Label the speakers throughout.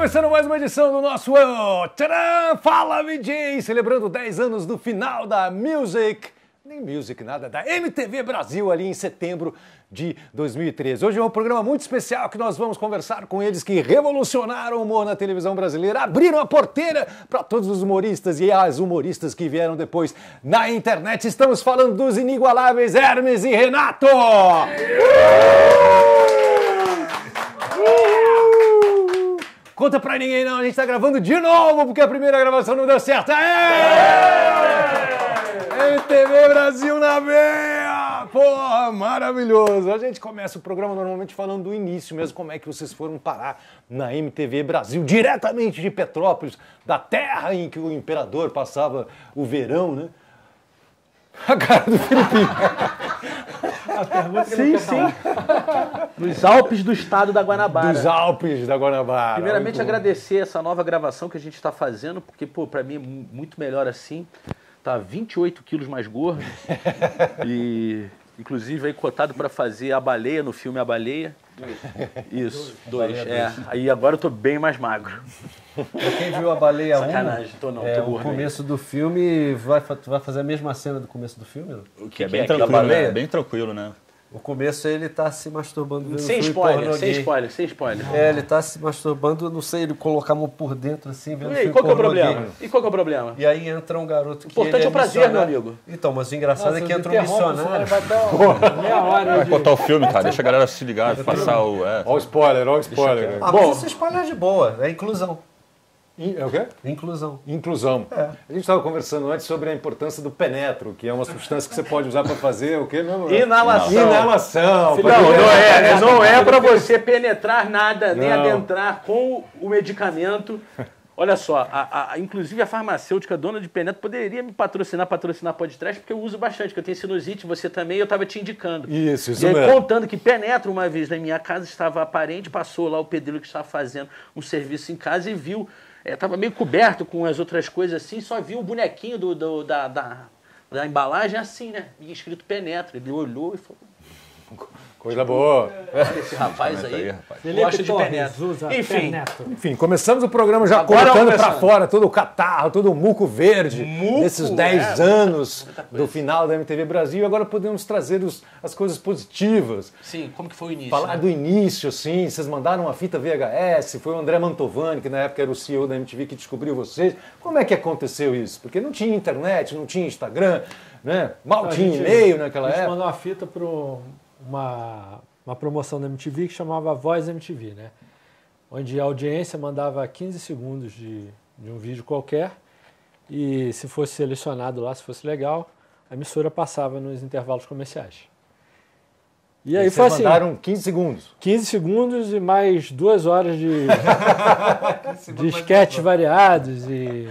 Speaker 1: Começando mais uma edição do nosso Tcharam! Fala VJ! Celebrando 10 anos do final da da MTV Brasil ali em setembro de 2013. Hoje é um programa muito especial que nós vamos conversar com eles que revolucionaram o humor na televisão brasileira, abriram a porteira para todos os humoristas e as humoristas que vieram depois na internet. Estamos falando dos inigualáveis Hermes e Renato! Conta pra ninguém não, a gente tá gravando de novo porque a primeira gravação não deu certo. MTV Brasil na veia! Porra, maravilhoso! A gente começa o programa normalmente falando do início mesmo, como é que vocês foram parar na MTV Brasil, diretamente de Petrópolis, da terra em que o imperador passava o verão, né? A cara do Filipinho.
Speaker 2: A pergunta que sim. Nos Alpes do estado da Guanabara.
Speaker 1: Dos Alpes da Guanabara.
Speaker 2: Primeiramente, agradecer essa nova gravação que a gente está fazendo, porque, pô, pra mim é muito melhor assim. Tá 28 quilos mais gordo. E, inclusive, aí cotado para fazer a baleia no filme A Baleia. Isso, dois. Aí agora eu tô bem mais magro.
Speaker 3: Pra quem viu A Baleia 1,
Speaker 2: sacanagem, tô gordo.
Speaker 3: O começo do filme, tu vai fazer a mesma cena do começo do filme? Não?
Speaker 4: O que é bem tranquilo, né? Bem tranquilo, né?
Speaker 3: O começo ele tá se masturbando vendo
Speaker 2: sem spoiler, sem spoiler, sem spoiler.
Speaker 3: Ele tá se masturbando, não sei, ele colocar a mão por dentro assim, vendo
Speaker 2: filme. E qual que é o problema? E qual que é o problema?
Speaker 3: E aí entra um garoto que
Speaker 2: importante é o prazer, meu amigo.
Speaker 3: Então, mas o engraçado é que entra um missionário.
Speaker 4: Vai cortar o filme, cara. Deixa a galera se ligar, passar o...
Speaker 1: Olha o spoiler, olha o spoiler.
Speaker 3: Bom, esse spoiler é de boa, é inclusão.
Speaker 1: É o quê?
Speaker 3: Inclusão.
Speaker 1: Inclusão. A gente estava conversando antes sobre a importância do penetro, que é uma substância que você pode usar para fazer o quê mesmo?
Speaker 2: Inalação.
Speaker 1: Inalação.
Speaker 2: Não é para você penetrar nada, nem adentrar com o medicamento. Olha só, inclusive a farmacêutica dona de penetro poderia me patrocinar podcast, porque eu uso bastante, que eu tenho sinusite, você também, e eu estava te indicando.
Speaker 1: Isso
Speaker 2: e aí,
Speaker 1: mesmo.
Speaker 2: Contando que penetro uma vez na minha casa, estava aparente, passou lá o pedreiro que estava fazendo um serviço em casa e viu... Tava meio coberto com as outras coisas assim, só viu o bonequinho da embalagem assim, né? E escrito penetra. Ele olhou e falou...
Speaker 1: Coisa boa.
Speaker 2: Esse rapaz aí gosta de penetro.
Speaker 1: Enfim, começamos o programa já colocando pra fora todo o catarro, todo o muco verde desses 10 anos do final da MTV Brasil. E agora podemos trazer as coisas positivas.
Speaker 2: Sim, como que foi o início?
Speaker 1: Falar do início, sim. Vocês mandaram uma fita VHS, foi o André Mantovani, que na época era o CEO da MTV, que descobriu vocês. Como é que aconteceu isso? Porque não tinha internet, não tinha Instagram, né? Mal tinha e-mail naquela época.
Speaker 5: A gente mandou uma fita para uma promoção da MTV que chamava Voz MTV, né? Onde a audiência mandava 15 segundos de um vídeo qualquer e se fosse selecionado lá, se fosse legal, a emissora passava nos intervalos comerciais. E aí foi assim...
Speaker 1: mandaram 15 segundos.
Speaker 5: 15 segundos e mais 2 horas de sketches variados e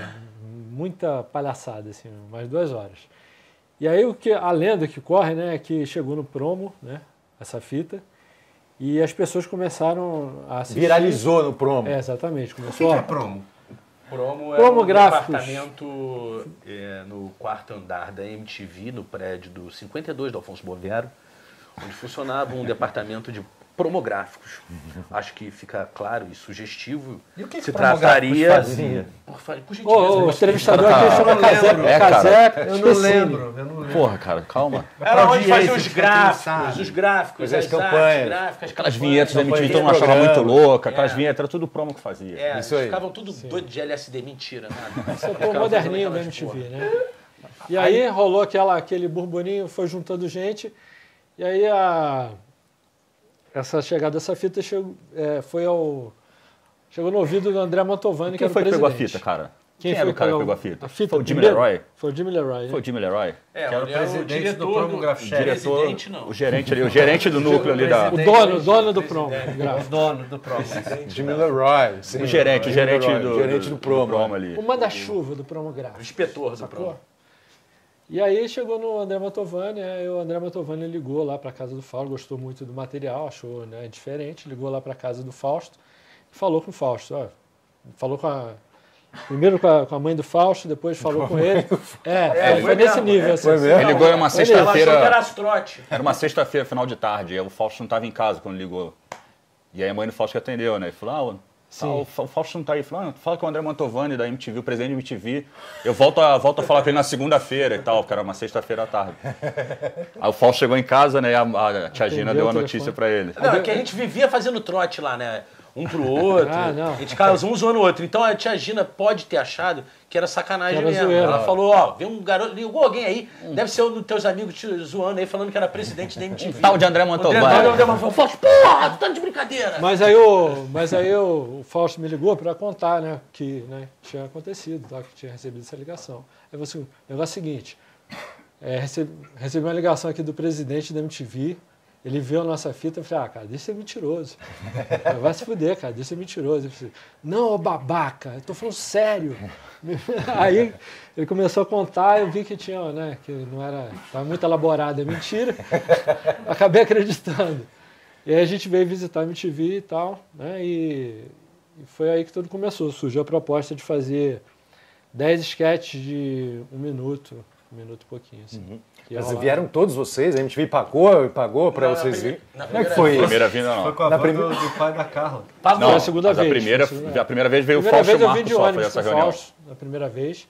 Speaker 5: muita palhaçada, assim, mais 2 horas. E aí a lenda que corre, né, é que chegou no promo, né, essa fita, e as pessoas começaram a assistir.
Speaker 1: Viralizou no promo.
Speaker 5: Exatamente.
Speaker 3: O que é promo?
Speaker 2: Promo é
Speaker 5: promo
Speaker 2: um
Speaker 5: gráficos.
Speaker 2: Departamento no quarto andar da MTV, no prédio do 52 do Alfonso Bovero, onde funcionava um departamento de promográficos. Acho que fica claro e sugestivo.
Speaker 3: E o que
Speaker 2: se trataria...
Speaker 3: fazia?
Speaker 5: O entrevistador aqui chama Casé.
Speaker 3: Eu não lembro.
Speaker 4: Porra, cara, calma.
Speaker 2: Era onde fazia os gráficos,
Speaker 1: as campanhas.
Speaker 4: Aquelas vinhetas da MTV, todo mundo achava muito louca. Aquelas vinhetas, era tudo promo que fazia.
Speaker 2: Isso aí. Ficavam tudo doido de LSD. Mentira, nada.
Speaker 5: Esse é o moderninho da MTV, né? E aí rolou aquele burburinho, foi juntando gente. E aí essa chegada dessa fita chegou no ouvido do André Mantovani, que era o presidente.
Speaker 4: Quem foi que pegou a fita, cara? Quem era o cara que pegou a fita?
Speaker 5: Foi
Speaker 4: o Jimmy Leroy?
Speaker 5: Foi o Jimmy Leroy.
Speaker 4: Foi o Jimmy Leroy?
Speaker 3: Que era o presidente do Promo Graphic.
Speaker 4: O gerente do núcleo ali da...
Speaker 5: O dono do Promo.
Speaker 3: O dono do Promo.
Speaker 1: Jimmy Leroy.
Speaker 4: O gerente do Promo ali.
Speaker 5: O manda-chuva do Promo Gráfico.
Speaker 2: O inspetor do Promo.
Speaker 5: E aí chegou no André Mantovani, aí o André Mantovani ligou lá para a casa do Fausto, gostou muito do material, achou, né, diferente, ligou lá para a casa do Fausto e falou com o Fausto. Falou primeiro com a mãe do Fausto, depois falou com ele. Foi nesse nível. Assim.
Speaker 4: Ele ligou em uma sexta-feira.
Speaker 2: Era
Speaker 4: uma sexta-feira, final de tarde, aí o Fausto não estava em casa quando ligou. E aí a mãe do Fausto que atendeu, né? Ele falou, Tal, o Fausto não tá aí. Falou, fala com o André Mantovani da MTV, o presidente da MTV. Eu volto a falar com ele na segunda-feira e tal, que era uma sexta-feira à tarde. Aí o Fausto chegou em casa, né, e a tia Gina deu a notícia pra ele.
Speaker 2: Não, é que a gente vivia fazendo trote lá, né? Um pro outro.
Speaker 5: Não.
Speaker 2: A gente ficava um zoando o outro. Então a tia Gina pode ter achado que era sacanagem
Speaker 5: Que era
Speaker 2: mesmo.
Speaker 5: zoeira.
Speaker 2: Ela falou, ó, vem um garoto, ligou alguém aí, deve ser um dos teus amigos te zoando aí, falando que era presidente da MTV.
Speaker 4: Tal de André Mantovani.
Speaker 2: André Mantovani. Fausto, porra, tu tá de brincadeira.
Speaker 5: Mas aí o Fausto me ligou para contar, né, que tinha acontecido, tá, que tinha recebido essa ligação. Aí eu falei assim, o negócio é o seguinte, recebi uma ligação aqui do presidente da MTV, ele viu a nossa fita e falou, cara, deixa ser mentiroso. Vai se fuder, cara, deixa ser mentiroso. Eu falei, não, ô babaca, eu tô falando sério. Aí ele começou a contar, eu vi que tinha, né, que não era, estava muito elaborada a mentira. Acabei acreditando. E aí a gente veio visitar a MTV e tal, né, e foi aí que tudo começou. Surgiu a proposta de fazer 10 sketches de um minuto e pouquinho, assim.
Speaker 1: Mas vieram todos vocês? A MTV pagou pra vocês virem? Como é que foi isso?
Speaker 4: Primeira vinda não.
Speaker 3: Foi com a voz do pai da Carla.
Speaker 5: Foi a segunda vez.
Speaker 4: A primeira vez veio o
Speaker 5: Primeira
Speaker 4: Fausto
Speaker 5: vez eu vim
Speaker 4: Marcos
Speaker 5: de
Speaker 4: só fazer
Speaker 5: ônibus
Speaker 4: essa
Speaker 5: com o
Speaker 4: reunião.
Speaker 5: Fausto, na primeira vez.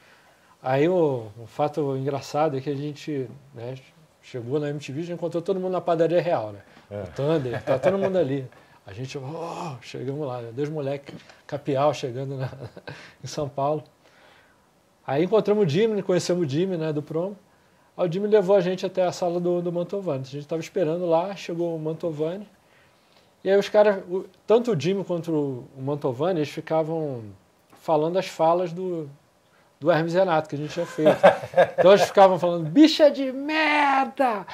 Speaker 5: Aí o fato engraçado é que a gente, né, chegou na MTV e já encontrou todo mundo na padaria real, né? O Thunder, tá todo mundo ali. A gente, chegamos lá, 2 moleques capial chegando em São Paulo. Aí encontramos o Jimmy, conhecemos o Jimmy, né, do promo. Aí o Jimmy levou a gente até a sala do Mantovani. A gente estava esperando lá, chegou o Mantovani. E aí os caras, tanto o Jimmy quanto o Mantovani, eles ficavam falando as falas do Hermes e Renato, que a gente tinha feito. Então eles ficavam falando, bicha de merda,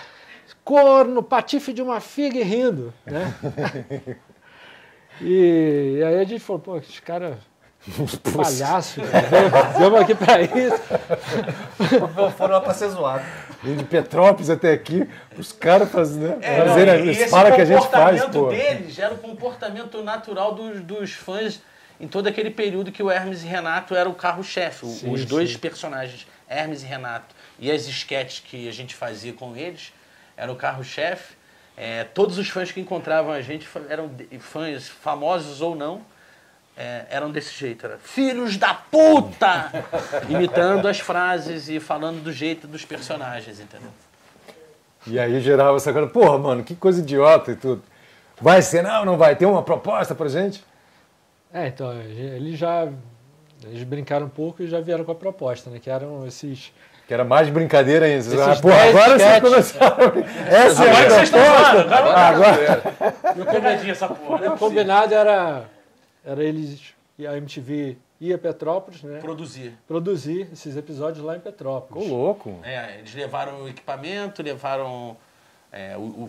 Speaker 5: corno, patife de uma figa e rindo, né? E aí a gente falou, pô, esses caras... palhaço, viemos aqui pra isso.
Speaker 3: Foram lá pra ser zoado.
Speaker 1: Vim de Petrópolis até aqui, os caras fazerem.
Speaker 2: E
Speaker 1: Eles
Speaker 2: esse
Speaker 1: falam que a gente faz,
Speaker 2: comportamento
Speaker 1: pô.
Speaker 2: deles era o comportamento natural dos fãs em todo aquele período que o Hermes e Renato era o carro-chefe. Os dois personagens, Hermes e Renato, e as esquetes que a gente fazia com eles, era o carro-chefe. Todos os fãs que encontravam a gente eram fãs famosos ou não. Eram desse jeito, era filhos da puta! Imitando as frases e falando do jeito dos personagens, entendeu?
Speaker 1: E aí gerava essa coisa, porra, mano, que coisa idiota e tudo. Vai ser, não vai? Tem uma proposta pra gente?
Speaker 5: Então, eles brincaram um pouco e já vieram com a proposta, né? Que eram esses...
Speaker 1: Que era mais brincadeira ainda.
Speaker 5: Esses
Speaker 1: Porra,
Speaker 5: 10
Speaker 1: agora vocês
Speaker 5: sketches.
Speaker 1: começaram. Essa
Speaker 2: Agora
Speaker 1: é a
Speaker 2: vocês estão
Speaker 1: proposta.
Speaker 2: zoando,
Speaker 1: Agora.
Speaker 2: Meu comedinho essa porra.
Speaker 5: O combinado era eles, e a MTV ia a Petrópolis, né? Produzir esses episódios lá em Petrópolis.
Speaker 1: Ficou louco.
Speaker 2: Eles levaram o equipamento,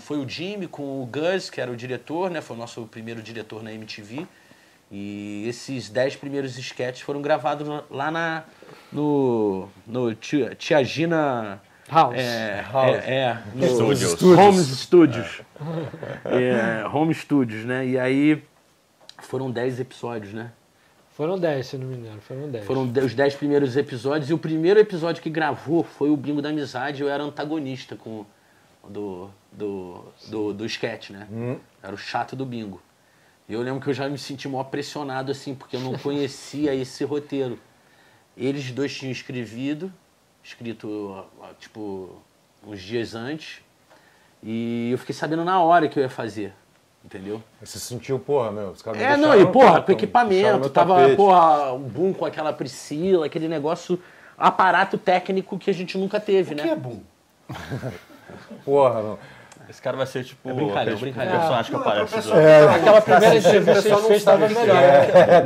Speaker 2: foi o Jimmy com o Gus, que era o diretor, né? Foi o nosso primeiro diretor na MTV. E esses 10 primeiros sketches foram gravados lá no Tia Gina
Speaker 5: House.
Speaker 2: no Home Studios. Home Studios, né? E aí foram 10 episódios, né?
Speaker 5: Foram 10, se não me engano, foram 10.
Speaker 2: Foram os 10 primeiros episódios, e o primeiro episódio que gravou foi o Bingo da Amizade. Eu era antagonista do sketch, né? Era o chato do Bingo. E eu lembro que eu já me senti mó pressionado, assim, porque eu não conhecia esse roteiro. Eles dois tinham escrito, tipo, uns dias antes, e eu fiquei sabendo na hora que eu ia fazer. Entendeu?
Speaker 1: Você sentiu, porra, meu, os caras
Speaker 2: com equipamento, tava, um boom com aquela Priscila, aquele negócio, aparato técnico que a gente nunca teve, né?
Speaker 3: O que é boom?
Speaker 1: Porra, não.
Speaker 4: Esse cara vai ser tipo
Speaker 2: brincadeira.
Speaker 4: personagem que aparece.
Speaker 5: Aquela primeira entrevista que a gente fez estava melhor.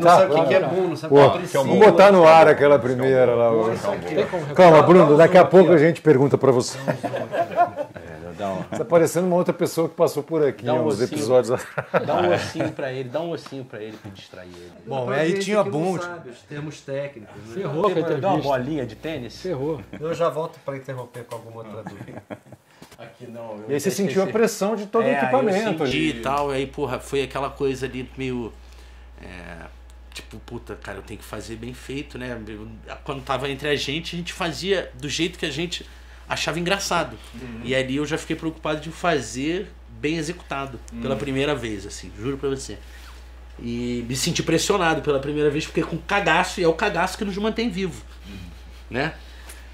Speaker 3: Não sabe o que é boom, não sabe o que é Priscila.
Speaker 1: Vamos botar no ar aquela primeira lá. Calma, Bruno, daqui a pouco a gente pergunta pra você. Tá parecendo uma outra pessoa que passou por aqui em uns episódios.
Speaker 2: Dá um ossinho pra ele pra distrair ele.
Speaker 3: Bom, aí tinha boom. Os termos técnicos. Né?
Speaker 5: Ferrou com a
Speaker 2: Dá uma
Speaker 5: entrevista.
Speaker 2: bolinha de tênis?
Speaker 5: Ferrou.
Speaker 3: Eu já volto para interromper com alguma outra dúvida.
Speaker 2: Aqui não.
Speaker 1: E aí você sentiu a pressão de todo o equipamento
Speaker 2: eu senti
Speaker 1: ali.
Speaker 2: e tal, aí, porra, foi aquela coisa ali meio... tipo, puta, cara, eu tenho que fazer bem feito, né? Quando tava entre a gente fazia do jeito que a gente achava engraçado. E ali eu já fiquei preocupado de fazer bem executado, pela primeira vez, assim, juro pra você. E me senti pressionado pela primeira vez, porque com cagaço, e é o cagaço que nos mantém vivo, né?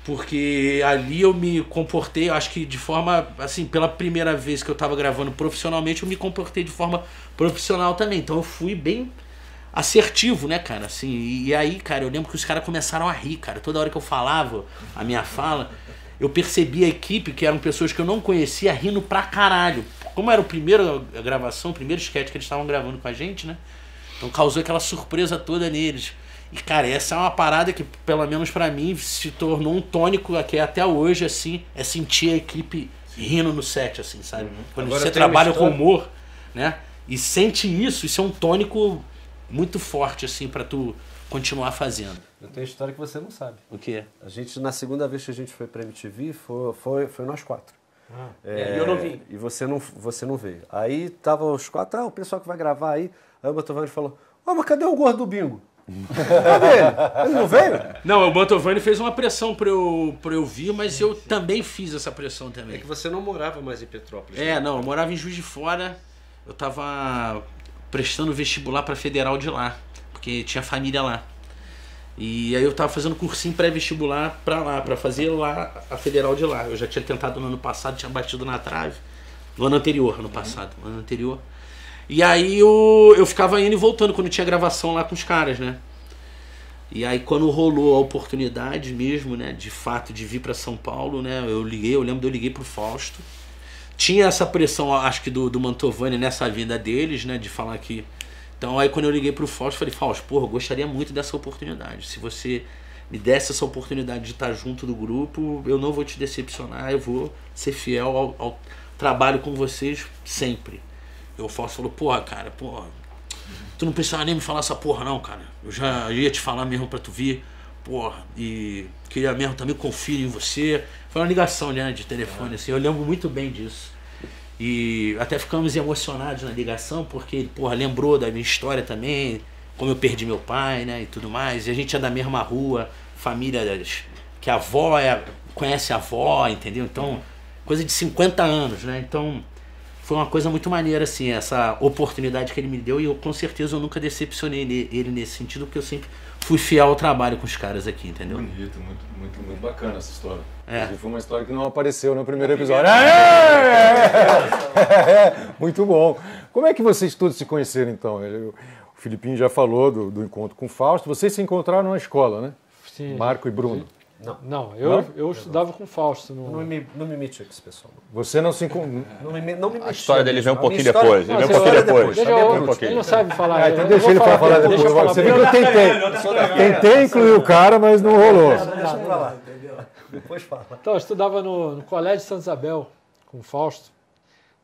Speaker 2: Porque ali eu me comportei, acho que de forma, assim, pela primeira vez que eu tava gravando profissionalmente, eu me comportei de forma profissional também. Então eu fui bem assertivo, né, cara? Assim, e aí, cara, eu lembro que os caras começaram a rir, cara. Toda hora que eu falava a minha fala, eu percebi a equipe, que eram pessoas que eu não conhecia, rindo pra caralho. Como era a primeira gravação, o primeiro sketch que eles estavam gravando com a gente, né? Então causou aquela surpresa toda neles. E, cara, essa é uma parada que, pelo menos pra mim, se tornou um tônico que até hoje, assim, é sentir a equipe rindo no set, assim, sabe? Quando
Speaker 3: Agora
Speaker 2: você
Speaker 3: tem uma
Speaker 2: trabalha com
Speaker 3: história-
Speaker 2: humor, né? E sente isso é um tônico muito forte, assim, pra tu continuar fazendo.
Speaker 3: Eu tenho história que você não sabe.
Speaker 2: O quê?
Speaker 3: A gente, na segunda vez que a gente foi pra MTV, foi nós 4.
Speaker 2: E eu não vi.
Speaker 3: E você não veio. Aí tava os 4, o pessoal que vai gravar aí. Aí o Mantovani falou, mas cadê o gordo do bingo? Cadê ele? Ele não veio?
Speaker 2: Não, o Mantovani fez uma pressão pra eu vir, mas eu também fiz essa pressão também.
Speaker 3: É que você não morava mais em Petrópolis.
Speaker 2: É, não, eu morava em Juiz de Fora, eu tava prestando vestibular pra Federal de lá, porque tinha família lá. E aí eu tava fazendo cursinho pré-vestibular pra lá, pra fazer lá a Federal de lá. Eu já tinha tentado no ano passado, tinha batido na trave. No ano anterior, ano anterior. E aí eu ficava indo e voltando quando tinha gravação lá com os caras, né? E aí quando rolou a oportunidade mesmo, né, de fato de vir pra São Paulo, né, eu lembro de eu liguei pro Fausto. Tinha essa pressão, acho que do Mantovani nessa vida deles, né, de falar que... Então aí quando eu liguei pro Fausto, falei, Fausto, porra, eu gostaria muito dessa oportunidade. Se você me desse essa oportunidade de estar junto do grupo, eu não vou te decepcionar, eu vou ser fiel ao trabalho com vocês sempre. E o Fausto falou, porra, cara, porra, tu não precisava nem me falar essa porra não, cara. Eu já ia te falar mesmo pra tu vir, porra, e queria mesmo também confiar em você. Foi uma ligação, né, de telefone, assim, eu lembro muito bem disso. E até ficamos emocionados na ligação, porque ele, porra, lembrou da minha história também, como eu perdi meu pai, né, e tudo mais. E a gente é da mesma rua, família que a avó conhece a avó, entendeu? Então, coisa de 50 anos, né? Então, foi uma coisa muito maneira, assim, essa oportunidade que ele me deu, e eu, com certeza, eu nunca decepcionei ele nesse sentido, porque eu sempre fui fiel ao trabalho com os caras aqui, entendeu?
Speaker 1: Bonito, muito bacana essa história.
Speaker 2: É.
Speaker 1: Foi uma história que não apareceu no primeiro episódio. Muito bom. Como é que vocês todos se conheceram, então? O Filipinho já falou do encontro com o Fausto. Vocês se encontraram na escola, né?
Speaker 5: Sim.
Speaker 1: Marco e Bruno.
Speaker 5: Não, eu estudava com o Fausto.
Speaker 3: Não me mete com esse pessoal.
Speaker 1: Você não se encontrou.
Speaker 3: Não me
Speaker 4: A história dele vem um
Speaker 3: A
Speaker 4: pouquinho
Speaker 3: minha história-
Speaker 4: depois.
Speaker 3: Não,
Speaker 4: Ele vem um
Speaker 3: essa
Speaker 4: pouquinho
Speaker 3: história
Speaker 4: depois.
Speaker 5: Deixa
Speaker 4: Vem um
Speaker 5: eu,
Speaker 4: pouquinho.
Speaker 5: ele não sabe falar.
Speaker 1: Ah, então
Speaker 5: eu
Speaker 1: deixa
Speaker 5: vou
Speaker 1: ele falar
Speaker 5: primeiro,
Speaker 1: depois.
Speaker 5: deixa eu falar
Speaker 1: Você viu que
Speaker 5: primeiro.
Speaker 1: eu tentei incluir o cara, mas não rolou.
Speaker 3: Deixa pra lá. Depois fala.
Speaker 5: Então, eu estudava no Colégio Santa Isabel com o Fausto,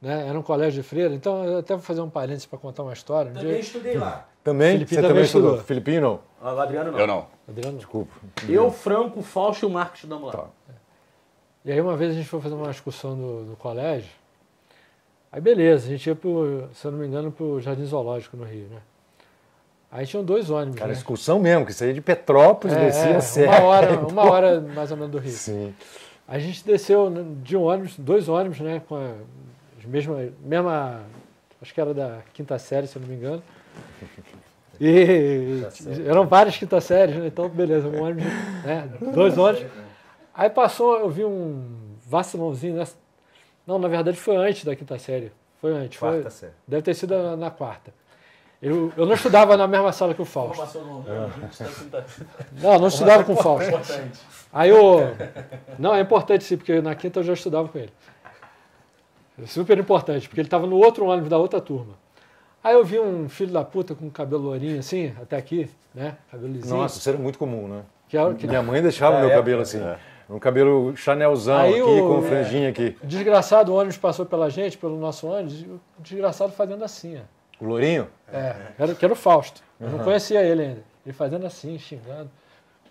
Speaker 5: né? Era um colégio de freira. Então, eu até vou fazer um parênteses para contar uma história. Um dia-
Speaker 2: estudei lá.
Speaker 1: Também?
Speaker 5: Filipinho
Speaker 1: Você
Speaker 5: também
Speaker 1: também estudou?
Speaker 5: estudou.
Speaker 1: Filipinho não?
Speaker 2: O Adriano não.
Speaker 4: Eu não.
Speaker 5: Adriano,
Speaker 1: Desculpa.
Speaker 2: Eu, Franco, o Fausto e o Marcos estudamos lá.
Speaker 1: Tá.
Speaker 5: E aí uma vez a gente foi fazer uma excursão no colégio. Aí beleza, a gente ia se eu não me engano, pro Jardim Zoológico no Rio, né? Aí tinham 2 ônibus,
Speaker 1: Cara,
Speaker 5: né?
Speaker 1: excursão mesmo, que saía de Petrópolis, descia a serra.
Speaker 5: uma hora mais ou menos do Rio.
Speaker 1: Sim.
Speaker 5: A gente desceu de um ônibus, 2 ônibus, né? Com a mesma, acho que era da quinta série, se eu não me engano. E eram várias quintas séries, né? Então, beleza, um ônibus, né? 2 ônibus. Aí passou, eu vi um vacilãozinho nessa. Não, na verdade foi antes da quinta série. Foi antes.
Speaker 3: Quarta série.
Speaker 5: Deve ter sido na quarta. Eu não estudava na mesma sala que o Fausto. Não estudava com o Fausto. Aí não, é importante sim, porque na quinta eu já estudava com ele. É super importante, porque ele estava no outro ônibus da outra turma. Aí eu vi um filho da puta com cabelo lourinho assim, até aqui, né? Cabelo lisinho.
Speaker 1: Nossa, isso era muito comum, né?
Speaker 5: Que
Speaker 1: Minha mãe deixava meu cabelo assim. Um cabelo chanelzão
Speaker 5: Aí
Speaker 1: aqui, com franjinha aqui.
Speaker 5: O desgraçado, o ônibus passou pela gente, pelo nosso ônibus, e o desgraçado fazendo assim, ó.
Speaker 1: O lourinho?
Speaker 5: Que era o Fausto. Eu não conhecia ele ainda. Ele fazendo assim, xingando,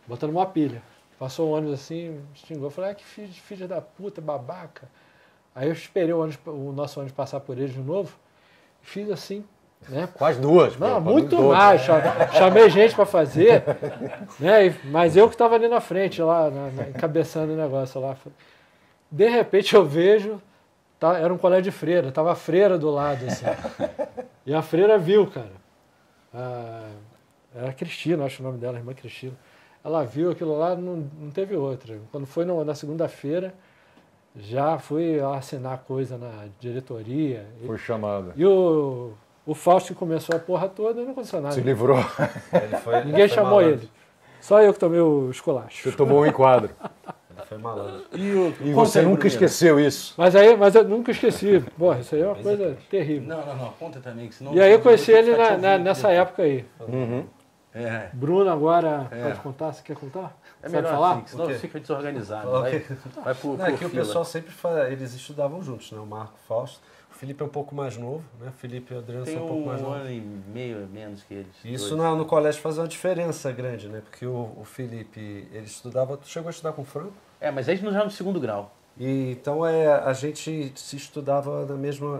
Speaker 5: botando uma pilha. Passou o ônibus assim, xingou. Eu falei, que filho da puta, babaca. Aí eu esperei o nosso ônibus passar por ele de novo, e fiz assim, né?
Speaker 1: Quase 2.
Speaker 5: Não, muito mais. Chamei gente para fazer, né? Mas eu que estava ali na frente, lá, encabeçando o negócio lá. De repente eu vejo, era um colégio de freira, tava a freira do lado, assim. E a freira viu, cara. Era a Cristina, acho o nome dela, a irmã Cristina. Ela viu aquilo lá, não teve outra. Quando foi na segunda-feira, já fui assinar coisa na diretoria.
Speaker 1: Foi chamado.
Speaker 5: E o Fausto que começou a porra toda e não aconteceu nada.
Speaker 1: Se livrou.
Speaker 5: Ninguém chamou ele. Só eu que tomei o esculacho.
Speaker 1: Você tomou um enquadro.
Speaker 3: Ele foi malandro.
Speaker 1: E você nunca esqueceu isso.
Speaker 5: Mas eu nunca esqueci. Porra, isso aí é uma coisa terrível.
Speaker 2: Não, conta também. Que senão
Speaker 5: E aí eu conheci ele
Speaker 2: ficar te ouvindo
Speaker 5: nessa
Speaker 2: depois.
Speaker 5: época aí. Bruno agora, pode contar? Você quer contar?
Speaker 2: É
Speaker 5: Sabe
Speaker 2: melhor
Speaker 5: falar?
Speaker 2: assim, senão fica desorganizado.
Speaker 3: Ok.
Speaker 2: Vai por
Speaker 3: Não, é que o
Speaker 2: fila.
Speaker 3: pessoal sempre eles estudavam juntos, né? O Marco, o Fausto. O Felipe é um pouco mais novo, né? O Felipe e o Adriano
Speaker 2: Tem
Speaker 3: são um pouco mais
Speaker 2: um
Speaker 3: novos.
Speaker 2: ano e meio menos que eles.
Speaker 3: Isso
Speaker 2: dois.
Speaker 3: no colégio faz uma diferença grande, né? Porque o Felipe, ele estudava... Tu chegou a estudar com o Franco?
Speaker 2: Mas aí já no segundo grau.
Speaker 3: E, então a gente se estudava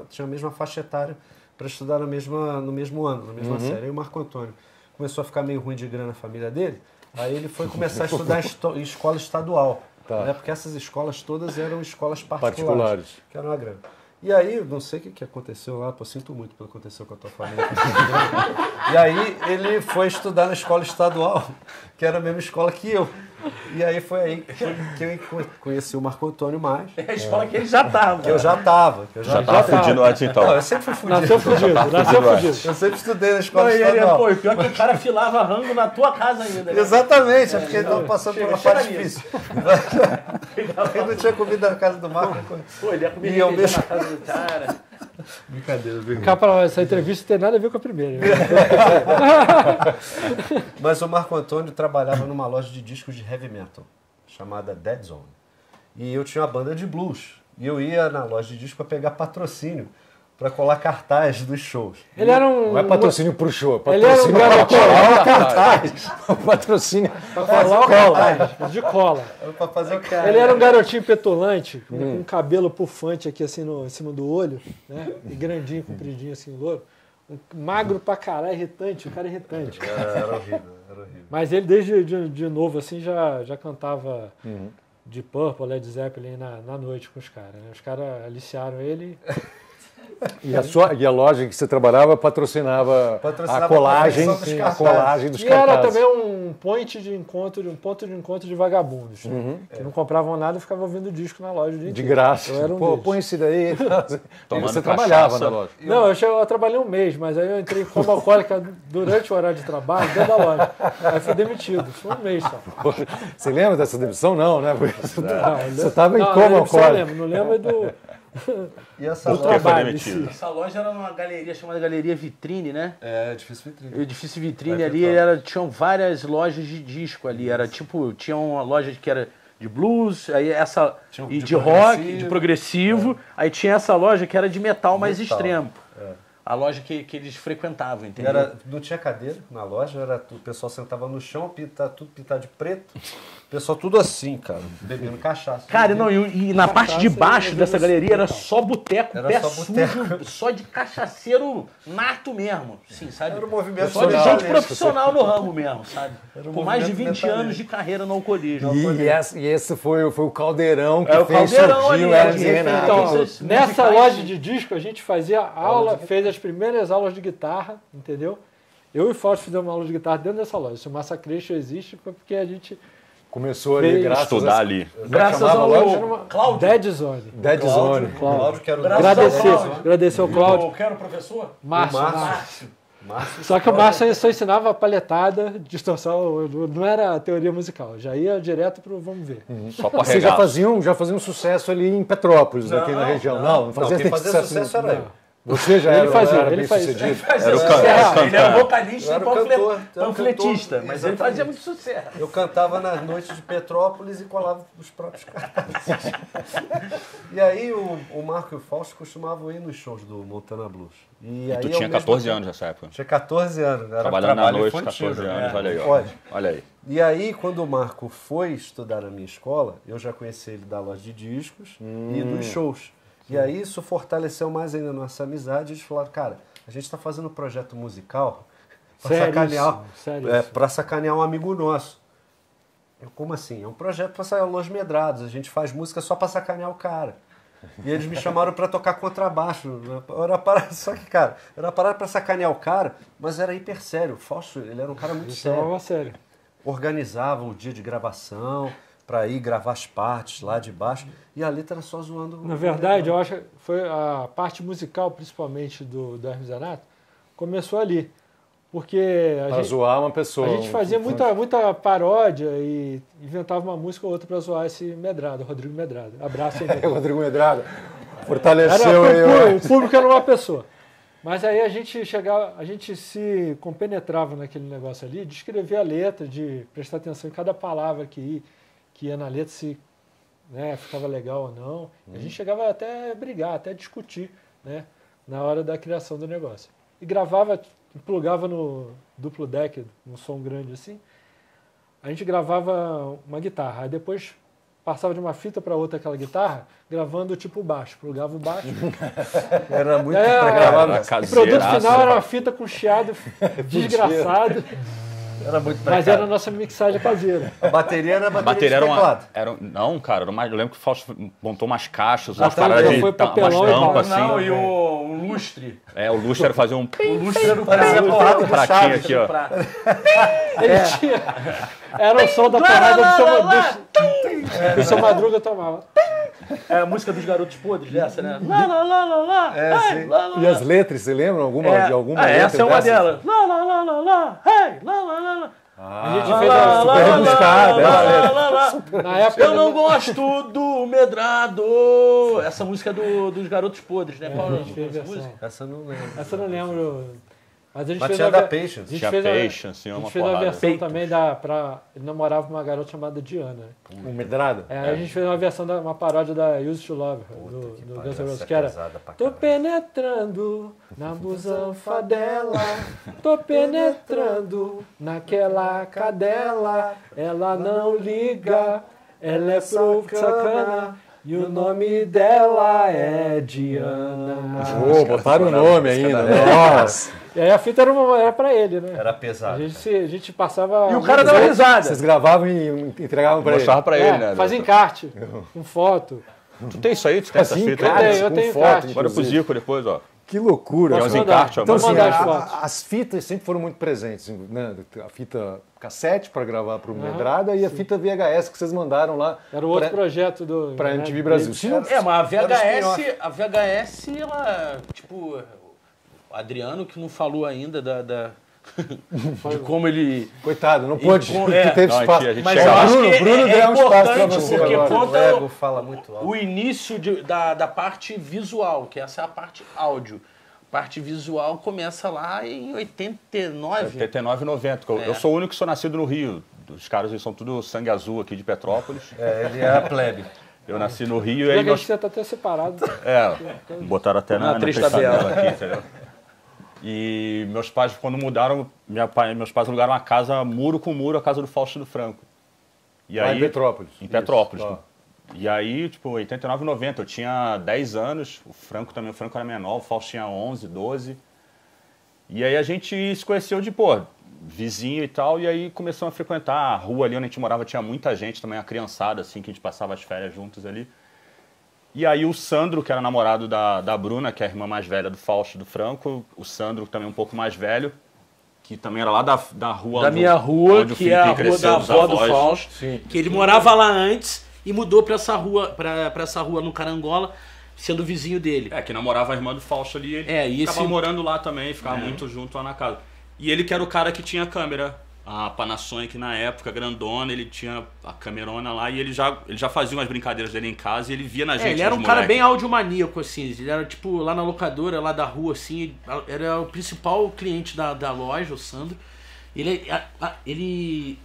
Speaker 3: tinha a mesma faixa etária para estudar no mesmo ano, na mesma série. Aí o Marco Antônio começou a ficar meio ruim de grana na família dele, aí ele foi começar a estudar em escola estadual,
Speaker 1: Tá.
Speaker 3: né? Porque essas escolas todas eram escolas particulares.
Speaker 1: Particulares.
Speaker 3: Que eram uma grana. E aí, eu não sei o que aconteceu lá, pô, sinto muito pelo que aconteceu com a tua família. E aí ele foi estudar na escola estadual, que era a mesma escola que eu. E aí foi aí que eu conheci o Marco Antônio mais.
Speaker 2: É a escola que ele já estava.
Speaker 3: Que eu já estava.
Speaker 4: Já tava fudido antes, então.
Speaker 3: Não, eu sempre fui fudido.
Speaker 5: Nasceu fudido, nasceu fudido.
Speaker 3: Eu sempre estudei na escola
Speaker 2: Não, e
Speaker 3: estadual.
Speaker 2: pô, pior que o cara filava rango na tua casa ainda. Né?
Speaker 3: Exatamente, é porque ele estava passando por uma
Speaker 2: chega
Speaker 3: fase
Speaker 2: nisso.
Speaker 3: difícil. Eu não tinha comida na casa do Marco.
Speaker 2: Pô, ele ia comer
Speaker 3: E eu
Speaker 2: requeijão
Speaker 3: mesmo-
Speaker 2: na casa do cara.
Speaker 3: Brincadeira,
Speaker 5: Cá pra essa entrevista não tem nada a ver com a primeira. Né?
Speaker 3: Mas o Marco Antônio trabalhava numa loja de discos de heavy metal, chamada Dead Zone. E eu tinha uma banda de blues. E eu ia na loja de disco para pegar patrocínio, para colar cartaz dos shows.
Speaker 5: Ele era um.
Speaker 1: Não é patrocínio pro show, é
Speaker 5: Ele era um
Speaker 1: patrocínio
Speaker 5: garotinho
Speaker 1: patrocínio.
Speaker 5: pra colar o cartaz, de cola.
Speaker 3: Para fazer o cara.
Speaker 5: Ele era um garotinho petulante, com um cabelo pufante aqui assim em cima do olho, né? E grandinho, compridinho assim, louro. Magro pra caralho, irritante, o cara é irritante.
Speaker 3: Era horrível, era horrível.
Speaker 5: Mas ele desde de novo assim já cantava de Purple, Led Zeppelin na noite com os caras. Né? Os caras aliciaram ele.
Speaker 1: E a loja em que você trabalhava patrocinava
Speaker 3: Patrocinava
Speaker 1: a colagem,
Speaker 3: a produção dos
Speaker 1: a colagem dos
Speaker 5: E era
Speaker 1: cartazes.
Speaker 5: também um ponto de encontro de vagabundos, né? Que não compravam nada e ficavam ouvindo disco na loja o dia
Speaker 1: De
Speaker 5: inteiro.
Speaker 1: graça.
Speaker 5: Eu era um
Speaker 1: Pô,
Speaker 5: deles.
Speaker 1: põe esse daí. E
Speaker 4: Tomando
Speaker 1: você trabalhava
Speaker 4: cachaça.
Speaker 1: na loja.
Speaker 5: Não, eu trabalhei um mês, mas aí eu entrei como alcoólica durante o horário de trabalho dentro da loja. Aí fui demitido. Foi um mês só.
Speaker 1: Você lembra dessa demissão? Não, né? Você estava em
Speaker 5: Não,
Speaker 1: coma
Speaker 5: não
Speaker 1: alcoólico.
Speaker 5: lembro, não lembro do
Speaker 3: E essa
Speaker 4: Por que
Speaker 3: loja...
Speaker 4: foi
Speaker 5: trabalho em
Speaker 4: demitido?
Speaker 5: si.
Speaker 2: Essa loja era uma galeria chamada Galeria Vitrine, né?
Speaker 3: É, difícil
Speaker 2: O
Speaker 3: vitrine.
Speaker 2: edifício Vitrine
Speaker 3: Vai
Speaker 2: ali,
Speaker 3: pro
Speaker 2: tinham várias lojas de disco ali. Era tipo, tinha uma loja que era de blues, aí essa
Speaker 3: Tinha um
Speaker 2: e
Speaker 3: de
Speaker 2: de rock,
Speaker 3: progressivo.
Speaker 2: de progressivo. Aí tinha essa loja que era de metal mais
Speaker 3: Metal,
Speaker 2: extremo.
Speaker 3: é.
Speaker 2: A loja que eles frequentavam,
Speaker 3: E
Speaker 2: entendeu?
Speaker 3: não tinha cadeira na loja, o pessoal sentava no chão, tudo pintado de preto. O pessoal tudo assim, cara, bebendo cachaça.
Speaker 2: Cara, não, e na parte de baixo dessa galeria era só boteco,
Speaker 3: Era
Speaker 2: pé
Speaker 3: só
Speaker 2: sujo,
Speaker 3: boteco.
Speaker 2: só de cachaceiro nato mesmo, sim, sabe?
Speaker 3: Era um movimento
Speaker 2: Só de
Speaker 3: social,
Speaker 2: gente
Speaker 3: né?
Speaker 2: profissional no ramo mesmo, sabe?
Speaker 3: Era um
Speaker 2: Com mais de
Speaker 3: movimento
Speaker 2: 20
Speaker 3: metalesco.
Speaker 2: anos de carreira no alcoolismo.
Speaker 1: E esse foi o caldeirão que
Speaker 2: É o
Speaker 1: fez
Speaker 2: caldeirão
Speaker 1: surgir o
Speaker 2: ali,
Speaker 1: Hermes e
Speaker 2: de
Speaker 1: Renato.
Speaker 5: Então,
Speaker 2: referências
Speaker 5: nessa
Speaker 2: musicais.
Speaker 5: loja de disco, a gente fazia aula, fez as primeiras aulas de guitarra, entendeu? Eu e o Fausto fizemos uma aula de guitarra dentro dessa loja. O Massacration existe porque a gente
Speaker 1: Começou ali,
Speaker 5: Veio
Speaker 1: graças
Speaker 4: Estudar
Speaker 1: a...
Speaker 4: ali.
Speaker 2: Graças
Speaker 1: chamava a
Speaker 2: ao
Speaker 1: loja?
Speaker 5: era uma
Speaker 2: Cláudio.
Speaker 5: Dead Zone.
Speaker 1: Dead Zone.
Speaker 3: Cláudio, que era o
Speaker 2: Graças ao Cláudio.
Speaker 5: Agradecer ao Cláudio.
Speaker 2: Quero professor?
Speaker 5: Márcio.
Speaker 3: Márcio.
Speaker 5: Só que o Márcio só ensinava paletada, distorção, não era teoria musical. Já ia direto pro vamos ver.
Speaker 4: Só pra
Speaker 1: Vocês já
Speaker 4: regar.
Speaker 1: faziam sucesso ali em Petrópolis, aqui na região. Não fazia
Speaker 3: quem fazia sucesso era eu.
Speaker 1: Você já
Speaker 5: Ele
Speaker 1: era,
Speaker 5: fazia,
Speaker 1: era
Speaker 5: ele
Speaker 1: bem
Speaker 5: fazia.
Speaker 1: sucedido.
Speaker 4: Era o
Speaker 2: Ele era
Speaker 4: cantor.
Speaker 2: vocalista
Speaker 3: Eu
Speaker 2: e
Speaker 3: era o cantor, eu era o
Speaker 2: panfletista,
Speaker 3: cantor,
Speaker 2: mas ele
Speaker 3: exatamente.
Speaker 2: fazia muito sucesso.
Speaker 3: Eu cantava nas noites de Petrópolis e colava os próprios cartazes. E aí o Marco e o Fausto costumavam ir nos shows do Montana Blues. E aí,
Speaker 4: Tu
Speaker 3: ao
Speaker 4: tinha
Speaker 3: mesmo
Speaker 4: 14
Speaker 3: tempo-
Speaker 4: anos nessa época.
Speaker 3: Tinha 14 anos. Era
Speaker 4: Trabalhando na
Speaker 3: trabalho
Speaker 4: noite,
Speaker 3: infantil,
Speaker 4: 14
Speaker 3: né?
Speaker 4: anos, olha aí, ó.
Speaker 3: Pode.
Speaker 4: Olha aí.
Speaker 3: E aí, quando o Marco foi estudar na minha escola, eu já conheci ele da loja de discos e dos shows. E aí isso fortaleceu mais ainda nossa amizade. Eles falaram, cara, a gente está fazendo um projeto musical para sacanear,
Speaker 5: Seríssimo.
Speaker 3: pra sacanear um amigo nosso. Eu, como assim? É um projeto para sair Los Medrados. A gente faz música só para sacanear o cara. E eles me chamaram para tocar contrabaixo. Só que, cara, era parada para sacanear o cara, mas era hiper sério. O Fausto, ele era um cara muito sério.
Speaker 5: Sério.
Speaker 3: Organizava o dia de gravação para ir gravar as partes lá de baixo. E a letra era só zoando.
Speaker 5: Na verdade, eu acho que foi a parte musical, principalmente do Hermes e Renato, começou ali. Porque
Speaker 1: Pra zoar uma pessoa.
Speaker 5: a gente fazia muita paródia e inventava uma música ou outra para zoar esse Medrado, Rodrigo Medrado. Abraço aí.
Speaker 1: Rodrigo Medrado fortaleceu aí.
Speaker 5: O público era uma pessoa. Mas aí a gente se compenetrava naquele negócio ali, de escrever a letra, de prestar atenção em cada palavra que ia na letra, se ficava legal ou não. A gente chegava até a brigar, até a discutir, né, na hora da criação do negócio. E gravava, plugava no duplo deck, um som grande assim, a gente gravava uma guitarra, aí depois passava de uma fita para outra aquela guitarra, gravando tipo baixo, plugava o baixo.
Speaker 3: Era muito pra gravar.
Speaker 5: O produto final era uma fita com chiado desgraçado.
Speaker 3: Era muito
Speaker 5: Mas era a nossa mixagem caseira.
Speaker 3: A bateria era bateria de teclado.
Speaker 4: Não, cara, eu lembro que o Fausto montou umas caixas,
Speaker 3: Ah,
Speaker 4: umas
Speaker 3: também.
Speaker 4: paradas de
Speaker 5: Foi
Speaker 4: umas
Speaker 5: papelão e
Speaker 4: tampas
Speaker 5: tal.
Speaker 4: assim.
Speaker 2: Não, e o lustre.
Speaker 4: O lustre era fazer um
Speaker 2: O lustre era o
Speaker 3: Parecia porrada do
Speaker 4: pratinho
Speaker 3: Chaves.
Speaker 4: aqui, ó.
Speaker 5: Ele tinha. Era o som da porrada do seu Madruga tomava.
Speaker 2: É a música dos Garotos Podres, essa, né? Lá, lá, lá, lá, lá.
Speaker 3: É,
Speaker 2: Hey,
Speaker 3: sim.
Speaker 2: lá, lá,
Speaker 1: E
Speaker 2: lá.
Speaker 1: as letras, você lembra de alguma letra
Speaker 2: essa é uma
Speaker 1: dessas?
Speaker 2: delas. Lá, lá, lá, lá, lá. Hey, lá, lá, lá, lá.
Speaker 5: A gente
Speaker 2: Lá,
Speaker 5: fez
Speaker 2: lá,
Speaker 5: a,
Speaker 2: lá,
Speaker 1: super
Speaker 2: lá,
Speaker 1: rebuscada,
Speaker 2: lá,
Speaker 1: ela
Speaker 2: lá, lá, lá.
Speaker 5: na época.
Speaker 2: Eu não gosto do Medrado. Essa música é dos Garotos Podres, né? Qual é o
Speaker 5: A
Speaker 2: nome
Speaker 5: gente fez
Speaker 2: dessa
Speaker 5: versão.
Speaker 2: música?
Speaker 3: Essa eu não lembro.
Speaker 5: Essa eu não lembro. Mas a gente
Speaker 3: Mas
Speaker 5: fez
Speaker 3: tinha
Speaker 5: uma
Speaker 3: da
Speaker 5: ve-
Speaker 3: Patience.
Speaker 5: A gente
Speaker 4: Tinha
Speaker 5: fez a-
Speaker 4: Patience, tinha
Speaker 5: a
Speaker 4: uma
Speaker 5: gente fez uma
Speaker 4: porrada.
Speaker 5: versão também ele namorava com uma garota chamada Diana.
Speaker 1: Um Medrado?
Speaker 5: Aí a gente fez uma versão, uma paródia da Used to Love, do Guns N' Roses, que era tô penetrando na busanfa dela, tô penetrando naquela cadela, ela não liga, ela é pro sacana, e o nome dela é Diana.
Speaker 1: Pô, botaram o nome ainda. Nossa.
Speaker 5: E aí a fita era pra ele, né?
Speaker 3: Era
Speaker 5: A
Speaker 3: pesado.
Speaker 5: gente passava...
Speaker 2: E o cara dava risada.
Speaker 1: Vocês gravavam e entregavam pra ele.
Speaker 4: Mostrava pra ele, né?
Speaker 5: fazia encarte, com foto.
Speaker 4: Tu tem isso aí? Tu tem essa
Speaker 1: Assim,
Speaker 4: fita
Speaker 1: cara,
Speaker 4: aí?
Speaker 5: eu
Speaker 1: com
Speaker 5: tenho
Speaker 1: foto,
Speaker 5: encarte.
Speaker 4: Bora pro Zico depois, ó.
Speaker 1: Que loucura.
Speaker 4: Tem
Speaker 5: Posso
Speaker 4: uns
Speaker 5: mandar?
Speaker 4: encartes, ó.
Speaker 1: Então,
Speaker 5: Vou
Speaker 1: assim,
Speaker 5: mandar as fotos.
Speaker 1: as fitas sempre foram muito presentes, né? A fita cassete para gravar para o Medrada e a fita VHS que vocês mandaram lá
Speaker 5: Era o outro
Speaker 1: pra-
Speaker 5: projeto do...
Speaker 1: pra
Speaker 5: né,
Speaker 1: MTV Brasil.
Speaker 2: É, mas
Speaker 3: Era
Speaker 2: a VHS, ela, tipo, o Adriano que não falou ainda de como ele...
Speaker 1: Coitado, não pôde,
Speaker 2: com-
Speaker 1: porque teve
Speaker 4: Não,
Speaker 1: espaço.
Speaker 4: a gente
Speaker 2: Mas
Speaker 4: chega
Speaker 2: eu
Speaker 4: lá.
Speaker 2: acho
Speaker 1: Bruno,
Speaker 2: que
Speaker 1: Bruno deu um espaço pra
Speaker 2: importante
Speaker 1: você
Speaker 2: porque
Speaker 1: agora.
Speaker 3: O
Speaker 2: conta
Speaker 3: ego fala muito alto.
Speaker 2: o início da parte visual, que essa é a parte áudio. A parte visual começa lá em 89.
Speaker 4: 89 e 90. Eu sou o único que sou nascido no Rio. Os caras eles são tudo sangue azul aqui de Petrópolis.
Speaker 3: Ele era plebe.
Speaker 4: Eu nasci no Rio e
Speaker 5: Já
Speaker 4: aí
Speaker 5: que a
Speaker 4: nós...
Speaker 5: gente tá até separado.
Speaker 4: Botaram até na
Speaker 2: três
Speaker 4: tabela
Speaker 2: tabela.
Speaker 4: aqui, entendeu? E meus pais, quando mudaram, meus pais alugaram uma casa muro com muro, a casa do Fausto do Franco. E
Speaker 1: Lá
Speaker 4: aí,
Speaker 1: em Petrópolis.
Speaker 4: Em Petrópolis.
Speaker 1: Isso, ó.
Speaker 4: E aí, tipo, 89 e 90, eu tinha 10 anos, o Franco era menor, o Fausto tinha 11, 12. E aí a gente se conheceu de, pô, vizinho e tal, e aí começamos a frequentar a rua ali onde a gente morava, tinha muita gente também, a criançada, assim, que a gente passava as férias juntos ali. E aí o Sandro, que era namorado da Bruna, que é a irmã mais velha do Fausto do Franco, o Sandro também um pouco mais velho, que também era lá da rua...
Speaker 2: Da minha rua,
Speaker 4: onde o
Speaker 2: que é a
Speaker 4: Felipe
Speaker 2: rua
Speaker 4: cresceu,
Speaker 2: da
Speaker 4: dos
Speaker 2: avó do
Speaker 4: avós.
Speaker 2: Fausto, que ele morava lá antes e mudou pra essa rua, pra essa rua no Carangola, sendo vizinho dele.
Speaker 4: É, que namorava a irmã do Fausto ali, ele
Speaker 2: E
Speaker 4: ficava
Speaker 2: esse...
Speaker 4: morando lá também, ficava muito junto lá na casa. E ele que era o cara que tinha a câmera, a Panasonic na época, grandona, ele tinha a camerona lá e ele já fazia umas brincadeiras dele em casa e ele via na gente.
Speaker 2: ele era um
Speaker 4: os
Speaker 2: cara
Speaker 4: moleque.
Speaker 2: bem audiomaníaco, assim. Ele era, tipo, lá na locadora, lá da rua, assim. Era o principal cliente da loja, o Sandro. Ele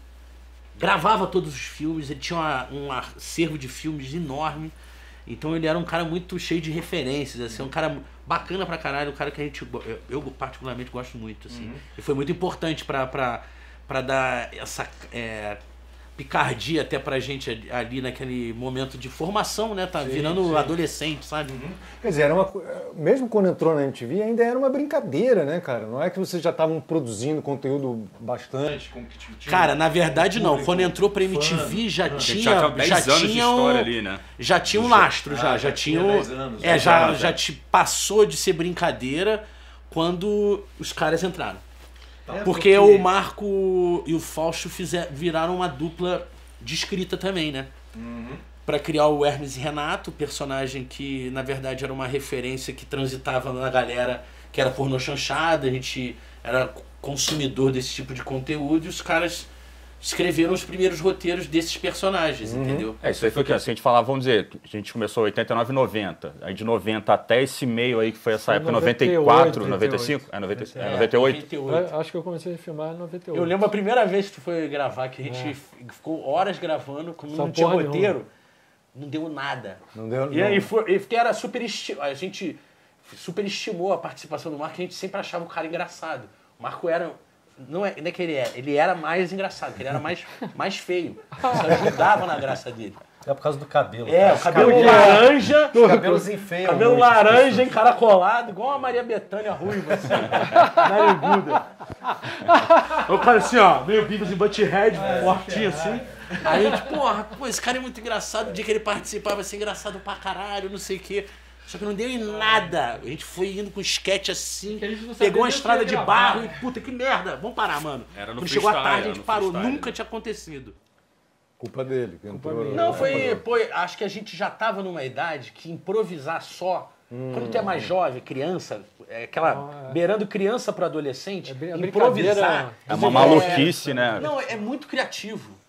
Speaker 2: gravava todos os filmes, ele tinha um acervo de filmes enorme. Então ele era um cara muito cheio de referências, assim, um cara bacana pra caralho, um cara que eu particularmente gosto muito, assim. E foi muito importante pra dar essa... picardia até pra gente ali naquele momento de formação, né? Tá virando adolescente, sabe?
Speaker 1: Quer dizer, mesmo quando entrou na MTV, ainda era uma brincadeira, né, cara? Não é que vocês já estavam produzindo conteúdo bastante.
Speaker 2: Cara, na verdade não. Quando entrou pra MTV já tinha
Speaker 4: 10 anos de história ali, né?
Speaker 2: Já tinha um lastro, já tinha 10 anos. Já passou de ser brincadeira quando os caras entraram. Porque o Marco e o Fausto viraram uma dupla de escrita também, né? Pra criar o Hermes e Renato, personagem que na verdade era uma referência que transitava na galera que era pornô chanchada, a gente era consumidor desse tipo de conteúdo e os caras escreveram os primeiros roteiros desses personagens, entendeu?
Speaker 4: Isso aí foi o que assim, a gente falava, vamos dizer, a gente começou em 89 e 90, aí de 90 até esse meio aí que foi essa época, 94, 95, 98?
Speaker 5: Acho que eu comecei a filmar em 98.
Speaker 2: Eu lembro a primeira vez que tu foi gravar, que a gente ficou horas gravando, como não tinha roteiro, não deu nada.
Speaker 1: Não deu
Speaker 2: E aí porque era a gente superestimou a participação do Marco, a gente sempre achava o cara engraçado. O Marco era... Não é que ele era mais engraçado, que ele era mais feio. Isso ajudava na graça dele.
Speaker 3: É por causa do cabelo.
Speaker 2: O cabelo laranja.
Speaker 3: Cabelos enfeiam.
Speaker 2: Cabelo laranja, encaracolado, igual a Maria Bethânia ruiva, assim. Nariguda. O cara assim, ó, meio Beavis e Butthead, fortinho assim. Aí a gente, pô, esse cara é muito engraçado. O dia que ele participava, assim, engraçado pra caralho, não sei o quê. Só que não deu em nada. A gente foi indo com sketch assim, pegou uma estrada de barro e puta, que merda. Vamos parar, mano. Quando chegou a tarde, a gente parou. Nunca tinha acontecido.
Speaker 1: Culpa dele.
Speaker 2: Não, acho que a gente já tava numa idade que improvisar só, quando tu é mais jovem, criança, beirando criança para adolescente, improvisar.
Speaker 4: É uma maluquice, né?
Speaker 2: Não, é muito criativo.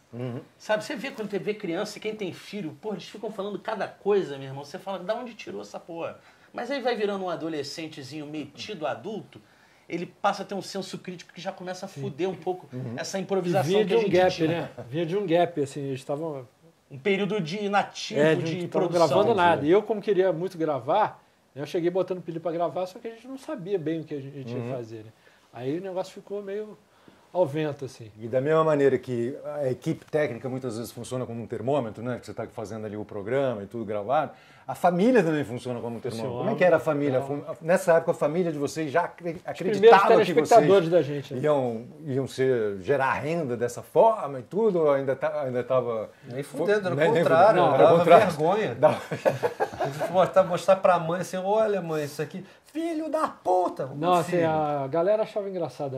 Speaker 2: Sabe, você vê quando você vê criança, quem tem filho, eles ficam falando cada coisa, meu irmão. Você fala, da onde tirou essa porra? Mas aí vai virando um adolescentezinho metido adulto, ele passa a ter um senso crítico que já começa a fuder um pouco essa improvisação
Speaker 5: Via
Speaker 2: que a gente tinha.
Speaker 5: Né? Via de um gap, assim, eles estavam...
Speaker 2: Um período de inativo, de produção.
Speaker 5: Não gravando nada. E eu, como queria muito gravar, eu cheguei botando pilha para gravar, só que a gente não sabia bem o que a gente ia fazer, né? Aí o negócio ficou meio ao vento, assim.
Speaker 1: E da mesma maneira que a equipe técnica muitas vezes funciona como um termômetro, né? Que você está fazendo ali o programa e tudo gravado, a família também funciona como um termômetro. Como é que era a família? Nessa época, a família de vocês já acreditava que vocês
Speaker 5: da gente, né?
Speaker 1: iam gerar renda dessa forma e tudo? Ou ainda estava...
Speaker 3: Nem fudendo, era o contrário. Dava vergonha. Mostrar pra mãe assim, olha mãe, isso aqui... Filho da puta!
Speaker 5: Não, assim, a galera achava engraçada.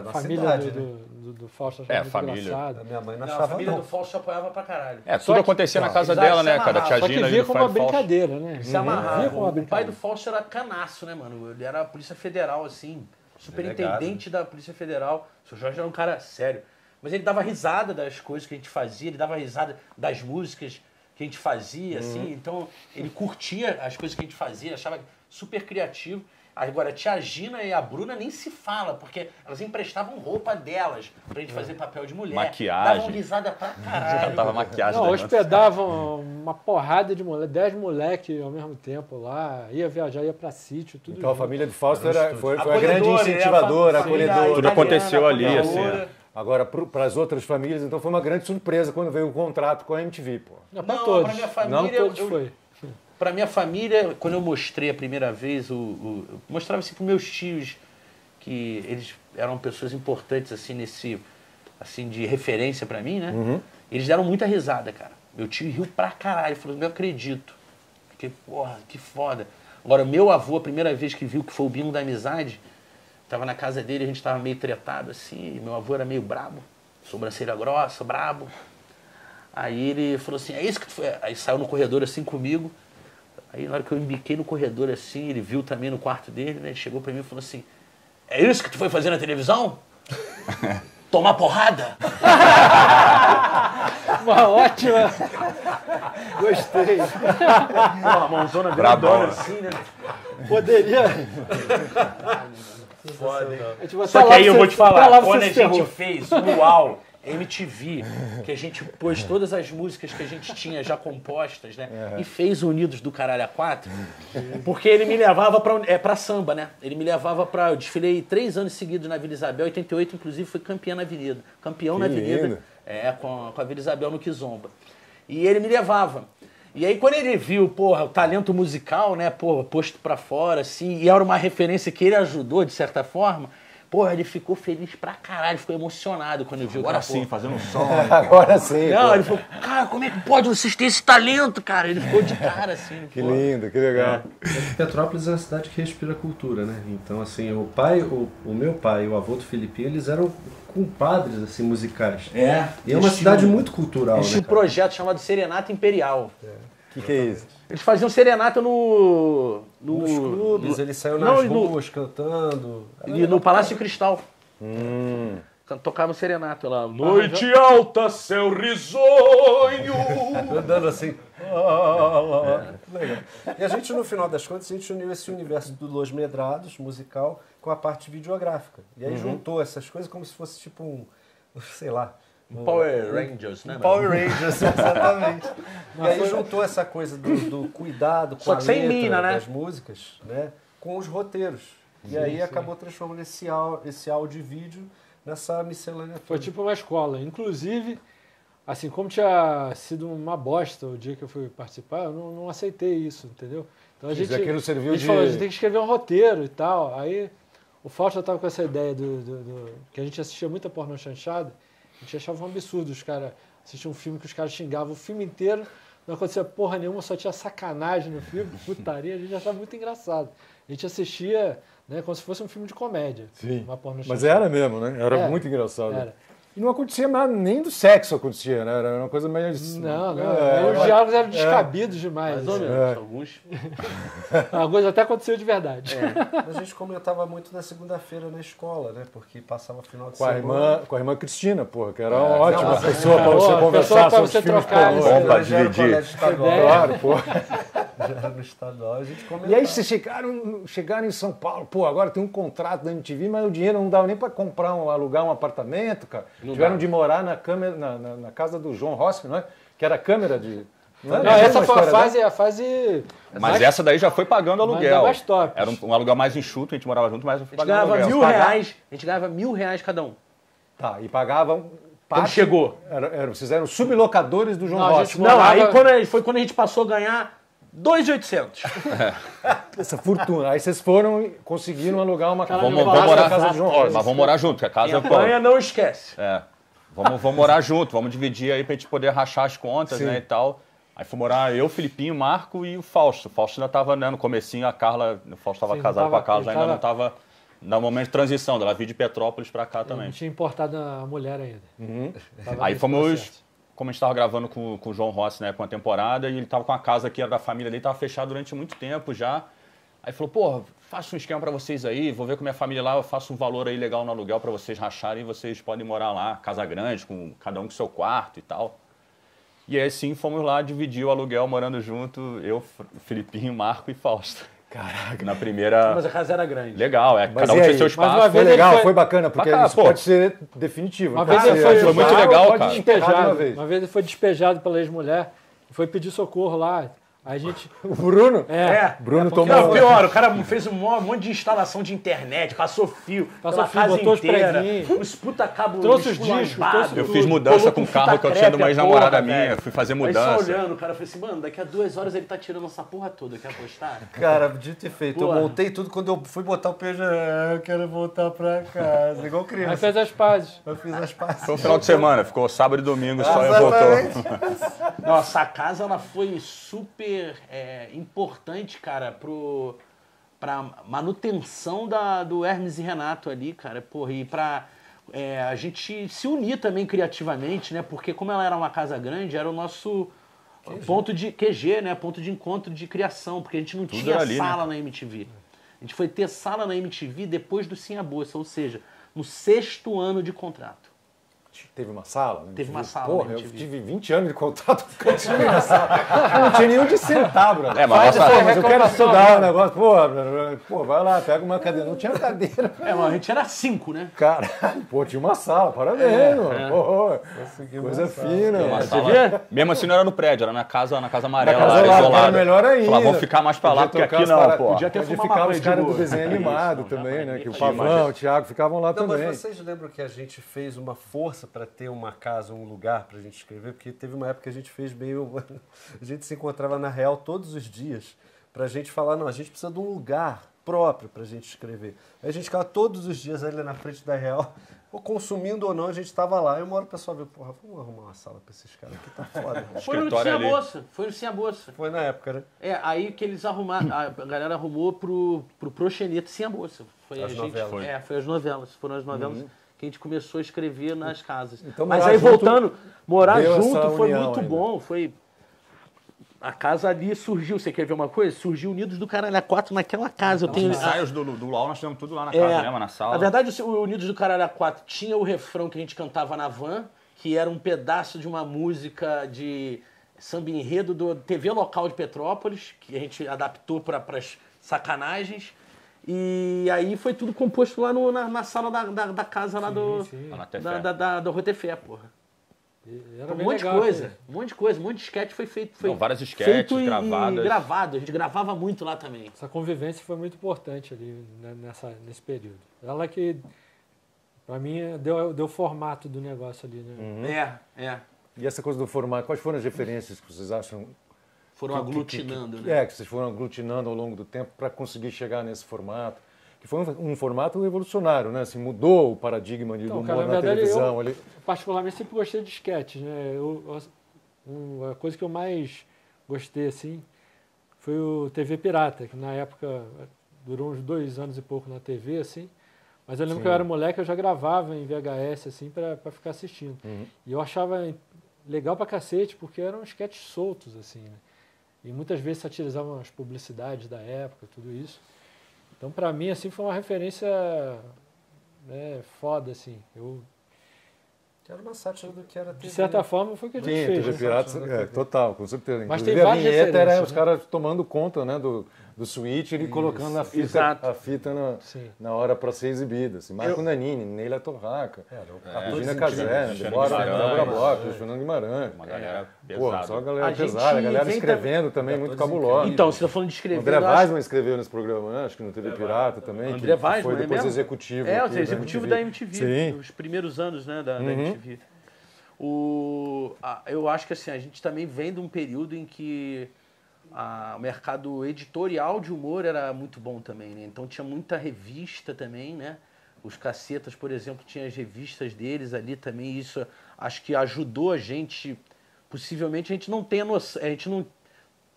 Speaker 5: A família do Fausto achava muito
Speaker 4: família.
Speaker 5: Engraçado.
Speaker 3: A minha mãe não achava,
Speaker 2: a família do Fausto apoiava pra caralho.
Speaker 4: Tudo acontecia na casa dela, né, cara? A tia
Speaker 5: Só que
Speaker 4: Gina
Speaker 5: via
Speaker 4: do
Speaker 5: como uma brincadeira, né?
Speaker 2: Se amarrava. O pai do Fausto era canaço, né, mano? Ele era a Polícia Federal, assim, superintendente da Polícia Federal. O seu Jorge era um cara sério. Mas ele dava risada das coisas que a gente fazia, ele dava risada das músicas que a gente fazia, assim. Então, ele curtia as coisas que a gente fazia, achava super criativo. Agora, a tia Gina e a Bruna nem se fala, porque elas emprestavam roupa delas pra gente fazer papel de mulher.
Speaker 4: Maquiagem.
Speaker 2: Davam risada pra caralho.
Speaker 4: Tava maquiagem.
Speaker 5: Não, hospedavam uma porrada de moleque, 10 moleques ao mesmo tempo lá, ia viajar, ia pra sítio, tudo
Speaker 1: Então
Speaker 5: junto.
Speaker 1: a família do Fausto foi a grande incentivadora, acolhedora.
Speaker 4: Tudo aconteceu ali, assim.
Speaker 1: Agora, para as outras famílias, então foi uma grande surpresa quando veio o contrato com a MTV, pô.
Speaker 5: Não, pra todos.
Speaker 2: Pra minha família,
Speaker 5: não todos foi.
Speaker 2: Pra minha família, quando eu mostrei a primeira vez, eu mostrava assim pros meus tios, que eles eram pessoas importantes, assim, assim, de referência pra mim, né? Eles deram muita risada, cara. Meu tio riu pra caralho, falou, não acredito. Fiquei, porra, que foda. Agora, meu avô, a primeira vez que viu que foi o Bingo da Amizade, tava na casa dele, a gente tava meio tretado, assim, meu avô era meio brabo, sobrancelha grossa, brabo. Aí ele falou assim, é isso que tu foi? Aí saiu no corredor, assim, comigo. Aí na hora que eu embiquei no corredor assim, ele viu também no quarto dele, né? Ele chegou pra mim e falou assim, é isso que tu foi fazer na televisão? Tomar porrada?
Speaker 5: Uma ótima. Gostei.
Speaker 2: Uma mãozona grandona assim, né?
Speaker 5: Poderia.
Speaker 2: Foda, hein? Só que aí eu vou te falar, quando a gente fez o UAU, MTV, que a gente pôs todas as músicas que a gente tinha já compostas, né? E fez Unidos do Caralho a 4, porque ele me levava pra samba, né? Ele me levava eu desfilei 3 anos seguidos na Vila Isabel, 88, inclusive, fui campeão na Avenida. Campeão na Avenida. Com a Vila Isabel no Kizomba. E ele me levava. E aí, quando ele viu, porra, o talento musical, né, porra, posto pra fora, assim, e era uma referência que ele ajudou, de certa forma, porra, ele ficou feliz pra caralho, ficou emocionado quando ele viu
Speaker 4: Agora
Speaker 2: aquela
Speaker 4: sim,
Speaker 2: porra.
Speaker 4: fazendo um som.
Speaker 1: Agora sim.
Speaker 2: Não,
Speaker 1: pô.
Speaker 2: ele falou, cara, como é que pode vocês terem esse talento, cara? Ele ficou de cara, assim.
Speaker 1: Que
Speaker 2: pô.
Speaker 1: lindo, que legal.
Speaker 3: Petrópolis é uma cidade que respira cultura, né? Então, assim, o meu pai e o avô do Filipinho, eles eram compadres, assim, musicais. E é uma cidade muito cultural,
Speaker 2: Eles
Speaker 3: né,
Speaker 2: tinham um
Speaker 3: cara?
Speaker 2: projeto chamado Serenata Imperial.
Speaker 1: O que é isso?
Speaker 2: Eles faziam serenata
Speaker 3: Nos clubes, eles saíram
Speaker 2: Não,
Speaker 3: nas
Speaker 2: e no-
Speaker 3: ruas cantando.
Speaker 2: e no Palácio de Cristal. Tocavam serenata lá. Noite alta, céu risonho.
Speaker 3: Andando assim. Legal. E a gente, no final das contas, a gente uniu esse universo do Los Medrados, musical, com a parte videográfica. E aí juntou essas coisas como se fosse tipo um, sei lá...
Speaker 2: Power Rangers, né?
Speaker 3: Power Rangers, exatamente. E aí juntou essa coisa do cuidado com
Speaker 2: Só
Speaker 3: a
Speaker 2: que sem
Speaker 3: letra
Speaker 2: mina, né?
Speaker 3: das músicas, né? Com os roteiros. E aí acabou transformando esse áudio e vídeo nessa miscelânea
Speaker 5: Foi
Speaker 3: toda.
Speaker 5: tipo uma escola. Inclusive, assim, como tinha sido uma bosta o dia que eu fui participar, eu não aceitei isso, entendeu? Então a gente,
Speaker 1: aquilo serviu
Speaker 5: a gente
Speaker 1: de-
Speaker 5: falou, a gente tem que escrever um roteiro e tal. Aí o Fausto estava com essa ideia que a gente assistia muita pornô chanchada, a gente achava um absurdo os caras assistiam um filme que os caras xingavam o filme inteiro, não acontecia porra nenhuma, só tinha sacanagem no filme, putaria, a gente achava muito engraçado. A gente assistia, né, como se fosse um filme de comédia.
Speaker 1: Sim.
Speaker 5: Uma pornô
Speaker 1: Mas
Speaker 5: chanchada.
Speaker 1: era mesmo, né? Era
Speaker 5: Era.
Speaker 1: muito engraçado.
Speaker 5: Era.
Speaker 1: E não acontecia nada, nem do sexo acontecia, né? Era uma coisa meio...
Speaker 5: Não.
Speaker 1: É,
Speaker 5: Os diálogos eram descabidos demais.
Speaker 2: Mais ou
Speaker 5: assim.
Speaker 2: menos, alguns.
Speaker 5: Alguns até aconteceu de verdade.
Speaker 3: A gente comentava muito na segunda-feira na escola, né? Porque passava final de
Speaker 1: Com a
Speaker 3: semana.
Speaker 1: irmã Cristina, porra, que era uma ótima pessoa pra
Speaker 5: Boa,
Speaker 1: você
Speaker 5: pessoa
Speaker 1: conversar
Speaker 5: pra
Speaker 1: sobre
Speaker 5: você
Speaker 1: os filmes
Speaker 5: trocar
Speaker 1: pornô.
Speaker 5: isso.
Speaker 4: Bom pra
Speaker 3: Já era
Speaker 4: dividir.
Speaker 3: colégio estadual.
Speaker 1: Claro, pô.
Speaker 3: Já era no estadual, a gente comentava.
Speaker 1: E aí vocês chegaram em São Paulo, pô, agora tem um contrato da MTV, mas o dinheiro não dava nem pra comprar, alugar um apartamento, cara. Tiveram de morar na casa do João Rossi, não é? Que era câmera de...
Speaker 5: Não,
Speaker 1: é
Speaker 5: essa
Speaker 1: uma
Speaker 5: foi
Speaker 1: história
Speaker 5: a fase.
Speaker 4: Mas essa daí já foi pagando
Speaker 5: Mas
Speaker 4: aluguel.
Speaker 5: dá mais top.
Speaker 4: Era um aluguel mais enxuto, a gente morava junto, mas foi
Speaker 2: A gente
Speaker 4: pagando
Speaker 2: ganhava
Speaker 4: aluguel.
Speaker 2: R$1.000. A gente ganhava R$1.000 cada um.
Speaker 1: Tá, e pagavam...
Speaker 2: Quando chegou.
Speaker 1: Vocês eram sublocadores do João
Speaker 5: Não, a
Speaker 1: Rossi.
Speaker 5: gente
Speaker 2: Não,
Speaker 5: morava-
Speaker 2: aí foi quando a gente passou a ganhar 2.800.
Speaker 1: Essa fortuna. Aí vocês conseguiram alugar uma casa,
Speaker 4: Vamos
Speaker 1: na
Speaker 4: morar,
Speaker 1: casa do João
Speaker 4: ó,
Speaker 1: Rossi.
Speaker 4: mas vamos morar junto, que a casa é pô,
Speaker 2: Campanha não esquece.
Speaker 4: Vamos morar junto, vamos dividir aí pra gente poder rachar as contas,
Speaker 1: Sim.
Speaker 4: né, e tal. Aí fui morar eu, Filipinho, Marco e o Fausto. O Fausto ainda tava, né, no comecinho, a Carla, o Fausto estava
Speaker 5: Sim,
Speaker 4: casado
Speaker 5: não
Speaker 4: com a
Speaker 5: tava-
Speaker 4: Carla,
Speaker 5: ele
Speaker 4: ainda não estava no momento de transição, dela vir de Petrópolis pra cá
Speaker 5: A
Speaker 4: também.
Speaker 5: gente tinha importado a mulher ainda. Tava
Speaker 4: Aí
Speaker 5: nesse
Speaker 4: fomos,
Speaker 5: processo.
Speaker 4: como a gente estava gravando com o João Rossi, né, com a temporada, e ele tava com a casa que era da família dele, tava fechado durante muito tempo já. Aí falou, pô, faço um esquema pra vocês aí, vou ver com a minha família lá, eu faço um valor aí legal no aluguel pra vocês racharem e vocês podem morar lá, casa grande, com cada um com seu quarto e tal. E aí sim fomos lá dividir o aluguel morando junto, eu, Filipinho, Marco e Fausto.
Speaker 1: Caraca.
Speaker 4: Na primeira...
Speaker 2: Mas a casa era grande.
Speaker 4: Legal,
Speaker 1: Mas
Speaker 4: cada um
Speaker 1: e
Speaker 4: tinha
Speaker 1: aí?
Speaker 4: seu
Speaker 5: Mas uma
Speaker 4: espaço.
Speaker 5: vez
Speaker 1: Foi
Speaker 5: ele
Speaker 1: legal,
Speaker 5: foi-
Speaker 1: foi bacana, porque
Speaker 4: Bacana,
Speaker 1: isso
Speaker 4: pô.
Speaker 1: pode ser definitivo.
Speaker 5: Uma
Speaker 1: Pode
Speaker 5: vez ele
Speaker 1: ser
Speaker 5: foi,
Speaker 1: ajudar,
Speaker 4: muito legal,
Speaker 1: pode
Speaker 4: cara.
Speaker 1: enterrar de
Speaker 5: despejado.
Speaker 1: uma vez.
Speaker 5: Uma vez ele foi despejado pela ex-mulher e foi pedir socorro lá. Aí a gente.
Speaker 1: O Bruno? Bruno
Speaker 2: porque,
Speaker 1: tomou...
Speaker 2: não, pior, o cara fez um monte de instalação de internet, passou fio,
Speaker 5: Passou
Speaker 2: pela
Speaker 5: fio,
Speaker 2: casa
Speaker 5: botou os
Speaker 2: inteira,
Speaker 5: preguinhos.
Speaker 2: os puta cabo
Speaker 5: Trouxe os
Speaker 2: esculambado,
Speaker 5: discos, trouxe
Speaker 4: Eu
Speaker 5: tudo.
Speaker 4: fiz mudança
Speaker 2: colou
Speaker 4: com o
Speaker 2: fita
Speaker 4: carro que eu tinha de uma
Speaker 2: crepe,
Speaker 4: ex-namorada
Speaker 2: porra,
Speaker 4: minha,
Speaker 2: velho.
Speaker 4: fui fazer
Speaker 2: Aí
Speaker 4: mudança.
Speaker 2: só olhando, o cara falou assim, mano, daqui a 2 horas ele tá tirando essa porra toda, quer apostar?
Speaker 3: Cara, dito e feito.
Speaker 2: Porra.
Speaker 3: Eu montei tudo. Quando eu fui botar o PJ, eu quero voltar pra casa. Igual
Speaker 5: Aí
Speaker 3: criança.
Speaker 5: fez as pazes.
Speaker 3: Eu fiz as passes.
Speaker 4: Foi um final de semana, ficou sábado e domingo só e voltou.
Speaker 2: Nossa, a casa ela foi super importante, cara, pra manutenção do Hermes e Renato ali, cara, porra, e pra a gente se unir também criativamente, né, porque como ela era uma casa grande, era o nosso ponto de QG, né, ponto de encontro de criação, porque a gente não tinha
Speaker 4: era ali,
Speaker 2: sala na MTV. A gente foi ter sala na MTV depois do Sim a Bolsa, ou seja, no 6º ano de contrato.
Speaker 1: Teve uma sala? Né?
Speaker 2: Teve uma sala
Speaker 1: Porra,
Speaker 2: na
Speaker 1: eu
Speaker 2: MTV.
Speaker 1: tive 20 anos de contato com a time na sala. Eu não tinha nem onde sentar, brother.
Speaker 4: É, mas
Speaker 1: Pô,
Speaker 4: nossa-
Speaker 1: mas eu quero estudar o negócio. Pô, vai lá, pega uma cadeira. Não tinha cadeira.
Speaker 2: Mas a gente era 5, né?
Speaker 1: Cara, pô, tinha uma sala, parabéns, mano. Pô, coisa fina.
Speaker 4: Uma
Speaker 1: mano.
Speaker 4: sala- Mesmo assim não era no prédio, era na casa amarela,
Speaker 1: Na casa
Speaker 4: lá,
Speaker 1: lá,
Speaker 4: isolada.
Speaker 1: era melhor ainda.
Speaker 4: Falava, vamos ficar mais pra lá, porque
Speaker 1: Podia
Speaker 4: aqui
Speaker 1: trocar
Speaker 4: não,
Speaker 1: as
Speaker 4: pô.
Speaker 2: Podia ter
Speaker 1: Onde
Speaker 2: fumar
Speaker 1: ficavam
Speaker 2: maconha
Speaker 1: os
Speaker 2: de
Speaker 1: caras do
Speaker 2: boa.
Speaker 1: desenho
Speaker 2: Isso,
Speaker 1: animado
Speaker 2: não,
Speaker 1: também,
Speaker 2: já
Speaker 1: né? Que o
Speaker 2: tinha
Speaker 1: Pavão, o Thiago ficavam lá
Speaker 3: Não,
Speaker 1: também.
Speaker 3: mas vocês lembram que a gente fez uma força força para ter uma casa, um lugar para a gente escrever, porque teve uma época que a gente fez meio... A gente se encontrava na Real todos os dias para a gente falar, não, a gente precisa de um lugar próprio para a gente escrever. Aí a gente ficava todos os dias ali na frente da Real, ou consumindo ou não, a gente estava lá. Aí uma hora o pessoal viu, porra, vamos arrumar uma sala para esses caras aqui, tá foda.
Speaker 2: Foi no
Speaker 4: Escritório
Speaker 2: Sim a
Speaker 4: ali.
Speaker 2: Moça. Foi no Sim a Moça.
Speaker 3: Foi na época, né?
Speaker 2: Aí que eles arrumaram, a galera arrumou pro Proxeneta Sim a Moça. Foi
Speaker 3: As novelas.
Speaker 2: Foi as novelas. Foram as novelas que a gente começou a escrever nas casas.
Speaker 1: Então,
Speaker 2: Mas
Speaker 1: morar
Speaker 2: aí
Speaker 1: junto
Speaker 2: voltando, morar
Speaker 1: deu essa
Speaker 2: junto foi
Speaker 1: união
Speaker 2: muito
Speaker 1: ainda.
Speaker 2: bom. Foi... A casa ali surgiu, você quer ver uma coisa? Surgiu Unidos do Caralho A4 naquela casa. Eu
Speaker 4: Os
Speaker 2: tenho,
Speaker 4: ensaios do UOL nós tivemos tudo lá na casa, lembra? Na sala.
Speaker 2: Na verdade, o Unidos do Caralho A4 tinha o refrão que a gente cantava na van, que era um pedaço de uma música de samba enredo do TV local de Petrópolis, que a gente adaptou para as sacanagens. E aí foi tudo composto lá na sala da casa lá
Speaker 4: Lá na Tefé.
Speaker 2: da Rua Tefé, porra.
Speaker 5: Era
Speaker 2: Um
Speaker 5: bem
Speaker 2: monte de
Speaker 5: legal,
Speaker 2: coisa,
Speaker 5: assim.
Speaker 2: um monte de coisa, um monte de sketch foi feito. Foi
Speaker 4: Não, várias sketches
Speaker 2: feito e
Speaker 4: gravadas.
Speaker 2: gravado, a gente gravava muito lá também.
Speaker 5: Essa convivência foi muito importante ali né, nesse período. Ela que, para mim, deu formato do negócio ali, né?
Speaker 1: E essa coisa do formato, quais foram as referências que vocês acham
Speaker 2: Foram aglutinando,
Speaker 1: que,
Speaker 2: né?
Speaker 1: que vocês foram aglutinando ao longo do tempo para conseguir chegar nesse formato? Que foi um formato revolucionário, né? Assim, mudou o paradigma do
Speaker 5: Então,
Speaker 1: humor
Speaker 5: cara, na
Speaker 1: na
Speaker 5: verdade,
Speaker 1: televisão.
Speaker 5: eu
Speaker 1: ali.
Speaker 5: particularmente sempre gostei de sketches, né? A coisa que eu mais gostei, assim, foi o TV Pirata, que na época durou uns 2 anos e pouco na TV, assim. Mas eu lembro que eu era moleque, eu já gravava em VHS, assim, para ficar assistindo. E eu achava legal pra cacete, porque eram sketches soltos, assim, né? E muitas vezes satirizavam as publicidades da época, tudo isso. Então, pra mim, assim, foi uma referência, né, foda, assim.
Speaker 3: Era uma sátira do que era
Speaker 5: De certa forma, foi o que a gente
Speaker 1: Sim,
Speaker 5: fez.
Speaker 1: TV
Speaker 5: né?
Speaker 1: Pirata, total, com certeza.
Speaker 5: Mas
Speaker 1: Inclusive,
Speaker 5: tem
Speaker 1: a
Speaker 5: várias
Speaker 1: vinheta era
Speaker 5: referências,
Speaker 1: os
Speaker 5: né?
Speaker 1: caras tomando conta, né, do switch e colocando
Speaker 2: exato.
Speaker 1: a fita
Speaker 5: Sim.
Speaker 1: na hora para ser exibida. Assim, Marco Nanini, Neila Torraca,
Speaker 3: atores
Speaker 1: Regina
Speaker 3: incríveis.
Speaker 1: Casé,
Speaker 4: Cristiano
Speaker 1: Débora
Speaker 4: Guimarães,
Speaker 1: Bloch, Fernando Guimarães.
Speaker 4: Uma galera
Speaker 1: Pô,
Speaker 4: pesada.
Speaker 1: só a galera
Speaker 2: A gente
Speaker 1: pesada, a galera
Speaker 2: vem
Speaker 1: escrevendo também, muito cabulosa.
Speaker 2: Então, você está falando de
Speaker 1: O
Speaker 2: escrever.
Speaker 1: André
Speaker 2: eu acho-
Speaker 1: Weisman escreveu nesse programa, né? Acho que no TV Pirata também.
Speaker 2: André
Speaker 1: que foi
Speaker 2: Weisman, é
Speaker 1: depois
Speaker 2: mesmo?
Speaker 1: executivo.
Speaker 2: É,
Speaker 1: aqui
Speaker 2: o executivo da MTV,
Speaker 1: Sim.
Speaker 2: os primeiros anos, né, da MTV. Eu acho que assim, a gente também vem de um período em que o mercado editorial de humor era muito bom também, né? Então tinha muita revista também, né? Os Cacetas, por exemplo, tinha as revistas deles ali também. Isso acho que ajudou a gente. Possivelmente a gente não tem a noção, a gente não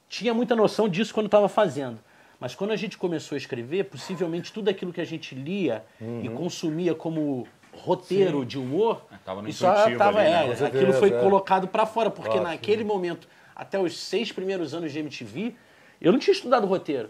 Speaker 2: tinha muita noção disso quando estava fazendo. Mas quando a gente começou a escrever, possivelmente tudo aquilo que a gente lia e consumia como roteiro de humor,
Speaker 4: Tava no
Speaker 2: isso já
Speaker 4: intuitivo
Speaker 2: tava,
Speaker 4: ali, né?
Speaker 1: Com certeza,
Speaker 2: aquilo foi
Speaker 1: é.
Speaker 2: colocado para fora, porque
Speaker 1: Claro,
Speaker 2: naquele momento, até os 6 primeiros anos de MTV, eu não tinha estudado roteiro.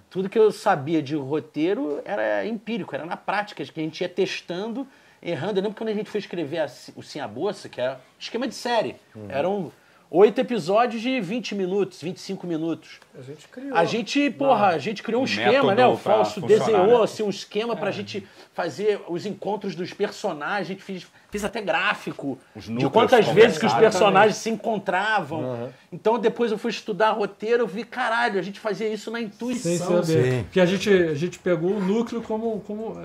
Speaker 2: Tudo que eu sabia de roteiro era empírico, era na prática, que a gente ia testando, errando. Eu lembro quando a gente foi escrever o Sim a Bolsa, que era esquema de série. Eram 8 episódios de 20 minutos, 25 minutos.
Speaker 3: A gente criou.
Speaker 2: A gente criou um esquema,
Speaker 4: método
Speaker 2: né? O
Speaker 4: pra
Speaker 2: Fausto
Speaker 4: funcionar,
Speaker 2: desenhou
Speaker 4: né?
Speaker 2: assim, um esquema pra gente fazer os encontros dos personagens. A gente fez até gráfico
Speaker 4: Os
Speaker 2: de
Speaker 4: núcleos
Speaker 2: quantas vezes que os
Speaker 4: conversaram
Speaker 2: personagens se encontravam. Então depois eu fui estudar roteiro, eu vi, caralho, a gente fazia isso na
Speaker 5: Sem
Speaker 2: intuição.
Speaker 5: saber. Porque a gente pegou o núcleo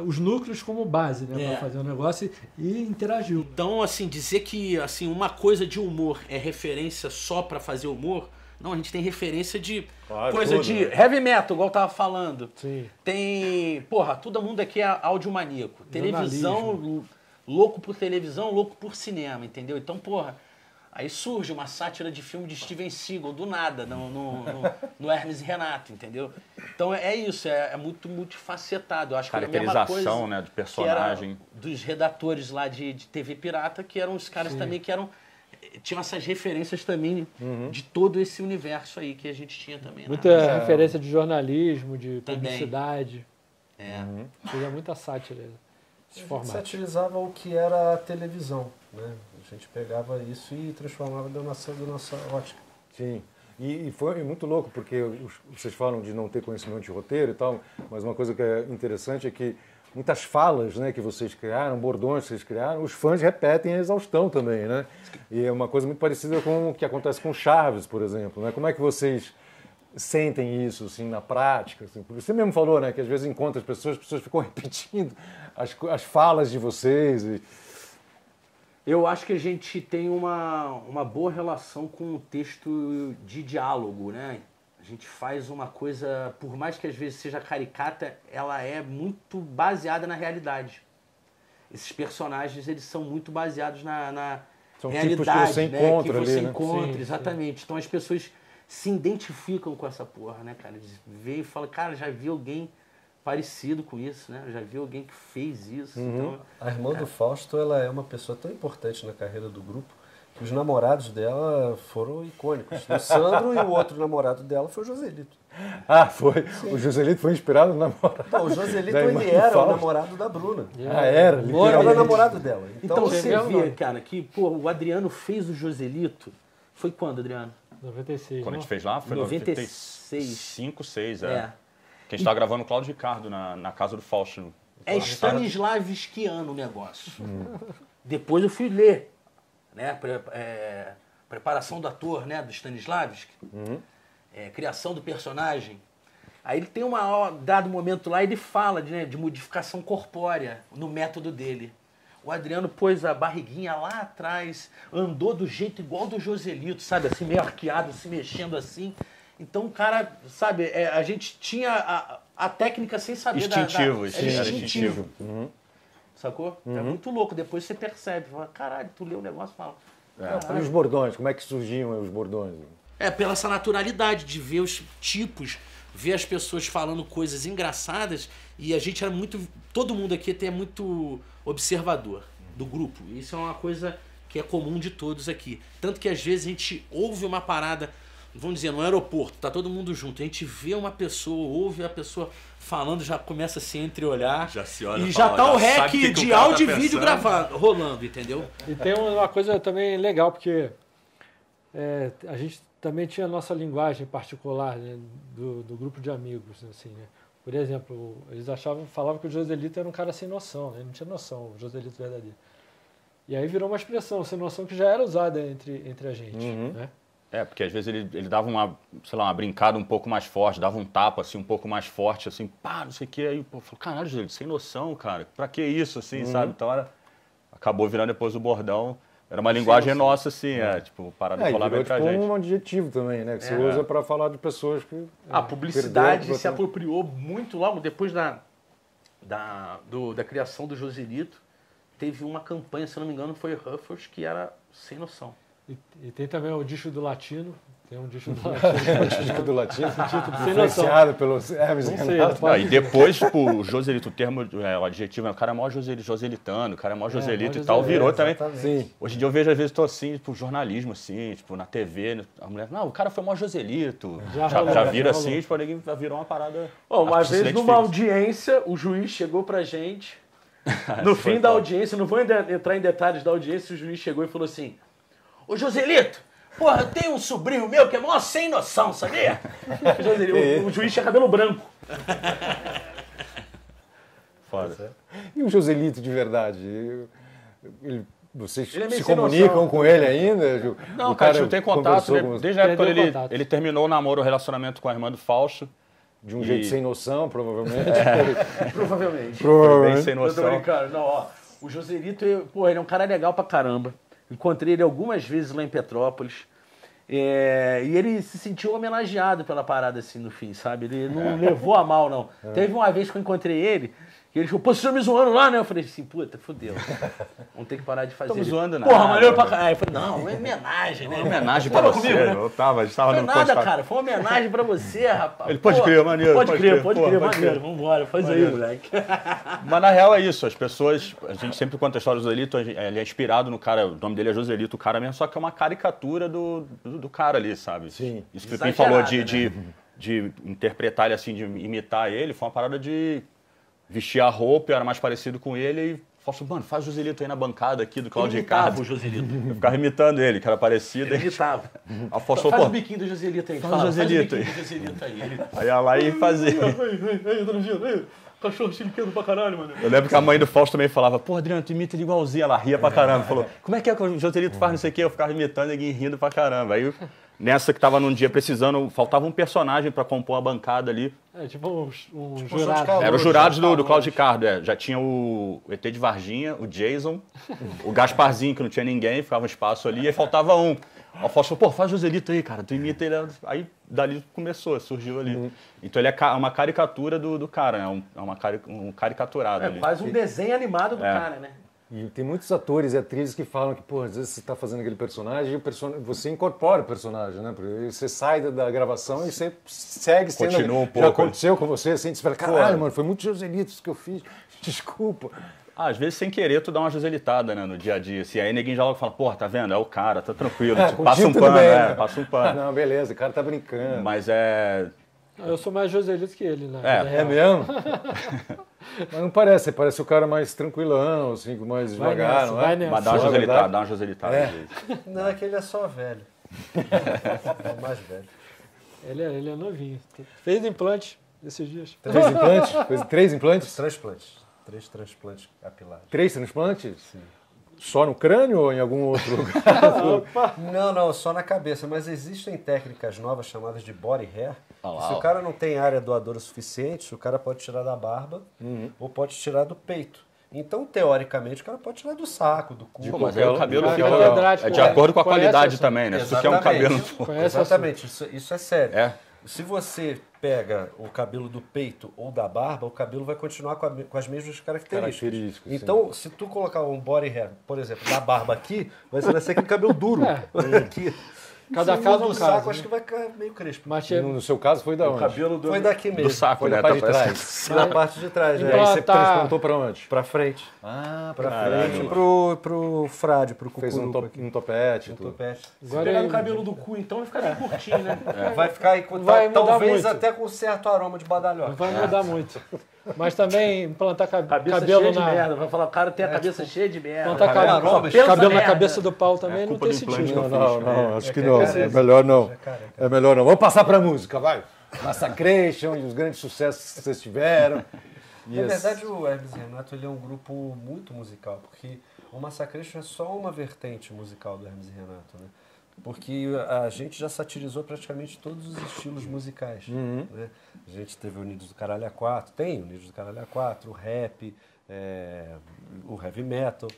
Speaker 5: os núcleos como base, né?
Speaker 2: É.
Speaker 5: Pra fazer o negócio e interagiu.
Speaker 2: Então, assim, dizer que assim, uma coisa de humor é referência só pra fazer humor, não, a gente tem referência de
Speaker 1: Claro,
Speaker 2: coisa
Speaker 1: tudo,
Speaker 2: de
Speaker 1: né?
Speaker 2: heavy metal, igual eu tava falando.
Speaker 5: Sim.
Speaker 2: Tem, porra, todo mundo aqui é audiomaníaco. Televisão, louco por televisão, louco por cinema, entendeu? Então, porra, aí surge uma sátira de filme de Steven Seagal, do nada, no Hermes e Renato, entendeu? Então é isso, é muito multifacetado. Eu acho que é a mesma
Speaker 4: Caracterização,
Speaker 2: coisa
Speaker 4: né, de
Speaker 2: que
Speaker 4: personagem.
Speaker 2: era dos redatores lá de TV Pirata, que eram os caras também que tinham essas referências também de todo esse universo aí que a gente tinha também. né?
Speaker 5: Muita referência de jornalismo, de
Speaker 2: Também.
Speaker 5: publicidade.
Speaker 2: É.
Speaker 5: Fazia muita sátira esses
Speaker 3: A gente
Speaker 5: formatos.
Speaker 3: satirizava o que era a televisão, né? A gente pegava isso e transformava da nossa ótica.
Speaker 1: Sim. E foi muito louco, porque vocês falam de não ter conhecimento de roteiro e tal, mas uma coisa que é interessante é que muitas falas, né, que vocês criaram, bordões que vocês criaram, os fãs repetem a exaustão também, né? E é uma coisa muito parecida com o que acontece com Chaves, por exemplo, né? Como é que vocês sentem isso, assim, na prática? Assim? Porque você mesmo falou, né, que às vezes encontra as pessoas ficam repetindo as falas de vocês.
Speaker 2: Eu acho que a gente tem uma boa relação com o texto de diálogo, né? A gente faz uma coisa, por mais que às vezes seja caricata, ela é muito baseada na realidade. Esses personagens, eles são muito baseados na
Speaker 1: São
Speaker 2: realidade,
Speaker 1: tipos que você encontra
Speaker 2: que você
Speaker 1: ali, né?
Speaker 2: encontra,
Speaker 5: Sim,
Speaker 2: exatamente. Então as pessoas se identificam com essa porra, né, cara? Eles veem e falam, cara, já vi alguém parecido com isso, né? Eu já vi alguém que fez isso. Então,
Speaker 3: A irmã do Fausto, ela é uma pessoa tão importante na carreira do grupo que os namorados dela foram icônicos. O Sandro e o outro namorado dela foi o Joselito.
Speaker 1: Ah, foi. O Joselito foi inspirado na namorada.
Speaker 3: Não, o Joselito,
Speaker 1: Da irmã
Speaker 3: ele
Speaker 1: do
Speaker 3: era o
Speaker 1: Fausto.
Speaker 3: namorado da Bruna.
Speaker 1: Ah, era?
Speaker 3: Ele era o
Speaker 1: literalmente.
Speaker 3: namorado dela.
Speaker 2: então você
Speaker 5: mesmo
Speaker 2: vê,
Speaker 5: nome.
Speaker 2: cara, que pô, o Adriano fez o Joselito. Foi quando, Adriano?
Speaker 5: 96,
Speaker 4: Quando a
Speaker 5: não?
Speaker 4: gente fez lá, foi
Speaker 2: 96.
Speaker 4: 95, 6,
Speaker 2: É.
Speaker 4: Que a gente tava gravando o Cláudio Ricardo na casa do Fausto.
Speaker 2: É Stanislavskiano o negócio. Depois eu fui ler, né? Preparação do ator, né? Do Stanislavski. Criação do personagem. Aí ele tem dado momento lá, ele fala de modificação corpórea no método dele. O Adriano pôs a barriguinha lá atrás, andou do jeito igual do Joselito, sabe? Assim, meio arqueado, se mexendo assim. Então o cara, sabe, a gente tinha a técnica sem saber
Speaker 4: Instintivo,
Speaker 2: era
Speaker 4: era
Speaker 2: instintivo.
Speaker 4: instintivo.
Speaker 2: Sacou? É muito louco. Depois você percebe. Fala, caralho, tu lê o negócio e fala.
Speaker 1: E os bordões? Como é que surgiam os bordões?
Speaker 2: Pela essa naturalidade de ver os tipos, ver as pessoas falando coisas engraçadas, e a gente era muito. Todo mundo aqui é muito observador do grupo. Isso é uma coisa que é comum de todos aqui. Tanto que às vezes a gente ouve uma parada, vamos dizer, no aeroporto, tá todo mundo junto, a gente vê uma pessoa, ouve a pessoa falando, já começa a se entreolhar.
Speaker 4: Já se olha
Speaker 2: e
Speaker 4: e
Speaker 2: já
Speaker 4: fala,
Speaker 2: tá o
Speaker 4: já sabe
Speaker 2: rec
Speaker 4: o que que o
Speaker 2: de
Speaker 4: cara tá
Speaker 2: áudio e vídeo
Speaker 4: pensando.
Speaker 2: gravado, rolando, entendeu?
Speaker 5: E tem uma coisa também legal, porque a gente também tinha a nossa linguagem particular, né, do grupo de amigos, assim, né? Por exemplo, eles falavam que o Joselito era um cara sem noção, né? Ele não tinha noção, o Joselito verdadeiro. E aí virou uma expressão, sem noção, que já era usada entre a gente, né?
Speaker 4: Porque às vezes ele dava uma brincada um pouco mais forte, dava um tapa assim um pouco mais forte, assim, pá, não sei o que, aí, pô, falou, caralho, Joselito, sem noção, cara, pra que isso, assim, sabe? Então acabou virando depois o bordão. Era uma linguagem nossa, assim, tipo, parada de
Speaker 1: E
Speaker 4: falar
Speaker 1: virou
Speaker 4: bem pra
Speaker 1: tipo
Speaker 4: gente.
Speaker 1: um adjetivo também, né? Que você usa pra falar de pessoas que...
Speaker 2: A publicidade
Speaker 1: perderam,
Speaker 2: se apropriou muito logo depois da criação do Joselito. Teve uma campanha, se não me engano, foi Ruffles, que era sem noção.
Speaker 5: E tem também o disco do latino. Tem um disco do latino.
Speaker 1: O título do latino,
Speaker 5: sem
Speaker 1: influenciado pelo Hermes
Speaker 5: Não sei,
Speaker 1: Renato.
Speaker 4: Não, e depois, tipo, o Joselito, o termo, o adjetivo, o cara é mó joselitano, o cara é mó joselito
Speaker 5: mó
Speaker 4: e tal, virou também.
Speaker 1: Sim.
Speaker 4: Hoje em dia eu vejo, às vezes, tô assim, tipo, jornalismo, assim, tipo, na TV, a mulher, não, o cara foi mó joselito.
Speaker 5: Já
Speaker 4: Já
Speaker 5: rolou,
Speaker 4: vira
Speaker 5: já
Speaker 4: assim, tipo, ninguém virou uma parada.
Speaker 2: Bom, uma
Speaker 4: acho que se
Speaker 2: vez numa
Speaker 4: identifica.
Speaker 2: audiência, o juiz chegou pra gente. No
Speaker 4: Foi
Speaker 2: fim da
Speaker 4: foda.
Speaker 2: audiência, não vou entrar em detalhes da audiência, o juiz chegou e falou assim: Ô Joselito, porra, eu tenho um sobrinho meu que é mó sem noção, sabia? O juiz tinha cabelo branco.
Speaker 4: Foda.
Speaker 1: E o Joselito de verdade? Vocês
Speaker 2: Ele é meio
Speaker 1: se
Speaker 2: sem
Speaker 1: comunicam
Speaker 2: noção.
Speaker 1: com ele ainda?
Speaker 4: Não, cara, a gente não tem contato,
Speaker 1: conversou
Speaker 4: né?
Speaker 1: com-
Speaker 4: Desde a época
Speaker 5: Perdeu
Speaker 4: quando
Speaker 5: contato.
Speaker 4: ele terminou o namoro, o relacionamento com a irmã do Fausto.
Speaker 1: De um jeito sem noção, provavelmente.
Speaker 2: Provavelmente.
Speaker 1: Provavelmente.
Speaker 4: Bem sem
Speaker 2: Eu tô
Speaker 4: noção.
Speaker 2: brincando. Não, ó, o Joselito, ele é um cara legal pra caramba. Encontrei ele algumas vezes lá em Petrópolis. E ele se sentiu homenageado pela parada assim no fim, sabe? Ele não levou a mal, não. Teve uma vez que eu encontrei ele, que ele falou, pô, vocês estão me zoando lá, né? Eu falei assim, puta, fudeu. Vamos ter que parar de fazer.
Speaker 4: Estamos
Speaker 2: Ele,
Speaker 4: zoando
Speaker 2: Porra,
Speaker 4: nada,
Speaker 2: maneiro pra
Speaker 4: né?
Speaker 2: caralho. Eu falei, não, é homenagem, né?
Speaker 4: Homenagem pra
Speaker 2: Tava
Speaker 4: você.
Speaker 2: comigo, né?
Speaker 4: Eu tava, a gente tava
Speaker 2: Não
Speaker 4: no
Speaker 2: foi nada,
Speaker 4: contato.
Speaker 2: cara. Foi uma homenagem pra você, rapaz.
Speaker 4: Ele pode
Speaker 2: Pô,
Speaker 4: crer, maneiro,
Speaker 2: Pode
Speaker 4: pode
Speaker 2: crer,
Speaker 4: crer,
Speaker 2: pode
Speaker 4: pô,
Speaker 2: crer,
Speaker 4: pode
Speaker 2: maneiro.
Speaker 4: crer.
Speaker 2: Vambora, faz aí, moleque.
Speaker 4: Mas na real é isso, as pessoas, a gente sempre conta a história do Joselito, ele é inspirado no cara, o nome dele é Joselito, o cara mesmo, só que é uma caricatura do cara ali, sabe?
Speaker 1: Sim.
Speaker 4: Isso que o Pim falou
Speaker 2: Exagerada,
Speaker 4: de interpretar ele assim, de imitar ele, foi uma parada de vestir a roupa, eu era mais parecido com ele e falou assim, mano, faz o Joselito aí na bancada aqui do Cláudio
Speaker 2: Ele imitava
Speaker 4: Ricardo.
Speaker 2: o Joselito.
Speaker 4: Eu ficava imitando ele, que era parecido.
Speaker 2: Ele imitava.
Speaker 4: A Fox
Speaker 2: Faz
Speaker 4: falou,
Speaker 2: o
Speaker 4: pô,
Speaker 2: biquinho do Joselito aí.
Speaker 4: Faz o
Speaker 2: Fala,
Speaker 4: Joselito
Speaker 2: faz o
Speaker 4: aí.
Speaker 2: biquinho do Joselito aí. Ele...
Speaker 4: aí ia lá e fazia.
Speaker 2: Aí, dona Gina, cachorro chiliqueando pra caralho, mano.
Speaker 4: Eu lembro que a mãe do Fausto também falava, pô, Adriano, tu imita ele igualzinho. Ela ria pra caramba. Falou, como é que o Joselito faz não sei o quê? Eu ficava imitando e rindo pra caramba. Aí Nessa que tava num dia precisando, faltava um personagem pra compor a bancada ali.
Speaker 5: É tipo um
Speaker 3: Tipo,
Speaker 5: jurado.
Speaker 3: Oscar-
Speaker 4: Era os jurados do
Speaker 3: Calouros.
Speaker 4: Cláudio Ricardo, Já tinha o ET de Varginha, o Jason, o Gasparzinho, que não tinha ninguém, ficava um espaço ali, e aí faltava um. Aí o Fausto falou, pô, faz Joselito aí, cara, tu imita ele. Aí dali começou, surgiu ali. Então ele é uma caricatura do cara, né? Um caricaturado
Speaker 2: É
Speaker 4: ali.
Speaker 2: quase um desenho animado do cara, né?
Speaker 1: E tem muitos atores e atrizes que falam que, pô, às vezes você está fazendo aquele personagem e você incorpora o personagem, né? Porque você sai da gravação e você segue sendo...
Speaker 4: Continua um
Speaker 1: Já
Speaker 4: pouco.
Speaker 1: aconteceu com você, assim, você fala, caralho, mano, foi muito Joselitos que eu fiz, desculpa.
Speaker 4: Às vezes, sem querer, tu dá uma joselitada, né, no dia a dia. Assim, aí ninguém já logo fala, porra, tá vendo? É o cara, tá tranquilo. Tipo, passa
Speaker 1: contigo
Speaker 4: um
Speaker 1: tudo
Speaker 4: pano,
Speaker 1: bem, né?
Speaker 4: passa um
Speaker 1: Ah,
Speaker 4: pano.
Speaker 1: não, beleza, o cara tá brincando.
Speaker 4: Mas é...
Speaker 5: Eu sou mais Joselito que ele, né?
Speaker 1: É mesmo? Mas não parece, parece o cara mais tranquilão, assim, mais
Speaker 5: Vai
Speaker 1: devagar,
Speaker 5: nessa,
Speaker 1: não é?
Speaker 5: vai nessa.
Speaker 4: Mas dá uma
Speaker 1: Só a
Speaker 4: joselitada,
Speaker 1: verdade.
Speaker 4: dá uma joselitada.
Speaker 1: É.
Speaker 4: às vezes.
Speaker 3: Não, é que ele é só velho. É o mais velho.
Speaker 5: Ele é novinho. Fez implante esses dias.
Speaker 1: 3 implantes? Fez 3 implantes?
Speaker 3: Transplantes. 3 transplantes capilares.
Speaker 1: 3 transplantes? Sim. Só no crânio ou em algum outro lugar?
Speaker 3: Não, só na cabeça. Mas existem técnicas novas chamadas de body hair.
Speaker 4: Ah lá,
Speaker 3: Se
Speaker 4: ó.
Speaker 3: o cara não tem área doadora suficiente, o cara pode tirar da barba ou pode tirar do peito. Então, teoricamente, o cara pode tirar do saco, do cu.
Speaker 4: Pô, mas aí o cabelo
Speaker 1: Ah,
Speaker 4: fica...
Speaker 5: catedrático,
Speaker 4: É de acordo com a
Speaker 5: conhece
Speaker 4: qualidade
Speaker 5: essa?
Speaker 4: também, né? Se tu quer um cabelo...
Speaker 5: Conhece
Speaker 3: Exatamente, isso é sério.
Speaker 4: É?
Speaker 3: Se você pega o cabelo do peito ou da barba, o cabelo vai continuar com as mesmas características.
Speaker 1: Características,
Speaker 3: Então, se tu colocar um body hair, por exemplo, da barba aqui, vai ser aquele cabelo duro. Aqui.
Speaker 5: Cada
Speaker 3: Se
Speaker 5: caso
Speaker 3: for
Speaker 5: é um
Speaker 3: do
Speaker 5: caso,
Speaker 3: saco,
Speaker 5: né?
Speaker 3: acho que vai ficar meio crespo.
Speaker 5: Mas
Speaker 1: No seu caso foi da onde?
Speaker 2: Cabelo do...
Speaker 3: Foi daqui mesmo.
Speaker 4: Do saco,
Speaker 1: Foi
Speaker 4: né?
Speaker 1: da parte de
Speaker 4: Tá
Speaker 1: trás.
Speaker 3: Na parte de trás,
Speaker 1: E
Speaker 3: né?
Speaker 1: aí você
Speaker 5: Implantar-
Speaker 1: transplantou pra onde?
Speaker 3: Pra frente.
Speaker 1: Ah,
Speaker 3: Pra
Speaker 4: Caralho.
Speaker 3: frente, pro frade, pro
Speaker 1: Fez um,
Speaker 3: cucuruco aqui.
Speaker 1: um topete e
Speaker 3: Um
Speaker 1: tudo.
Speaker 3: topete.
Speaker 5: Agora
Speaker 2: Pegar
Speaker 5: ele-
Speaker 2: no cabelo do cu, então, vai ficar bem curtinho, né?
Speaker 3: Vai ficar aí,
Speaker 5: Vai mudar
Speaker 3: talvez
Speaker 5: muito.
Speaker 3: até com certo aroma de badalhoca.
Speaker 5: Não vai mudar muito. Mas também implantar
Speaker 2: Cabeça
Speaker 5: cabelo
Speaker 2: cheia de
Speaker 5: na...
Speaker 2: merda. Vai falar, o cara tem a cabeça cheia de merda.
Speaker 5: Implantar
Speaker 3: Cabelo
Speaker 5: cabelo,
Speaker 3: aroma,
Speaker 5: cabelo na
Speaker 2: merda.
Speaker 5: cabeça do pau também não
Speaker 4: culpa
Speaker 5: tem
Speaker 4: do implante
Speaker 5: sentido.
Speaker 4: que eu
Speaker 1: Não, não, acho que
Speaker 3: É
Speaker 1: não.
Speaker 3: careca.
Speaker 1: É melhor não.
Speaker 3: É careca.
Speaker 1: É melhor não. Vamos passar pra música, vai. Massacration e os grandes sucessos que vocês tiveram.
Speaker 3: Na verdade, o Hermes e Renato ele é um grupo muito musical, porque o Massacration é só uma vertente musical do Hermes e Renato, né? Porque a gente já satirizou praticamente todos os estilos musicais. Né? A gente teve Unidos do Caralho A4, tem Unidos do Caralho A4, o rap, o heavy metal,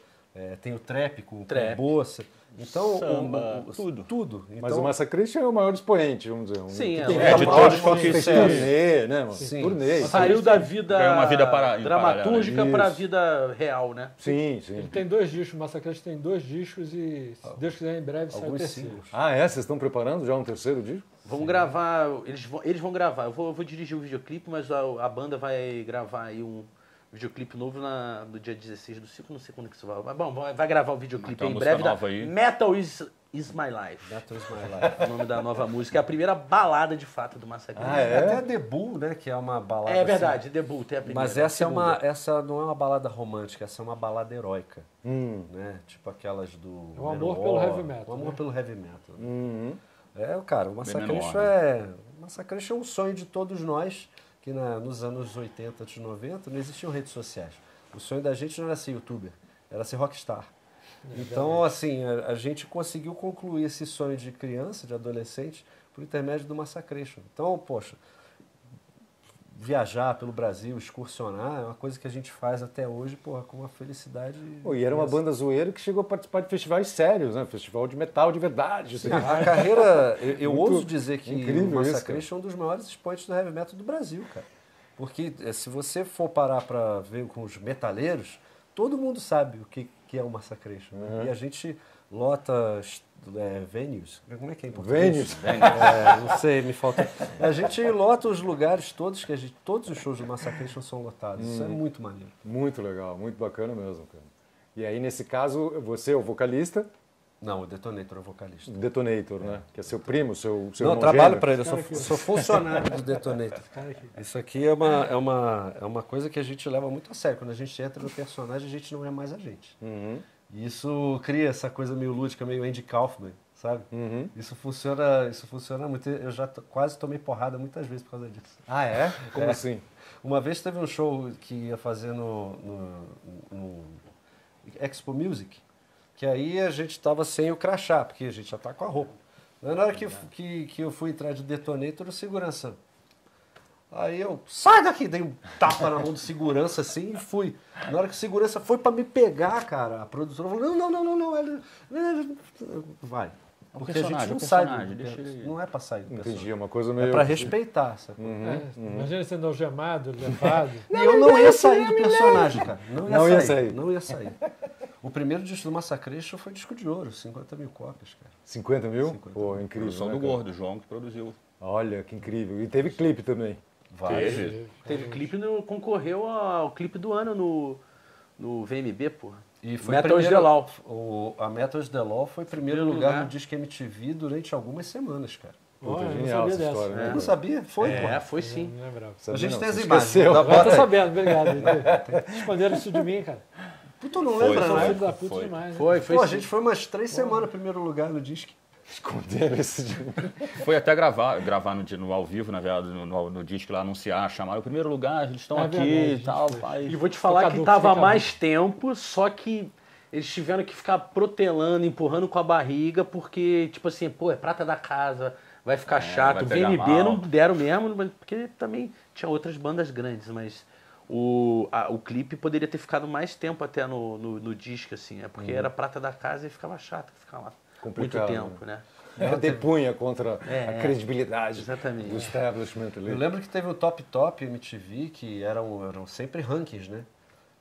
Speaker 3: tem o trap com
Speaker 2: Trap.
Speaker 3: bossa. Então,
Speaker 4: Samba, tudo.
Speaker 3: Tudo.
Speaker 1: Mas
Speaker 3: Então,
Speaker 1: o Massacration é o maior expoente, vamos dizer.
Speaker 2: Sim,
Speaker 1: que
Speaker 2: é.
Speaker 1: tem
Speaker 2: É,
Speaker 4: de
Speaker 1: uma
Speaker 4: todos
Speaker 1: ótima
Speaker 4: foi que
Speaker 1: fez
Speaker 4: fez.
Speaker 1: turnê, né, mano?
Speaker 3: Sim.
Speaker 1: Turnê.
Speaker 2: Saiu da vida
Speaker 4: Ganhou uma vida
Speaker 2: dramatúrgica
Speaker 1: paralela, né?
Speaker 2: para a
Speaker 1: Isso.
Speaker 2: vida real, né?
Speaker 1: Sim, sim.
Speaker 5: Ele tem 2 discos, o Massacrante tem 2 discos e, se Deus quiser, em breve sai o
Speaker 3: alguns
Speaker 5: terceiro.
Speaker 3: singles.
Speaker 1: Ah, é? Vocês estão preparando já um terceiro disco?
Speaker 2: Vamos gravar, eles vão gravar. Eu vou dirigir o videoclipe, mas a banda vai gravar aí um videoclipe novo no dia 16 do 5, não sei quando que isso vai. Mas bom, vai gravar o videoclipe
Speaker 4: Tem uma
Speaker 2: em
Speaker 4: música
Speaker 2: breve da
Speaker 4: nova aí.
Speaker 2: Metal is My Life.
Speaker 3: That Was My Life.
Speaker 2: É o nome da nova música. É a primeira balada de fato do Massacre.
Speaker 1: Ah, é?
Speaker 3: Até a Debu, né, que é uma balada
Speaker 2: É verdade,
Speaker 3: assim.
Speaker 2: debut, é a primeira.
Speaker 3: Mas essa
Speaker 2: Segunda.
Speaker 3: essa não é uma balada romântica, essa é uma balada heróica, né? Tipo aquelas do
Speaker 5: É um amor
Speaker 3: Manowar,
Speaker 5: pelo heavy metal,
Speaker 3: um amor
Speaker 5: né?
Speaker 3: pelo heavy metal. Né? Cara, o Massacration
Speaker 4: Manowar,
Speaker 3: o Massacration é um sonho de todos nós que nos anos 80, anos 90 não existiam redes sociais. O sonho da gente não era ser youtuber, era ser rockstar. Então, assim, a gente conseguiu concluir esse sonho de criança, de adolescente, por intermédio do Massacration. Então, poxa, viajar pelo Brasil, excursionar, é uma coisa que a gente faz até hoje, porra, com uma felicidade.
Speaker 1: Pô, e era uma
Speaker 3: imensa.
Speaker 1: banda zoeira que chegou a participar de festivais sérios, né? Festival de metal de verdade.
Speaker 3: Sim, a carreira, eu
Speaker 1: Muito
Speaker 3: ouso dizer que
Speaker 1: incrível
Speaker 3: o
Speaker 1: isso,
Speaker 3: Massacration é um dos maiores expoentes do heavy metal do Brasil, cara. Porque se você for parar para ver com os metaleiros, todo mundo sabe o que é o Massacration. Né? E a gente lota venues. Como é que é em português?
Speaker 1: Venues.
Speaker 3: Não sei, me falta. A gente lota os lugares todos todos os shows do Massacration são lotados. Isso é muito maneiro.
Speaker 1: Muito legal, muito bacana mesmo, cara. E aí, nesse caso, você é o vocalista,
Speaker 3: Não, o Detonator é o vocalista.
Speaker 1: Detonator, né? Que é seu primo, seu
Speaker 3: Não,
Speaker 1: irmão
Speaker 3: eu trabalho
Speaker 1: gêmeo.
Speaker 3: para ele, eu sou funcionário do Detonator. Isso aqui é uma coisa que a gente leva muito a sério. Quando a gente entra no personagem, a gente não é mais a gente. E isso cria essa coisa meio lúdica, meio Andy Kaufman, sabe? Isso funciona muito. Eu já quase tomei porrada muitas vezes por causa disso.
Speaker 1: Ah, é? Como assim?
Speaker 3: Uma vez teve um show que ia fazer no Expo Music, que aí a gente estava sem o crachá, porque a gente já tá com a roupa. Na hora que eu fui entrar de detonator, o segurança. Aí eu, sai daqui, dei um tapa na mão do segurança assim e fui. Na hora que o segurança foi pra me pegar, cara, a produtora falou, não, ele... vai. Porque a gente não sai,
Speaker 4: deixa ele...
Speaker 3: não é pra sair do personagem.
Speaker 1: Entendi, uma coisa meio...
Speaker 3: É pra respeitar, sabe?
Speaker 5: Imagina sendo algemado, levado.
Speaker 3: E eu não ia sair do personagem, cara.
Speaker 1: Não ia sair.
Speaker 3: Não ia sair. O primeiro disco do Massacration foi disco de ouro, 50 mil cópias, cara.
Speaker 1: 50 mil?
Speaker 3: 50
Speaker 1: Pô, incrível.
Speaker 4: Produção
Speaker 1: né,
Speaker 4: do
Speaker 1: cara?
Speaker 4: Gordo, João que produziu.
Speaker 1: Olha, que incrível. E teve clipe também.
Speaker 2: Teve clipe, concorreu ao clipe do ano no VMB, porra.
Speaker 3: E foi
Speaker 2: Metal is the Law.
Speaker 3: A Metal is the Law foi primeiro lugar no Disque MTV durante algumas semanas, cara.
Speaker 1: Puta,
Speaker 5: Olha, eu não
Speaker 1: genial
Speaker 5: sabia
Speaker 1: essa
Speaker 5: dessa.
Speaker 1: história, né?
Speaker 3: Eu não sabia? Foi, pô.
Speaker 2: Foi sim.
Speaker 5: Não lembrava.
Speaker 3: A gente tem as
Speaker 1: Você
Speaker 3: imagens.
Speaker 1: esqueceu.
Speaker 3: Da
Speaker 5: Agora eu tô
Speaker 3: bota aí.
Speaker 5: sabendo, obrigado. Esconderam isso de mim, cara.
Speaker 3: Tu não
Speaker 4: Foi,
Speaker 3: lembra,
Speaker 5: Sou
Speaker 3: né?
Speaker 5: filho da puta
Speaker 4: Foi.
Speaker 5: demais.
Speaker 2: Foi
Speaker 3: Pô, a
Speaker 2: sim.
Speaker 3: gente foi umas 3 semanas no primeiro lugar no Disque.
Speaker 1: Esconderam esse de...
Speaker 4: Foi até gravar no ao vivo, na verdade, no disco lá, anunciar, chamaram o primeiro lugar, eles estão
Speaker 5: É
Speaker 4: aqui
Speaker 5: verdade,
Speaker 4: e tal.
Speaker 5: foi.
Speaker 4: Aí...
Speaker 2: E vou te falar
Speaker 5: Foi
Speaker 2: que
Speaker 5: caduco,
Speaker 2: tava
Speaker 5: foi
Speaker 2: mais tempo, só que eles tiveram que ficar protelando, empurrando com a barriga, porque, tipo assim, pô, é prata da casa, vai ficar chato. O
Speaker 4: vai pegar
Speaker 2: VMB
Speaker 4: mal.
Speaker 2: não deram mesmo, porque também tinha outras bandas grandes, mas o clipe poderia ter ficado mais tempo até no disco, assim, porque era prata da casa e ficava chato ficar lá
Speaker 1: Complicado,
Speaker 2: muito tempo, né?
Speaker 1: Depunha contra a credibilidade
Speaker 2: exatamente.
Speaker 1: do establishment ali.
Speaker 3: Eu lembro que teve o Top MTV, que eram sempre rankings, né?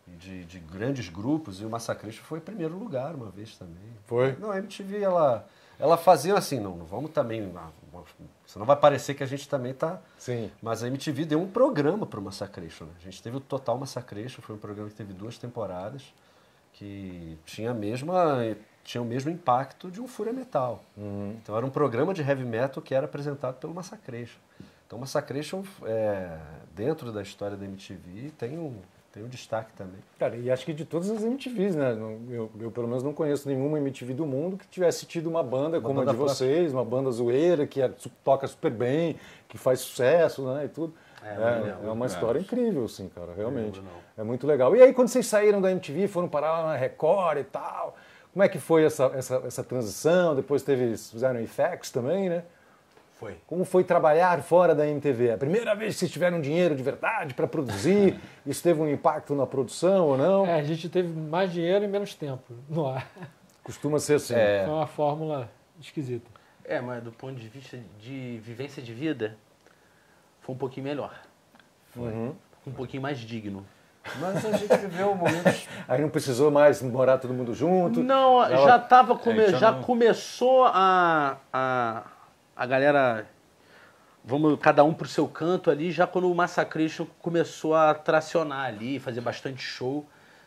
Speaker 3: De grandes grupos, e o Massacration foi em primeiro lugar uma vez também.
Speaker 1: Foi?
Speaker 3: Não, a MTV, ela fazia assim, não vamos também... Senão vai parecer que a gente também tá...
Speaker 1: Sim.
Speaker 3: Mas a MTV deu um programa pro Massacration, né? A gente teve o Total Massacration, foi um programa que teve 2 temporadas, que tinha o mesmo impacto de um Fúria Metal. Então era um programa de heavy metal que era apresentado pelo Massacration. Então o Massacration, dentro da história da MTV, tem um destaque também.
Speaker 1: Cara, e acho que de todas as MTVs, né? Eu pelo menos não conheço nenhuma MTV do mundo que tivesse tido uma banda como
Speaker 3: banda
Speaker 1: a de vocês, uma banda zoeira, que toca super bem, que faz sucesso, né? E tudo. É uma história incrível, assim, cara, realmente. É muito legal. E aí, quando vocês saíram da MTV, foram parar lá na Record e tal, como é que foi essa transição? Depois fizeram FX também, né?
Speaker 2: Foi.
Speaker 1: Como foi trabalhar fora da MTV? A primeira vez que vocês tiveram dinheiro de verdade para produzir, isso teve um impacto na produção ou não?
Speaker 5: A gente teve mais dinheiro e menos tempo no ar.
Speaker 1: Costuma ser assim.
Speaker 5: Foi uma fórmula esquisita.
Speaker 2: Mas do ponto de vista de vivência de vida, foi um pouquinho melhor. Um pouquinho mais digno.
Speaker 3: Mas a gente viveu momentos...
Speaker 1: Aí não precisou mais morar todo mundo junto?
Speaker 2: Não, já
Speaker 4: não.
Speaker 2: começou a galera, vamos cada um pro seu canto ali, já quando o Massacration começou a tracionar ali, fazer bastante show,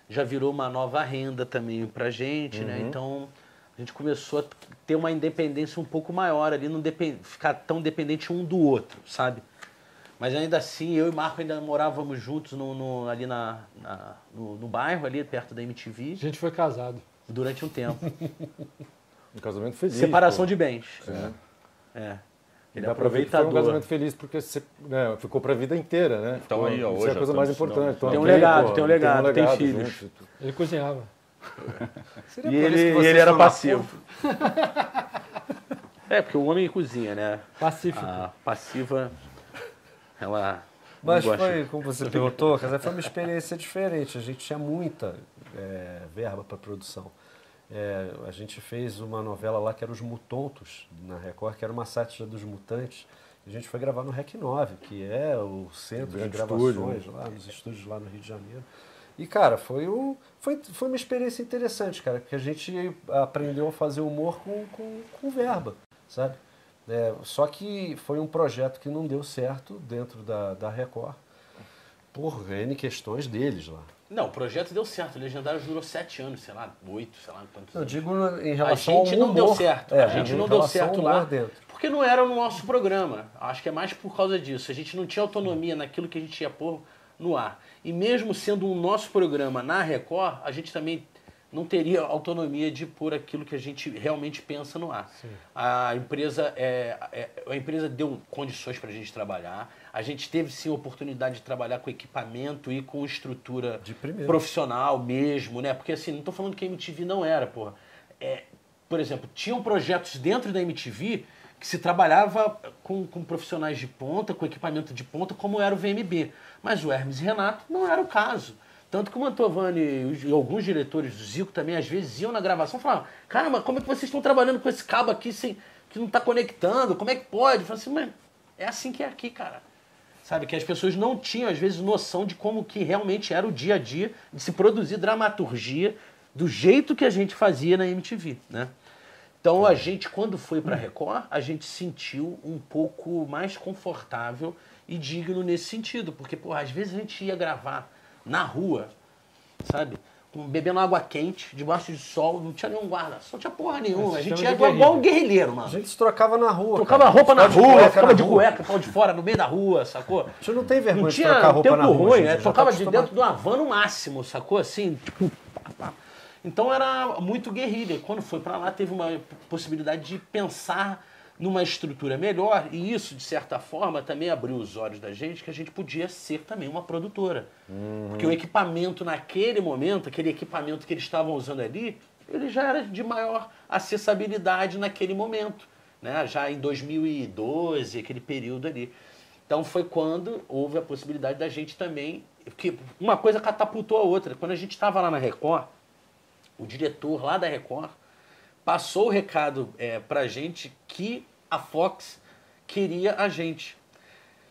Speaker 2: já virou uma nova renda também pra gente, né? Então a gente começou a ter uma independência um pouco maior ali, não ficar tão dependente um do outro, sabe? Mas ainda assim, eu e Marco ainda morávamos juntos ali no bairro, ali perto da MTV,
Speaker 5: A gente foi casado.
Speaker 2: durante um tempo.
Speaker 1: Um casamento feliz.
Speaker 2: Separação
Speaker 1: pô.
Speaker 2: de bens. Ele é
Speaker 1: Dá pra ver que foi um
Speaker 2: aproveitador.
Speaker 1: casamento feliz porque você ficou pra vida inteira, né?
Speaker 4: Então aí, ó,
Speaker 1: isso
Speaker 4: hoje
Speaker 1: é a coisa
Speaker 4: eu
Speaker 1: mais
Speaker 4: tô
Speaker 1: importante.
Speaker 4: ensinando.
Speaker 2: Tem um
Speaker 1: aqui,
Speaker 2: legado,
Speaker 1: pô,
Speaker 2: tem um legado, tem
Speaker 1: legado
Speaker 2: filhos.
Speaker 1: junto.
Speaker 5: Ele cozinhava.
Speaker 3: Seria
Speaker 2: E
Speaker 3: por isso que
Speaker 2: ele
Speaker 3: vocês
Speaker 2: era
Speaker 3: estão na
Speaker 2: passivo. Porque o homem cozinha, né?
Speaker 5: Pacífico.
Speaker 2: A passiva, ela
Speaker 3: Mas
Speaker 2: não gosta.
Speaker 3: foi, como você perguntou, quer dizer, foi uma experiência diferente. A gente tinha muita verba para produção. A gente fez uma novela lá que era Os Mutontos, na Record, que era uma sátira dos mutantes. A gente foi gravar no REC 9, que é o centro de
Speaker 1: Grande
Speaker 3: gravações,
Speaker 1: estúdio,
Speaker 3: lá nos estúdios lá no Rio de Janeiro. E, cara, foi uma experiência interessante, cara, porque a gente aprendeu a fazer humor com verba, sabe? Só que foi um projeto que não deu certo dentro da Record, por N questões deles lá.
Speaker 2: Não, o projeto deu certo. O Legendário durou 7 anos, sei lá, 8, sei lá quantos
Speaker 3: Eu
Speaker 2: anos.
Speaker 3: digo em
Speaker 2: A
Speaker 3: relação ao
Speaker 2: gente
Speaker 3: humor.
Speaker 2: não deu certo. A gente
Speaker 3: em
Speaker 2: não deu
Speaker 3: relação ao
Speaker 2: certo
Speaker 3: humor
Speaker 2: lá.
Speaker 3: dentro.
Speaker 2: Porque não era no nosso programa. Acho que é mais por causa disso. A gente não tinha autonomia naquilo que a gente ia pôr no ar. E mesmo sendo o nosso programa na Record, a gente também não teria autonomia de pôr aquilo que a gente realmente pensa no ar. A empresa deu condições para a gente trabalhar. A gente teve sim a oportunidade de trabalhar com equipamento e com estrutura
Speaker 3: De primeira.
Speaker 2: profissional mesmo, né? Porque assim, não estou falando que a MTV não era, porra. Por exemplo, tinham projetos dentro da MTV que se trabalhava com profissionais de ponta, com equipamento de ponta, como era o VMB. Mas o Hermes e Renato não era o caso. Tanto que o Mantovani e alguns diretores do Zico também, às vezes, iam na gravação e falavam, cara, mas como é que vocês estão trabalhando com esse cabo aqui que não está conectando? Como é que pode? Eu falei assim, mas é assim que é aqui, cara. Sabe, que as pessoas não tinham, às vezes, noção de como que realmente era o dia a dia de se produzir dramaturgia do jeito que a gente fazia na MTV, né? Então, a gente, quando foi pra Record, a gente sentiu um pouco mais confortável e digno nesse sentido. Porque, porra, às vezes a gente ia gravar na rua, sabe? Bebendo água quente, debaixo de sol, não tinha nenhum guarda-sol, não tinha porra nenhuma. A gente ia igual um guerrilheiro, mano.
Speaker 3: A gente se trocava na rua.
Speaker 2: Trocava roupa na rua, ficava de cueca, pau de fora, no meio da rua, sacou?
Speaker 3: A gente não tem vergonha
Speaker 2: Não
Speaker 3: de
Speaker 2: tinha
Speaker 3: trocar roupa na
Speaker 2: tempo
Speaker 3: rua.
Speaker 2: ruim,
Speaker 3: gente. Já
Speaker 2: trocava
Speaker 3: tá
Speaker 2: de
Speaker 3: acostumado.
Speaker 2: dentro do Havan no máximo, sacou? Assim, tipo... Então era muito guerrilha. Quando foi pra lá, teve uma possibilidade de pensar numa estrutura melhor, e isso, de certa forma, também abriu os olhos da gente, que a gente podia ser também uma produtora. Porque o equipamento naquele momento, aquele equipamento que eles estavam usando ali, ele já era de maior acessibilidade naquele momento, né? Já em 2012, aquele período ali. Então foi quando houve a possibilidade da gente também, porque uma coisa catapultou a outra. Quando a gente estava lá na Record, o diretor lá da Record passou o recado pra gente que a Fox queria a gente.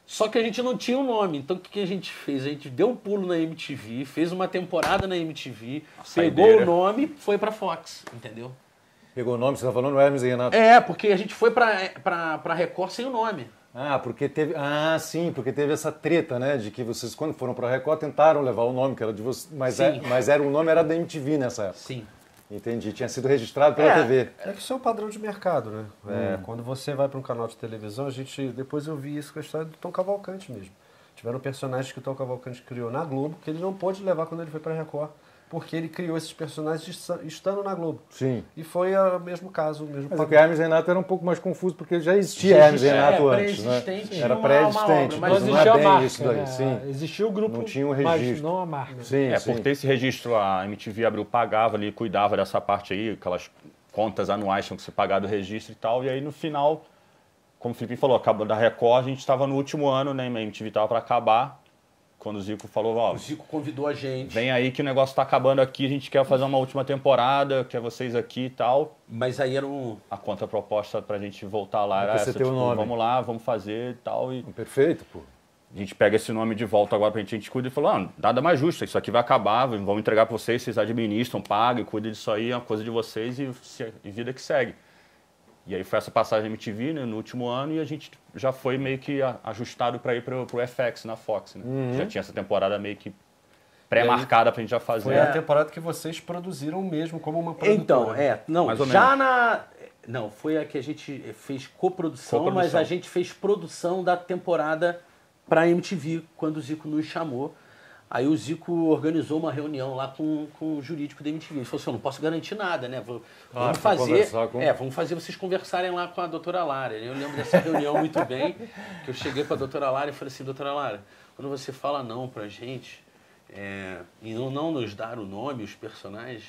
Speaker 2: Só que a gente não tinha um nome. Então o que a gente fez? A gente deu um pulo na MTV, fez uma temporada na MTV, pegou o nome e foi pra Fox, entendeu?
Speaker 1: Pegou o nome, você tá falando Hermes e Renato.
Speaker 2: Porque a gente foi pra Record sem o nome.
Speaker 1: Porque teve. Sim, porque teve essa treta, né? De que vocês, quando foram pra Record, tentaram levar o nome que era de vocês. Mas o nome era da MTV nessa época.
Speaker 2: Sim.
Speaker 1: Entendi, tinha sido registrado pela TV.
Speaker 3: É que isso é um padrão de mercado, né? Quando você vai para um canal de televisão, depois eu vi isso com a história do Tom Cavalcante mesmo. Tiveram personagens que o Tom Cavalcante criou na Globo, que ele não pôde levar quando ele foi para a Record, porque ele criou esses personagens estando na Globo.
Speaker 1: Sim.
Speaker 3: E foi o mesmo caso, o mesmo
Speaker 1: Mas
Speaker 3: padrão.
Speaker 1: o que Hermes e Renato era um pouco mais confuso, porque já existia Hermes e Renato antes, né?
Speaker 2: Tinha
Speaker 1: Era
Speaker 2: uma
Speaker 1: pré-existente,
Speaker 2: obra,
Speaker 1: mas
Speaker 5: Não
Speaker 1: não
Speaker 5: existia
Speaker 1: é
Speaker 5: a
Speaker 1: bem
Speaker 5: marca,
Speaker 1: isso daí,
Speaker 5: né?
Speaker 1: sim.
Speaker 5: Existia o grupo,
Speaker 1: Não tinha um
Speaker 5: mas
Speaker 1: registro.
Speaker 5: não a marca.
Speaker 1: Sim,
Speaker 4: Por ter esse registro, a MTV abriu, pagava ali, cuidava dessa parte aí, aquelas contas anuais tinham que ser pagado o registro e tal. E aí no final, como o Felipe falou, acabou da Record, a gente estava no último ano, né? A MTV estava para acabar. Quando o Zico falou,
Speaker 2: O Zico convidou a gente.
Speaker 4: vem aí que o negócio tá acabando aqui, a gente quer fazer uma última temporada, quer vocês aqui e tal.
Speaker 2: Mas aí era um...
Speaker 4: A contraproposta pra gente voltar lá era
Speaker 1: Você
Speaker 4: essa,
Speaker 1: ter o nome.
Speaker 4: vamos lá, vamos fazer e tal. E
Speaker 1: Perfeito, pô.
Speaker 4: a gente pega esse nome de volta agora pra gente cuida e falou, nada mais justo, isso aqui vai acabar, vamos entregar pra vocês, vocês administram, pagam, cuidem disso aí, é uma coisa de vocês e vida que segue. E aí foi essa passagem na MTV, né, no último ano, e a gente já foi meio que ajustado para ir pro FX na Fox, né? Já tinha essa temporada meio que pré-marcada pra gente já fazer.
Speaker 3: Foi a temporada que vocês produziram mesmo como uma produtora.
Speaker 2: Então, não,
Speaker 4: Mais ou
Speaker 2: já na... Não, foi a que a gente fez coprodução, mas a gente fez produção da temporada pra MTV, quando o Zico nos chamou. Aí o Zico organizou uma reunião lá com o jurídico da MTV. Ele falou assim, eu não posso garantir nada, né? Vamos fazer vocês conversarem lá com a doutora Lara. Eu lembro dessa reunião muito bem, que eu cheguei com a doutora Lara e falei assim, doutora Lara, quando você fala não pra gente, e não nos dar o nome, os personagens,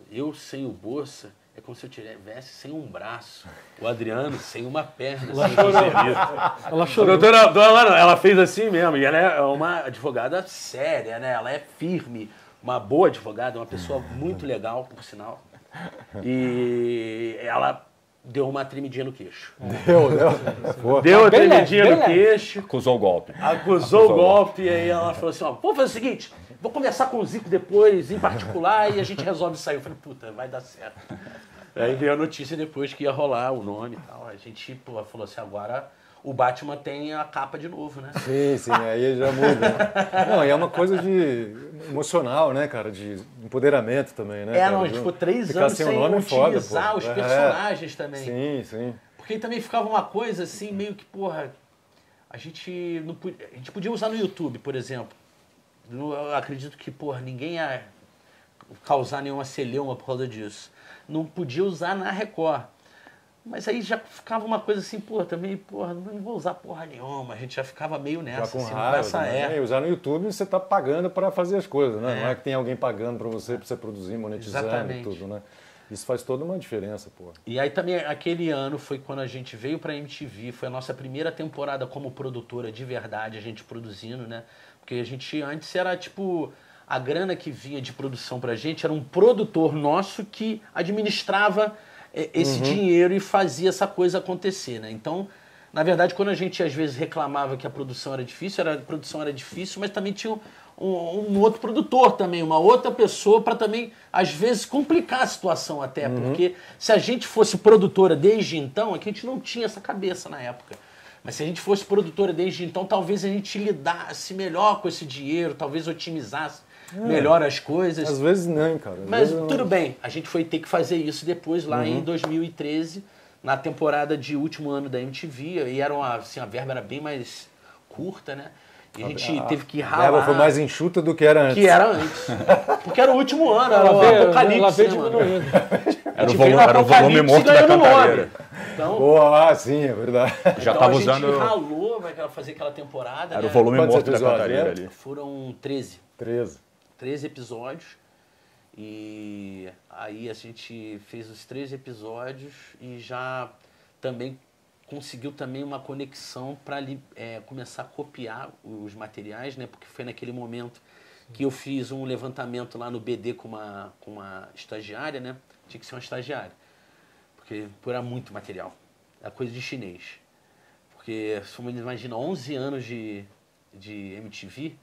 Speaker 2: eu sem o Bolsa, é como se eu tivesse sem um braço. O Adriano sem uma perna.
Speaker 5: Ela chorou.
Speaker 2: A doutora Lara, ela fez assim mesmo. E ela é uma advogada séria, né? Ela é firme, uma boa advogada, uma pessoa muito legal, por sinal. E ela deu uma tremidinha no queixo. Deu a
Speaker 5: Bem
Speaker 2: tremidinha
Speaker 5: leve,
Speaker 2: no
Speaker 5: bem
Speaker 2: queixo.
Speaker 4: Acusou o golpe.
Speaker 2: Acusou o golpe, e aí ela falou assim, vamos fazer o seguinte, vou conversar com o Zico depois, em particular, e a gente resolve sair. Eu falei, puta, vai dar certo. Aí veio a notícia depois que ia rolar o nome e tal. A gente falou assim, agora o Batman tem a capa de novo, né?
Speaker 1: Sim, aí já muda. Né? Não, e é uma coisa de emocional, né, cara? De empoderamento também, né?
Speaker 2: A gente ficou 3
Speaker 1: Ficar
Speaker 2: anos
Speaker 1: sem
Speaker 2: sem
Speaker 1: o nome
Speaker 2: utilizar
Speaker 1: foda,
Speaker 2: os personagens também.
Speaker 1: Sim.
Speaker 2: Porque também ficava uma coisa assim, meio que, porra, a gente podia usar no YouTube, por exemplo. Eu acredito que, porra, ninguém ia causar nenhuma celeuma por causa disso. Não podia usar na Record. Mas aí já ficava uma coisa assim, porra, também, porra, não vou usar porra nenhuma. A gente já ficava meio nessa,
Speaker 1: Já com
Speaker 2: assim,
Speaker 1: raiva,
Speaker 2: nessa
Speaker 1: né? E usar no YouTube você tá pagando para fazer as coisas, né? Não é que tem alguém pagando para você produzir, monetizando
Speaker 2: Exatamente.
Speaker 1: e tudo, né? Isso faz toda uma diferença, pô.
Speaker 2: E aí também, aquele ano foi quando a gente veio pra MTV, foi a nossa primeira temporada como produtora de verdade, a gente produzindo, né? Porque a gente antes era tipo, a grana que vinha de produção pra gente era um produtor nosso que administrava esse dinheiro e fazia essa coisa acontecer, né? Então, na verdade, quando a gente às vezes reclamava que a produção era difícil, mas também tinha um outro produtor também, uma outra pessoa para também, às vezes, complicar a situação até. Porque se a gente fosse produtora desde então, é que a gente não tinha essa cabeça na época. Mas se a gente fosse produtora desde então, talvez a gente lidasse melhor com esse dinheiro, talvez otimizasse melhor as coisas.
Speaker 1: Às vezes não, cara.
Speaker 2: Mas tudo bem, a gente foi ter que fazer isso depois, lá em 2013, na temporada de último ano da MTV, e era assim, a verba era bem mais curta, né? E a gente teve que ralar.
Speaker 1: A verba foi mais enxuta do que era antes.
Speaker 2: Que era antes. Porque era o último ano, era o apocalipse, né, mano?
Speaker 4: Era o volume morto da cantareira.
Speaker 2: Então,
Speaker 1: Boa, sim, é verdade.
Speaker 4: Já
Speaker 2: então
Speaker 4: tava
Speaker 2: a gente
Speaker 4: usando...
Speaker 2: ralou, vai fazer aquela temporada,
Speaker 4: Era
Speaker 2: né?
Speaker 4: o volume
Speaker 1: Quantos
Speaker 4: morto da
Speaker 1: episódios,
Speaker 4: cantareira
Speaker 1: né?
Speaker 4: ali.
Speaker 2: Foram 13. 13 episódios. E aí a gente fez os 13 episódios e já também conseguiu também uma conexão para começar a copiar os materiais, né? Porque foi naquele momento que eu fiz um levantamento lá no BD com uma estagiária, né? Tinha que ser uma estagiária, porque era muito material. Era coisa de chinês. Porque, se você imagina, 11 anos de MTV,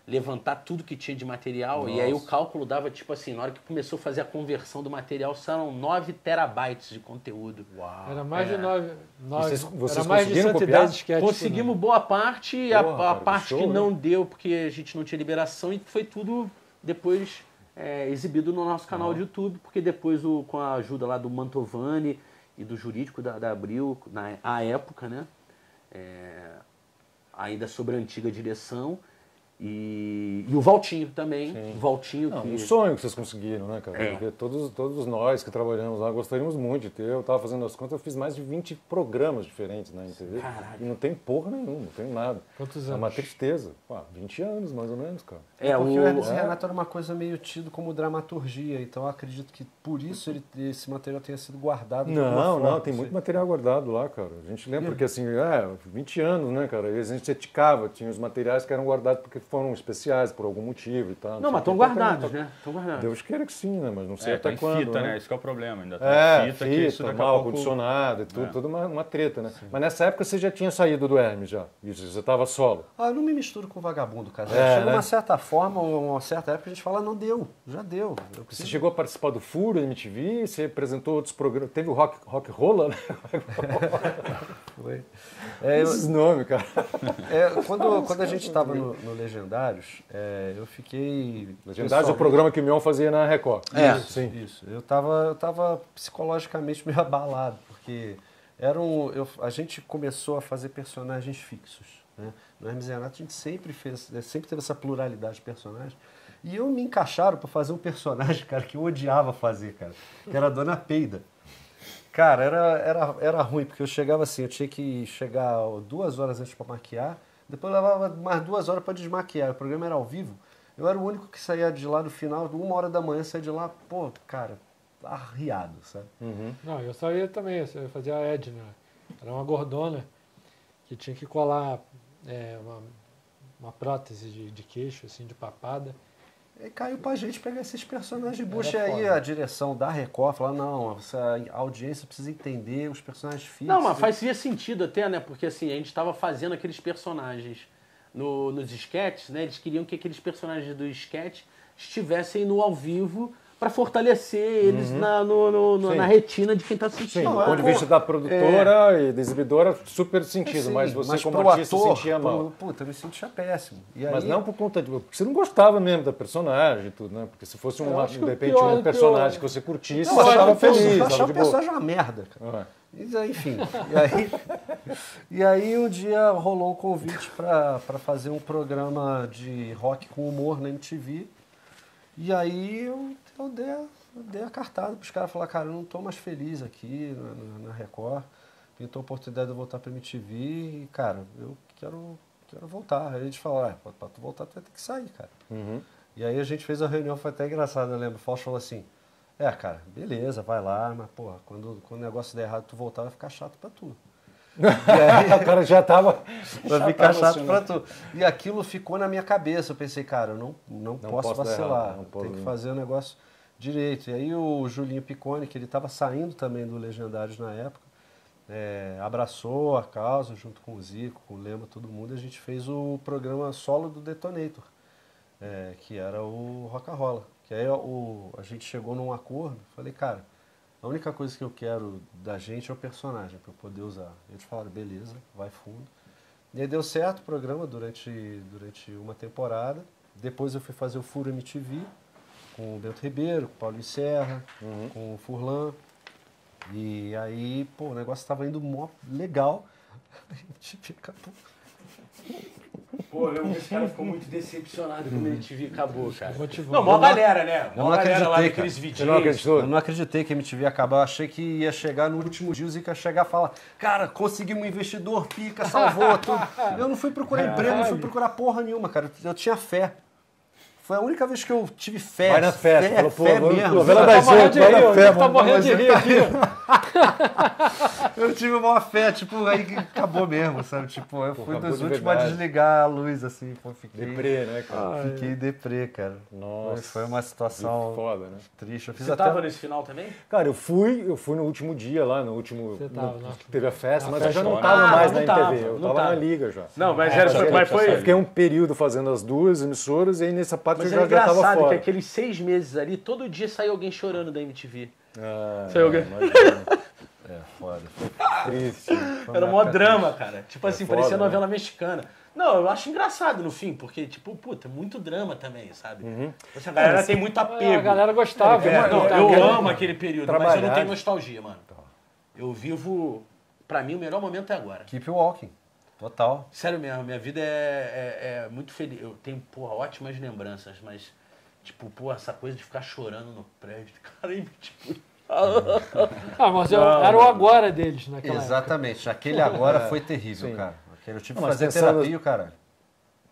Speaker 2: levantar tudo que tinha de material, e aí o cálculo dava, tipo assim, na hora que começou a fazer a conversão do material, eram 9 terabytes de conteúdo.
Speaker 1: Uau.
Speaker 5: Era mais de 9.
Speaker 1: Vocês
Speaker 5: Era mais de
Speaker 1: conseguiram
Speaker 5: 110
Speaker 1: copiar?
Speaker 5: sketches.
Speaker 2: Conseguimos boa parte, e a
Speaker 1: cara,
Speaker 2: parte
Speaker 1: show,
Speaker 2: que
Speaker 1: né?
Speaker 2: não deu, porque a gente não tinha liberação, e foi tudo depois exibido no nosso canal de YouTube, porque depois, com a ajuda lá do Mantovani e do jurídico da Abril, à época, né? Ainda sobre a antiga direção, e o Valtinho também. O Valtinho
Speaker 1: Não,
Speaker 2: que...
Speaker 1: um sonho que vocês conseguiram, né, cara?
Speaker 2: É.
Speaker 1: Porque todos nós que trabalhamos lá gostaríamos muito de ter. Eu tava fazendo as contas, eu fiz mais de 20 programas diferentes na MTV.
Speaker 2: Caralho.
Speaker 1: E não tem porra nenhuma, não tem nada.
Speaker 5: Quantos
Speaker 1: É uma
Speaker 5: anos?
Speaker 1: tristeza. Pô, 20 anos, mais ou menos, cara.
Speaker 3: Porque o Hermes e Renato era uma coisa meio tido como dramaturgia, então eu acredito que por isso esse material tenha sido guardado de alguma forma.
Speaker 1: Não, tem muito material guardado lá, cara. A gente lembra porque, assim, 20 anos, né, cara? E a gente eticava, tinha os materiais que eram guardados porque foram especiais, por algum motivo e tal.
Speaker 2: Não, mas estão guardados, né? Estão guardados.
Speaker 1: Deus queira que sim, né? Mas não sei
Speaker 4: Tá
Speaker 1: até
Speaker 4: em
Speaker 1: quando.
Speaker 4: fita,
Speaker 1: né?
Speaker 4: né? Esse que é o problema. Ainda tá em fita, que isso daqui a
Speaker 1: mal
Speaker 4: pouco...
Speaker 1: condicionado e tudo, toda uma treta, né? Mas nessa época você já tinha saído do Hermes já. Isso, você estava solo.
Speaker 3: Eu não me misturo com vagabundo, cara.
Speaker 1: né?
Speaker 3: Chega uma certa forma, uma certa época, a gente fala, não deu, já deu.
Speaker 1: Você chegou a participar do Furo, MTV, você apresentou outros programas. Teve o Rock Rolla, né?
Speaker 3: Foi.
Speaker 1: Esses nomes, cara.
Speaker 3: Quando a gente estava no Legendários, eu fiquei...
Speaker 1: Legendários é o programa que o Mion fazia na Record. Sim.
Speaker 3: Isso. Eu tava psicologicamente meio abalado, porque a gente começou a fazer personagens fixos. Né? No Hermes e Renato a gente sempre teve essa pluralidade de personagens. E eu me encaixaram para fazer um personagem, cara, que eu odiava fazer, cara, que era a Dona Peida. Cara, era ruim, porque eu chegava assim, eu tinha que chegar 2 horas antes para maquiar, depois eu levava mais 2 horas para desmaquiar. O programa era ao vivo. Eu era o único que saía de lá no final, 1h da manhã, saía de lá, pô, cara, arriado, sabe?
Speaker 5: Não, eu saía também, eu fazia a Edna. Era uma gordona que tinha que colar uma prótese de queixo, assim, de papada.
Speaker 3: E caiu pra gente pegar esses personagens bucha. E
Speaker 5: Era
Speaker 3: aí
Speaker 5: foda.
Speaker 3: a direção da Record fala, não, a audiência precisa entender os personagens fixos.
Speaker 2: Não, mas fazia sentido até, né? Porque assim, a gente estava fazendo aqueles personagens nos sketches, né? Eles queriam que aqueles personagens do sketch estivessem no ao vivo para fortalecer eles na retina de quem está assistindo.
Speaker 1: Sim, do ponto de vista da produtora e da exibidora, super sentido, mas você como
Speaker 3: pro
Speaker 1: artista
Speaker 3: ator,
Speaker 1: sentia mal.
Speaker 3: Puta, eu me sentia péssimo. E
Speaker 1: Mas
Speaker 3: aí,
Speaker 1: não por conta de... Porque você não gostava mesmo da personagem e tudo, né? Porque se fosse
Speaker 5: acho que
Speaker 1: de
Speaker 5: o
Speaker 1: repente
Speaker 5: pior
Speaker 1: um
Speaker 5: do
Speaker 1: personagem
Speaker 5: pior-
Speaker 1: que você curtisse,
Speaker 3: não,
Speaker 1: você
Speaker 3: eu
Speaker 1: estava
Speaker 3: achava
Speaker 1: feliz,
Speaker 3: eu achava
Speaker 1: estava
Speaker 3: o
Speaker 1: de boa.
Speaker 3: personagem uma merda, cara.
Speaker 1: Ah,
Speaker 3: Mas, enfim, e aí um dia rolou um convite para fazer um programa de rock com humor na MTV. E aí eu dei a cartada pros caras, falar, cara, eu não tô mais feliz aqui na Record. Pintou a oportunidade de eu voltar pra MTV e, cara, eu quero voltar. Aí a gente falou, pra tu voltar tu vai ter que sair, cara. E aí a gente fez a reunião, foi até engraçado, eu lembro. O Fausto falou assim, Cara, beleza, vai lá, mas, porra, quando o negócio der errado, tu voltar, vai ficar chato pra tu.
Speaker 1: O cara já tava...
Speaker 3: Vai ficar chato pra tu. E aquilo ficou na minha cabeça. Eu pensei, cara, eu não posso vacilar.
Speaker 1: Errado, não posso...
Speaker 3: Tem que fazer o negócio direito. E aí o Julinho Piccone, que ele estava saindo também do Legendários na época, abraçou a causa junto com o Zico, com o Lema, todo mundo. A gente fez o programa solo do Detonator, que era o Rock and Roll. Que aí a gente chegou num acordo. Falei, cara, a única coisa que eu quero da gente é o personagem, para eu poder usar. Eles falaram, beleza, vai fundo. E aí deu certo o programa durante uma temporada. Depois eu fui fazer o Furo MTV com o Bento Ribeiro, com o Paulo Serra, com o Furlan. E aí, pô, o negócio estava indo mó legal. A MTV acabou.
Speaker 2: Pô, eu lembro que esse cara ficou muito decepcionado quando a MTV acabou, cara.
Speaker 5: Motivou.
Speaker 2: Não, mó galera, né?
Speaker 3: Eu
Speaker 2: Mó
Speaker 3: não
Speaker 2: galera lá
Speaker 3: acreditei,
Speaker 2: daqueles
Speaker 3: cara.
Speaker 2: vídeos.
Speaker 1: Você não acreditou?
Speaker 3: Eu não acreditei que a MTV ia acabar. Eu achei que ia chegar no último dia, o Zica ia chegar e falar, cara, conseguimos um investidor, pica, salvou tudo. Eu não fui procurar emprego, não fui procurar porra nenhuma, cara. Eu tinha fé. Foi a única vez que eu tive fé.
Speaker 1: Vai na festa. Falou, pô,
Speaker 3: fé
Speaker 1: vamos-
Speaker 3: mesmo.
Speaker 1: novela das oito, vai na fé,
Speaker 5: Tá
Speaker 1: mano.
Speaker 5: morrendo de rir aqui.
Speaker 3: Eu tive uma fé, tipo, aí que acabou mesmo, sabe? Tipo, eu fui
Speaker 1: acabou
Speaker 3: dos
Speaker 1: de
Speaker 3: últimos a
Speaker 1: verdade.
Speaker 3: desligar a luz, assim, pô, fiquei...
Speaker 1: Deprê, né, cara?
Speaker 3: Fiquei deprê, cara.
Speaker 1: Nossa.
Speaker 3: Foi uma situação
Speaker 1: Foda, né?
Speaker 3: triste. Eu fiz
Speaker 2: Você
Speaker 3: até...
Speaker 2: tava nesse final também?
Speaker 1: Cara, eu fui no último dia lá, no último...
Speaker 5: Você tava, né?
Speaker 1: Teve a festa,
Speaker 5: Na
Speaker 1: mas eu já não
Speaker 5: festa.
Speaker 1: tava
Speaker 2: Ah,
Speaker 1: mais
Speaker 2: não
Speaker 1: na
Speaker 2: tava,
Speaker 1: MTV. Eu
Speaker 2: não
Speaker 1: tava
Speaker 2: tava.
Speaker 1: na Liga já.
Speaker 2: Não, mas,
Speaker 1: Eu
Speaker 2: foi...
Speaker 1: fiquei um período fazendo as duas emissoras e aí nessa parte
Speaker 2: Mas
Speaker 1: eu
Speaker 2: é
Speaker 1: já tava
Speaker 2: engraçado
Speaker 1: fora.
Speaker 2: que aqueles 6 meses ali, todo dia saiu alguém chorando da MTV.
Speaker 1: Ah,
Speaker 2: Saiu alguém...
Speaker 3: Foda.
Speaker 1: triste.
Speaker 2: Era mó drama, cara. Tipo assim,
Speaker 1: foda,
Speaker 2: parecia
Speaker 1: né?
Speaker 2: novela mexicana. Não, eu acho engraçado no fim, porque, tipo, puta, muito drama também, sabe? Essa galera tem muito apego.
Speaker 5: A galera gostava.
Speaker 2: Não,
Speaker 5: né?
Speaker 2: eu amo aquele período, mas eu não
Speaker 1: trabalhar.
Speaker 2: tenho nostalgia, mano. Eu vivo... Pra mim, o melhor momento é agora.
Speaker 3: Keep walking. Total.
Speaker 2: Sério mesmo, minha vida é muito feliz. Eu tenho, porra, ótimas lembranças, mas, tipo, porra, essa coisa de ficar chorando no prédio, cara, tipo...
Speaker 5: Ah, mas era o agora deles naquela época.
Speaker 3: Exatamente. Aquele agora foi terrível,
Speaker 1: Sim.
Speaker 3: cara. Aquele eu tive que
Speaker 1: Não, mas
Speaker 3: fazer
Speaker 1: pensando-
Speaker 3: terapia, cara.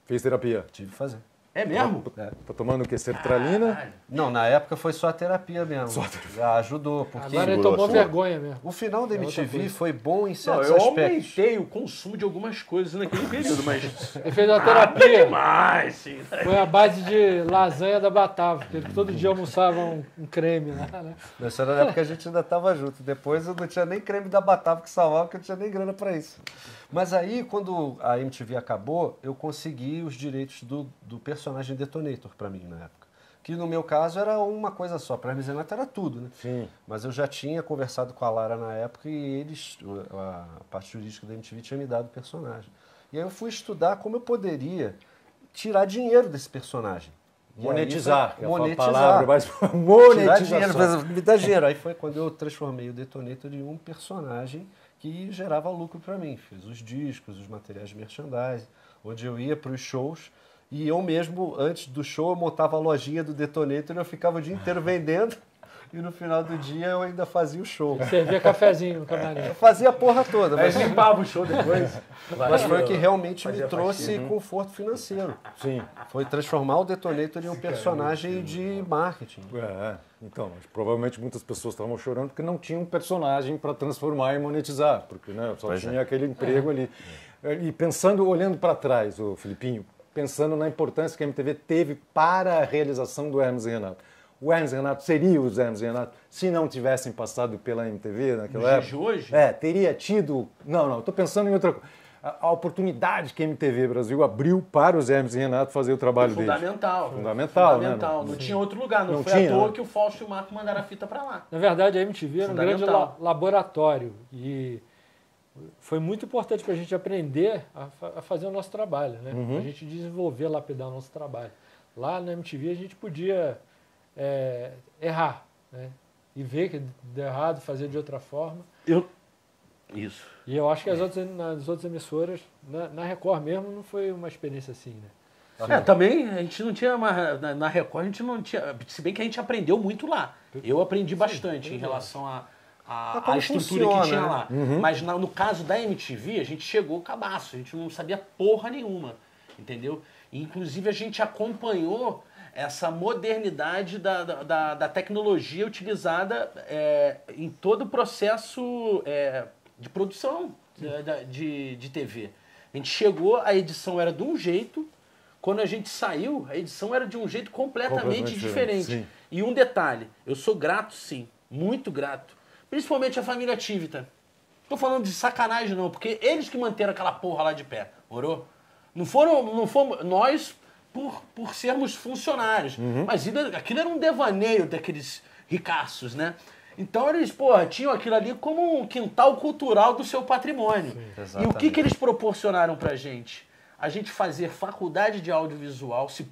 Speaker 1: Fez terapia.
Speaker 3: Tive que fazer.
Speaker 2: É mesmo?
Speaker 1: Tá tomando o que? Sertralina?
Speaker 2: Caralho.
Speaker 3: Não, na época foi só a terapia mesmo. Já ajudou, porque
Speaker 5: Agora ele tomou vergonha mesmo.
Speaker 3: o final da
Speaker 5: outra
Speaker 3: MTV
Speaker 5: coisa.
Speaker 3: foi bom em
Speaker 2: Não,
Speaker 3: certos
Speaker 2: eu
Speaker 3: aspectos.
Speaker 2: aumentei o consumo de algumas coisas naquele período, mas...
Speaker 5: Ele fez uma terapia.
Speaker 2: Demais, sim.
Speaker 5: Foi a base de lasanha da Batava, porque ele todo dia almoçava um creme lá, né?
Speaker 3: Nessa era na época que a gente ainda tava junto. Depois eu não tinha nem creme da Batava que salvava, porque eu não tinha nem grana pra isso. Mas aí, quando a MTV acabou, eu consegui os direitos do personagem Detonator pra mim na época. Que no meu caso era uma coisa só. Pra Hermes e Renato era tudo, né?
Speaker 1: Sim.
Speaker 3: Mas eu já tinha conversado com a Lara na época e eles, a parte jurídica da MTV tinha me dado o personagem. E aí eu fui estudar como eu poderia tirar dinheiro desse personagem. E
Speaker 1: Monetizar.
Speaker 3: aí
Speaker 1: Que é
Speaker 3: foi-
Speaker 1: a palavra mais
Speaker 3: Tirar dinheiro,
Speaker 1: monetização.
Speaker 3: me dá dinheiro. Aí foi quando eu transformei o Detonator em um personagem que gerava lucro para mim. Fiz os discos, os materiais de merchandising, onde eu ia para os shows e eu mesmo, antes do show, eu montava a lojinha do Detonator e eu ficava o dia inteiro vendendo e no final do dia eu ainda fazia o show.
Speaker 5: Servia cafezinho no camarim.
Speaker 3: Eu fazia a porra toda,
Speaker 2: Mas
Speaker 3: mas,
Speaker 2: limpava o show depois.
Speaker 3: mas foi o que realmente me
Speaker 2: Fazia
Speaker 3: trouxe
Speaker 2: faxina.
Speaker 3: conforto financeiro.
Speaker 1: Sim.
Speaker 3: Foi transformar o Detonator em um personagem de marketing.
Speaker 1: Então, mas provavelmente muitas pessoas estavam chorando porque não tinha um personagem para transformar e monetizar, porque né, só tinha aquele emprego ali. E pensando, olhando para trás, o Filipinho, pensando na importância que a MTV teve para a realização do Hermes e Renato. O Hermes e Renato seria o Hermes e Renato se não tivessem passado pela MTV naquela
Speaker 2: Nos
Speaker 1: época?
Speaker 2: dias de hoje?
Speaker 1: Teria tido... Não, estou pensando em outra coisa. A oportunidade que a MTV Brasil abriu para os Hermes e Renato fazer o trabalho deles.
Speaker 2: Fundamental.
Speaker 1: Fundamental, né?
Speaker 2: Fundamental. Não tinha outro lugar. Não,
Speaker 1: Não
Speaker 2: foi
Speaker 1: tinha,
Speaker 2: à toa
Speaker 1: né?
Speaker 2: que o Fausto e o Marco mandaram a fita pra lá.
Speaker 5: Na verdade, a MTV era um grande
Speaker 2: Fundamental.
Speaker 5: laboratório e foi muito importante para a gente aprender a fazer o nosso trabalho, né? A gente desenvolver, lapidar o nosso trabalho. Lá na MTV a gente podia errar, né? E ver que deu errado, fazer de outra forma.
Speaker 2: Isso.
Speaker 5: E eu acho que nas outras emissoras, na Record mesmo, não foi uma experiência assim, né?
Speaker 2: Também a gente não tinha na Record, a gente não tinha. Se bem que a gente aprendeu muito lá. Eu aprendi bastante em relação à
Speaker 3: como
Speaker 2: estrutura
Speaker 3: funciona,
Speaker 2: que tinha
Speaker 3: né?
Speaker 2: lá. Mas no caso da MTV, a gente chegou cabaço, a gente não sabia porra nenhuma. Entendeu? E, inclusive a gente acompanhou essa modernidade da tecnologia utilizada em todo o processo de produção de TV. A gente chegou, a edição era de um jeito, quando a gente saiu, a edição era de um jeito completamente diferente.
Speaker 1: Sim.
Speaker 2: E um detalhe, eu sou grato sim, muito grato, principalmente a família Tivita. Tô falando de sacanagem não, porque eles que manteram aquela porra lá de pé, morou? Não fomos nós por sermos funcionários, mas aquilo era um devaneio daqueles ricaços, né? Então eles, porra, tinham aquilo ali como um quintal cultural do seu patrimônio.
Speaker 3: Sim,
Speaker 2: e o que eles proporcionaram pra gente? A gente fazer faculdade de audiovisual, se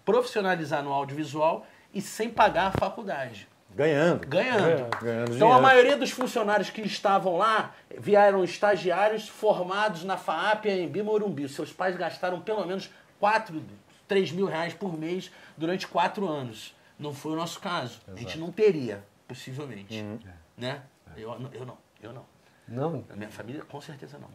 Speaker 2: profissionalizar no audiovisual e sem pagar a faculdade.
Speaker 1: Ganhando
Speaker 2: Então
Speaker 1: dinheiro.
Speaker 2: a maioria dos funcionários que estavam lá vieram estagiários formados na FAAP e AMB Morumbi. Seus pais gastaram pelo menos 3 mil reais por mês durante 4 anos. Não foi o nosso caso. A gente não teria, possivelmente. Né? Eu não.
Speaker 3: Não.
Speaker 2: A minha família, com certeza não.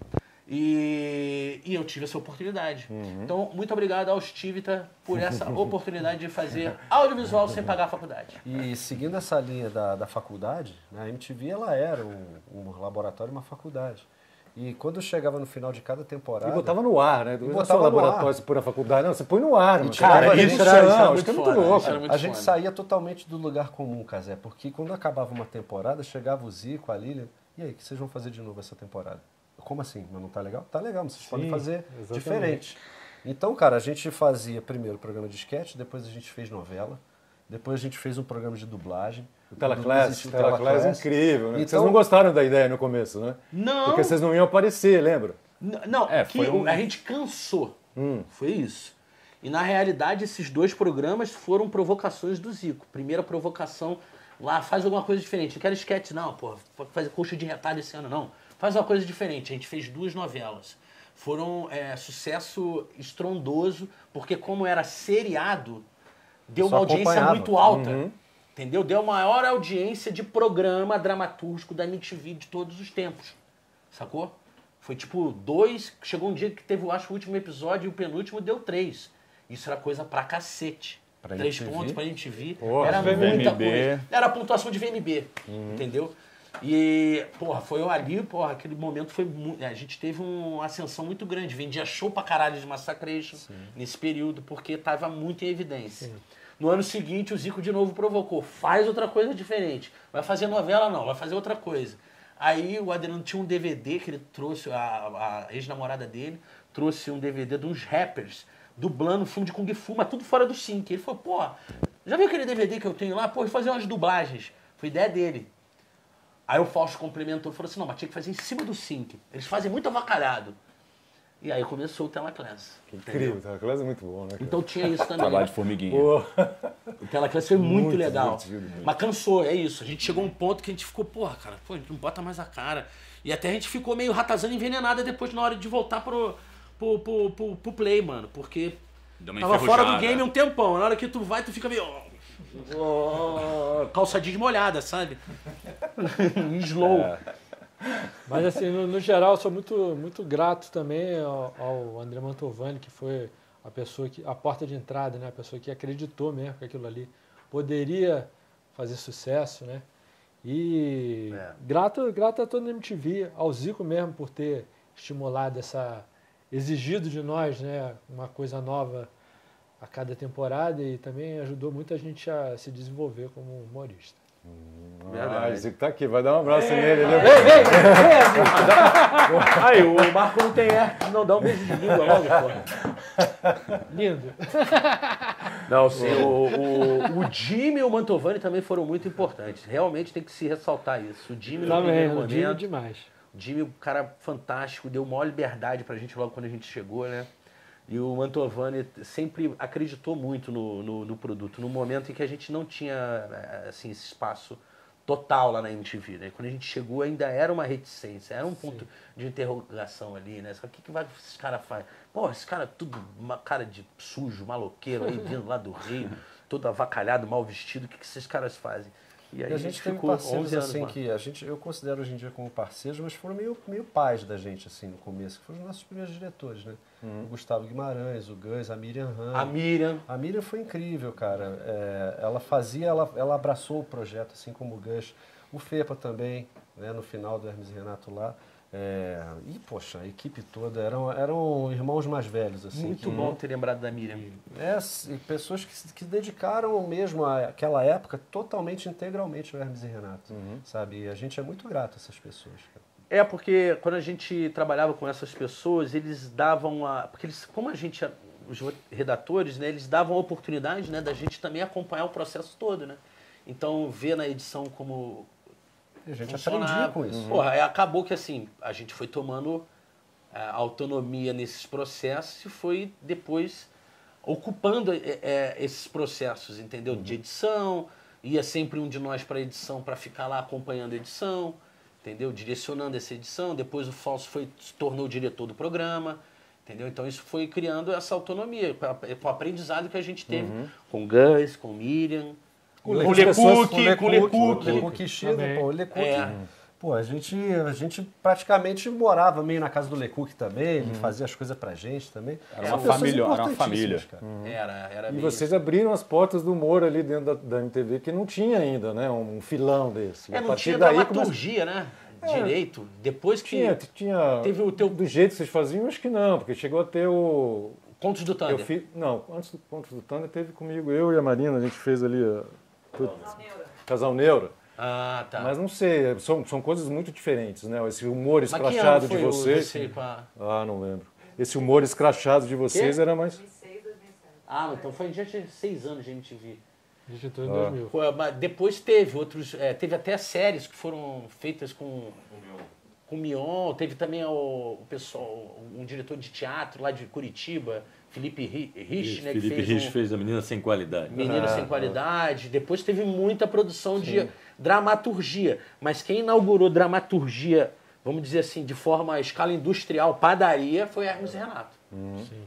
Speaker 2: E eu tive essa oportunidade. Então, muito obrigado aos Tivita por essa oportunidade de fazer audiovisual sem pagar a faculdade.
Speaker 3: E seguindo essa linha da faculdade, né, a MTV ela era um laboratório e uma faculdade. E quando chegava no final de cada temporada...
Speaker 1: E botava no ar, né? Não é só
Speaker 3: botava no
Speaker 1: laboratório,
Speaker 3: ar.
Speaker 1: você põe na faculdade. Não, você põe no ar. Mano.
Speaker 3: tirava
Speaker 1: Isso
Speaker 3: isso
Speaker 1: era
Speaker 2: muito
Speaker 1: muito
Speaker 2: foda,
Speaker 1: louco.
Speaker 2: isso era muito
Speaker 3: A gente
Speaker 2: foda.
Speaker 3: saía totalmente do lugar comum, Cazé, porque quando acabava uma temporada, chegava o Zico, a Lilian, e aí, o que vocês vão fazer de novo essa temporada? Como assim? Mas não tá legal? Tá legal, mas vocês podem fazer
Speaker 5: exatamente.
Speaker 3: diferente. Então, cara, a gente fazia primeiro o programa de sketch, depois a gente fez novela, depois a gente fez um programa de dublagem.
Speaker 1: O Teleclass é incrível, né?
Speaker 3: Então-
Speaker 1: Vocês não gostaram da ideia no começo, né?
Speaker 2: Não.
Speaker 1: Porque vocês não iam aparecer, lembra?
Speaker 2: Não, a gente cansou. Foi isso. E na realidade, esses 2 programas foram provocações do Zico. Primeira provocação, lá, faz alguma coisa diferente. Não quero esquete, não, pô. Pode fazer coxa de retalho esse ano, não. Faz uma coisa diferente. A gente fez 2 novelas. Foram sucesso estrondoso, porque como era seriado, deu
Speaker 3: Só
Speaker 2: uma audiência
Speaker 3: acompanhava.
Speaker 2: muito alta. Entendeu? Deu a maior audiência de programa dramatúrgico da MTV de todos os tempos. Sacou? Foi tipo 2, chegou um dia que teve, eu acho, o último episódio e o penúltimo deu 3. Isso era coisa pra cacete.
Speaker 3: Pra
Speaker 2: 3
Speaker 3: MTV?
Speaker 2: pontos pra MTV.
Speaker 1: Porra,
Speaker 2: era muita
Speaker 4: VMB.
Speaker 2: coisa. Era a pontuação de VMB, entendeu? E, porra, foi ali, porra, aquele momento foi muito... A gente teve uma ascensão muito grande. Vendia show pra caralho de Massacration nesse período, porque tava muito em evidência. No ano seguinte, o Zico de novo provocou. Faz outra coisa diferente. Vai fazer novela, não. Vai fazer outra coisa. Aí o Adriano tinha um DVD que ele trouxe, a ex-namorada dele, trouxe um DVD de uns rappers dublando filme de Kung Fu, mas tudo fora do sync. Ele falou, pô, já viu aquele DVD que eu tenho lá? Pô, vou fazer umas dublagens. Foi ideia dele. Aí o Fausto complementou e falou assim, não, mas tinha que fazer em cima do sync. Eles fazem muito avacalhado. E aí começou o Teleclass.
Speaker 1: Incrível, o Teleclass é muito bom, né? Cara?
Speaker 2: Então tinha isso também.
Speaker 4: Trabalho de formiguinha.
Speaker 1: Pô,
Speaker 2: O Teleclass foi muito legal.
Speaker 1: divertido, muito.
Speaker 2: Mas cansou, é isso. A gente chegou a um ponto que a gente ficou, porra, cara, pô, a gente não bota mais a cara. E até a gente ficou meio ratazana envenenada depois na hora de voltar pro play, mano. Porque
Speaker 4: Deu uma
Speaker 2: tava fora do
Speaker 4: enferrujada.
Speaker 2: game um tempão. Na hora que tu vai, tu fica meio... calça jeans molhada, sabe? Slow.
Speaker 5: Mas assim, no geral, eu sou muito grato também ao André Mantovani, que foi a pessoa a porta de entrada, né? A pessoa que acreditou mesmo que aquilo ali poderia fazer sucesso, né? E grato a toda a MTV, ao Zico mesmo por ter estimulado exigido de nós, né? Uma coisa nova a cada temporada e também ajudou muito a gente a se desenvolver como humorista.
Speaker 1: Ah, Zico tá aqui, vai dar um abraço nele. Ele
Speaker 2: Aí, o Marco não tem herpes, não dá um beijo de língua logo, porra.
Speaker 5: Lindo!
Speaker 2: Não, sim, o Jimmy e o Mantovani também foram muito importantes. Realmente tem que se ressaltar isso. O Jimmy no
Speaker 5: Também,
Speaker 2: primeiro
Speaker 5: o dia
Speaker 2: momento,
Speaker 5: demais.
Speaker 2: o Jimmy, um cara fantástico, deu maior liberdade pra gente logo quando a gente chegou, né? E o Mantovani sempre acreditou muito no produto, no momento em que a gente não tinha assim, esse espaço total lá na MTV, né? Quando a gente chegou ainda era uma reticência, era um ponto de interrogação ali, né? O que vai esses caras fazem? Pô, esse cara tudo, uma cara de sujo, maloqueiro aí vindo lá do Rio, todo avacalhado, mal vestido, o que esses caras fazem? E aí
Speaker 3: E a gente teve
Speaker 2: ficou
Speaker 3: parceiros
Speaker 2: 11 anos
Speaker 3: assim
Speaker 2: lá.
Speaker 3: que eu considero hoje em dia como parceiros, mas foram meio pais da gente assim no começo, que foram os nossos primeiros diretores, né? O Gustavo Guimarães, o Gans, a Miriam Ram.
Speaker 2: A Miriam.
Speaker 3: A Miriam foi incrível, cara. Ela abraçou o projeto, assim como o Gans. O Fepa também, né, no final do Hermes e Renato lá. E, poxa, a equipe toda eram irmãos mais velhos, assim.
Speaker 2: Muito bom ter lembrado da Miriam.
Speaker 3: E pessoas que dedicaram mesmo aquela época totalmente, integralmente ao Hermes e Renato, sabe? E a gente é muito grato a essas pessoas, cara.
Speaker 2: Porque quando a gente trabalhava com essas pessoas, eles davam porque eles, como a gente, os redatores, né, eles davam a oportunidade, né, da gente também acompanhar o processo todo, né? Então, ver na edição como
Speaker 3: E a gente
Speaker 2: funcionava.
Speaker 3: aprendia com isso.
Speaker 2: Porra, aí acabou que assim, a gente foi tomando autonomia nesses processos e foi depois ocupando esses processos, entendeu? De edição, ia sempre um de nós para edição para ficar lá acompanhando a edição, entendeu? Direcionando essa edição. Depois o Fausto se tornou o diretor do programa, entendeu? Então isso foi criando essa autonomia, com o aprendizado que a gente teve com o Gus, com o Miriam, com o
Speaker 3: Lecook Ishida, pô, o Lecook. Pô, a gente praticamente morava meio na casa do Lecook também, ele fazia as coisas pra gente também.
Speaker 4: Era uma
Speaker 3: São pessoas
Speaker 4: família, era uma
Speaker 3: importantíssimas,
Speaker 4: família.
Speaker 3: cara.
Speaker 2: Era
Speaker 1: E
Speaker 2: bem
Speaker 1: vocês abriram as portas do humor ali dentro da MTV, que não tinha ainda, né? Um filão desse.
Speaker 2: não tinha dramaturgia, né? Direito. Depois que
Speaker 1: Tinha.
Speaker 2: teve o teu
Speaker 1: Do jeito que vocês faziam, acho que não, porque chegou a ter o.
Speaker 2: Contos do Thunder.
Speaker 1: Não, antes do Contos do Thunder teve comigo, eu e a Marina, a gente fez ali. Casal Neura.
Speaker 2: Ah, tá.
Speaker 1: Mas não sei, são coisas muito diferentes, né? Esse humor
Speaker 2: Mas que ano
Speaker 1: escrachado de
Speaker 2: foi
Speaker 1: vocês.
Speaker 2: você com a-
Speaker 1: Ah, não lembro. Esse humor escrachado de vocês era mais.
Speaker 6: 2006, 2007.
Speaker 2: Ah, então foi já tinha 6 anos de MTV.
Speaker 5: A gente entrou em 2000.
Speaker 2: Mas depois teve outros, teve até séries que foram feitas com o Mion, teve também o pessoal, um diretor de teatro lá de Curitiba, Felipe Rich, né?
Speaker 7: Felipe
Speaker 2: que
Speaker 7: Rich fez a Menina Sem Qualidade.
Speaker 2: Menino Sem Qualidade. Depois teve muita produção de dramaturgia. Mas quem inaugurou dramaturgia, vamos dizer assim, de forma à escala industrial, padaria, foi Hermes e Renato.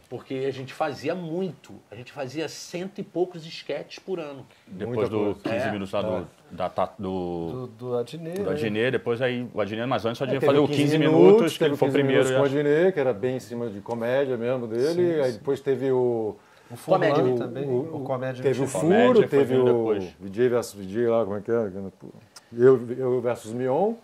Speaker 2: Porque a gente fazia muito. A gente fazia 100 e poucos esquetes por ano.
Speaker 4: Depois do 15 minutos lá
Speaker 3: Do Adnet.
Speaker 4: do Adnet, depois aí o Adnet, mas antes o Adnet
Speaker 1: Teve
Speaker 4: fazia o 15 minutos, que
Speaker 1: teve
Speaker 4: ele foi
Speaker 1: 15
Speaker 4: primeiro.
Speaker 1: minutos com o
Speaker 4: já.
Speaker 1: Adnet, que era bem em cima de comédia mesmo dele. Aí depois teve o.
Speaker 3: O Furlan
Speaker 2: Comédia.
Speaker 3: também. O Comédia
Speaker 1: Teve o
Speaker 3: MTV.
Speaker 4: Comédia
Speaker 1: Furo,
Speaker 4: foi
Speaker 1: teve
Speaker 4: vindo
Speaker 1: o
Speaker 4: depois.
Speaker 1: VJ versus VJ lá, como é que é? Eu versus Mion.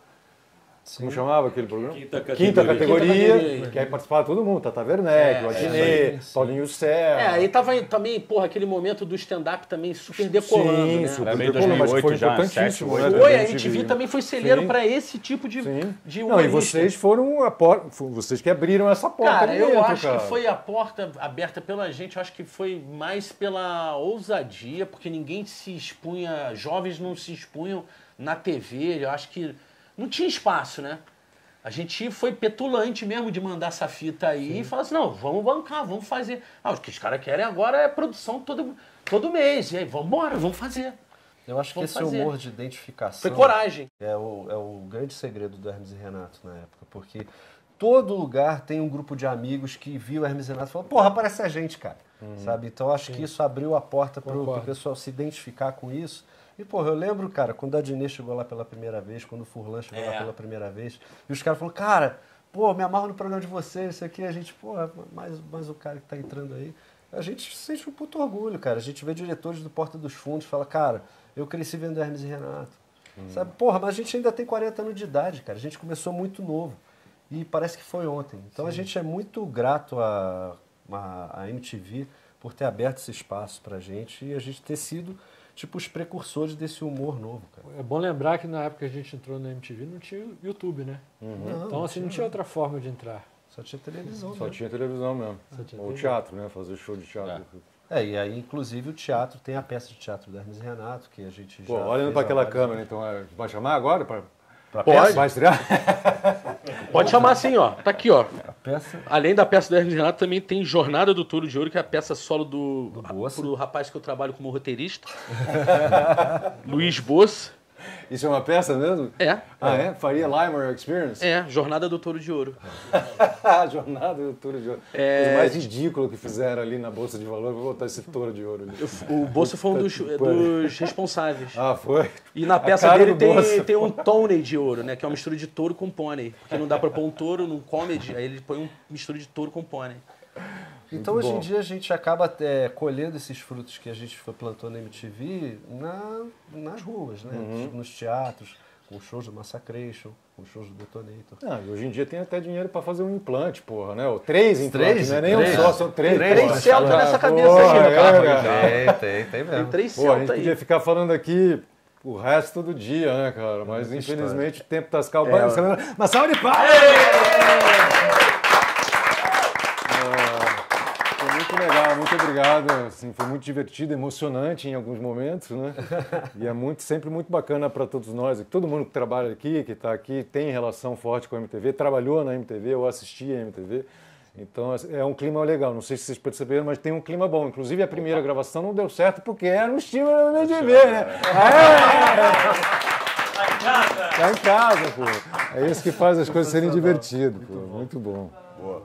Speaker 1: Como chamava aquele programa?
Speaker 7: Quinta
Speaker 1: Quinta
Speaker 2: categoria.
Speaker 1: categoria, que aí participava todo mundo, Tata Werneck, o Adnet, Paulinho Serra.
Speaker 2: Aí tava também, porra, aquele momento do stand-up também super decolando,
Speaker 1: Sim,
Speaker 2: né?
Speaker 1: super
Speaker 4: Era meio
Speaker 1: decolando, mas
Speaker 4: 2008
Speaker 1: foi
Speaker 4: já,
Speaker 1: importantíssimo.
Speaker 4: 7,
Speaker 1: né,
Speaker 2: Foi,
Speaker 1: pra
Speaker 2: a
Speaker 1: gente
Speaker 2: MTV
Speaker 1: vir.
Speaker 2: também foi celeiro
Speaker 1: Sim.
Speaker 2: pra esse tipo de
Speaker 1: Sim.
Speaker 2: de
Speaker 1: Não, e
Speaker 2: humorista.
Speaker 1: vocês foram a porta, vocês que abriram essa porta.
Speaker 2: Cara,
Speaker 1: ali
Speaker 2: eu
Speaker 1: dentro,
Speaker 2: acho
Speaker 1: cara.
Speaker 2: que foi a porta aberta pela gente, eu acho que foi mais pela ousadia, porque ninguém se expunha, jovens não se expunham na TV, eu acho que não tinha espaço, né? A gente foi petulante mesmo de mandar essa fita aí e falar assim, não, vamos bancar, vamos fazer. Ah, o que os caras querem agora é produção todo mês, e aí, vamos embora, vamos fazer.
Speaker 3: Eu acho que
Speaker 2: Vamos
Speaker 3: esse
Speaker 2: fazer.
Speaker 3: humor de identificação
Speaker 2: Foi coragem.
Speaker 3: é o grande segredo do Hermes e Renato na época, porque todo lugar tem um grupo de amigos que viu o Hermes e Renato e falou, porra, parece a gente, cara. Sabe? Então eu acho que isso abriu a porta para o
Speaker 5: Concordo.
Speaker 3: pessoal se identificar com isso. E, porra, eu lembro, cara, quando a Adnet chegou lá pela primeira vez, quando o Furlan chegou lá pela primeira vez, e os caras falaram, cara, pô, me amarro no programa de vocês, isso aqui, a gente, porra, mas o cara que tá entrando aí, a gente sente um puto orgulho, cara. A gente vê diretores do Porta dos Fundos, fala, cara, eu cresci vendo Hermes e Renato. Sabe, porra, mas a gente ainda tem 40 anos de idade, cara. A gente começou muito novo. E parece que foi ontem. Então a gente é muito grato à MTV por ter aberto esse espaço pra gente e a gente ter sido, tipo, os precursores desse humor novo, cara.
Speaker 5: É bom lembrar que na época que a gente entrou na MTV não tinha YouTube, né? Então, assim, não tinha outra forma de entrar.
Speaker 3: Só tinha televisão,
Speaker 1: Só
Speaker 3: né?
Speaker 1: tinha televisão mesmo.
Speaker 5: Só tinha
Speaker 1: Ou
Speaker 5: televisão.
Speaker 1: teatro, né? Fazer show de teatro.
Speaker 3: E aí, inclusive, o teatro, tem a peça de teatro do Hermes e Renato, que a gente
Speaker 1: Pô,
Speaker 3: já
Speaker 1: olhando
Speaker 3: fez
Speaker 1: para
Speaker 3: há
Speaker 1: aquela
Speaker 3: vários
Speaker 1: câmera,
Speaker 3: anos.
Speaker 1: então, vai chamar agora? Pra
Speaker 2: Pode.
Speaker 1: Vai estrear?
Speaker 2: Pode chamar assim, ó. Tá aqui, ó.
Speaker 3: A peça...
Speaker 2: Além da peça do Hermes e Renato, também tem Jornada do Touro de Ouro, que é a peça solo do
Speaker 3: Bossa.
Speaker 2: pro rapaz que eu trabalho como roteirista. Luiz Bossa.
Speaker 1: Isso é uma peça mesmo?
Speaker 2: É.
Speaker 1: Ah, é? Faria Limer Experience?
Speaker 2: É, Jornada do Touro de Ouro.
Speaker 1: A jornada do touro de ouro. Coisa mais ridícula que fizeram ali na Bolsa de Valores, vou botar esse touro de ouro ali.
Speaker 2: O Bolso foi um dos responsáveis.
Speaker 1: Ah, foi?
Speaker 2: E na
Speaker 1: A
Speaker 2: peça
Speaker 1: cara
Speaker 2: dele
Speaker 1: do Bolso.
Speaker 2: tem um pônei de ouro, né? Que é uma mistura de touro com pônei. Porque não dá pra pôr um touro num comedy, aí ele põe uma mistura de touro com pônei.
Speaker 3: Então, hoje em dia, a gente acaba colhendo esses frutos que a gente plantou na MTV nas ruas, né? Nos teatros, com shows do Massacration, com shows do Detonator.
Speaker 1: Ah, e hoje em dia tem até dinheiro pra fazer um implante, porra, né? Ou 3 implantes, não é nem
Speaker 3: três.
Speaker 1: um só, são 3.
Speaker 2: Três Celta nessa cabeça
Speaker 1: porra,
Speaker 2: aqui no carro.
Speaker 1: cara.
Speaker 3: Tem
Speaker 2: Tem
Speaker 3: mesmo.
Speaker 2: 3
Speaker 1: Pô, a gente
Speaker 2: Celta
Speaker 1: podia
Speaker 2: aí.
Speaker 1: ficar falando aqui o resto do dia, né, cara? Mas infelizmente o tempo tá se acabando. Mas salve de palmas! Foi muito legal, muito obrigado. Assim, foi muito divertido, emocionante em alguns momentos, né? E é sempre muito bacana para todos nós. Todo mundo que trabalha aqui, que está aqui, tem relação forte com a MTV, trabalhou na MTV, eu assisti a MTV. Então é um clima legal. Não sei se vocês perceberam, mas tem um clima bom. Inclusive a primeira gravação não deu certo porque era no estilo da MTV, né? Tá em casa, pô. É isso que faz as coisas serem divertidas, pô. Muito bom.
Speaker 3: Boa.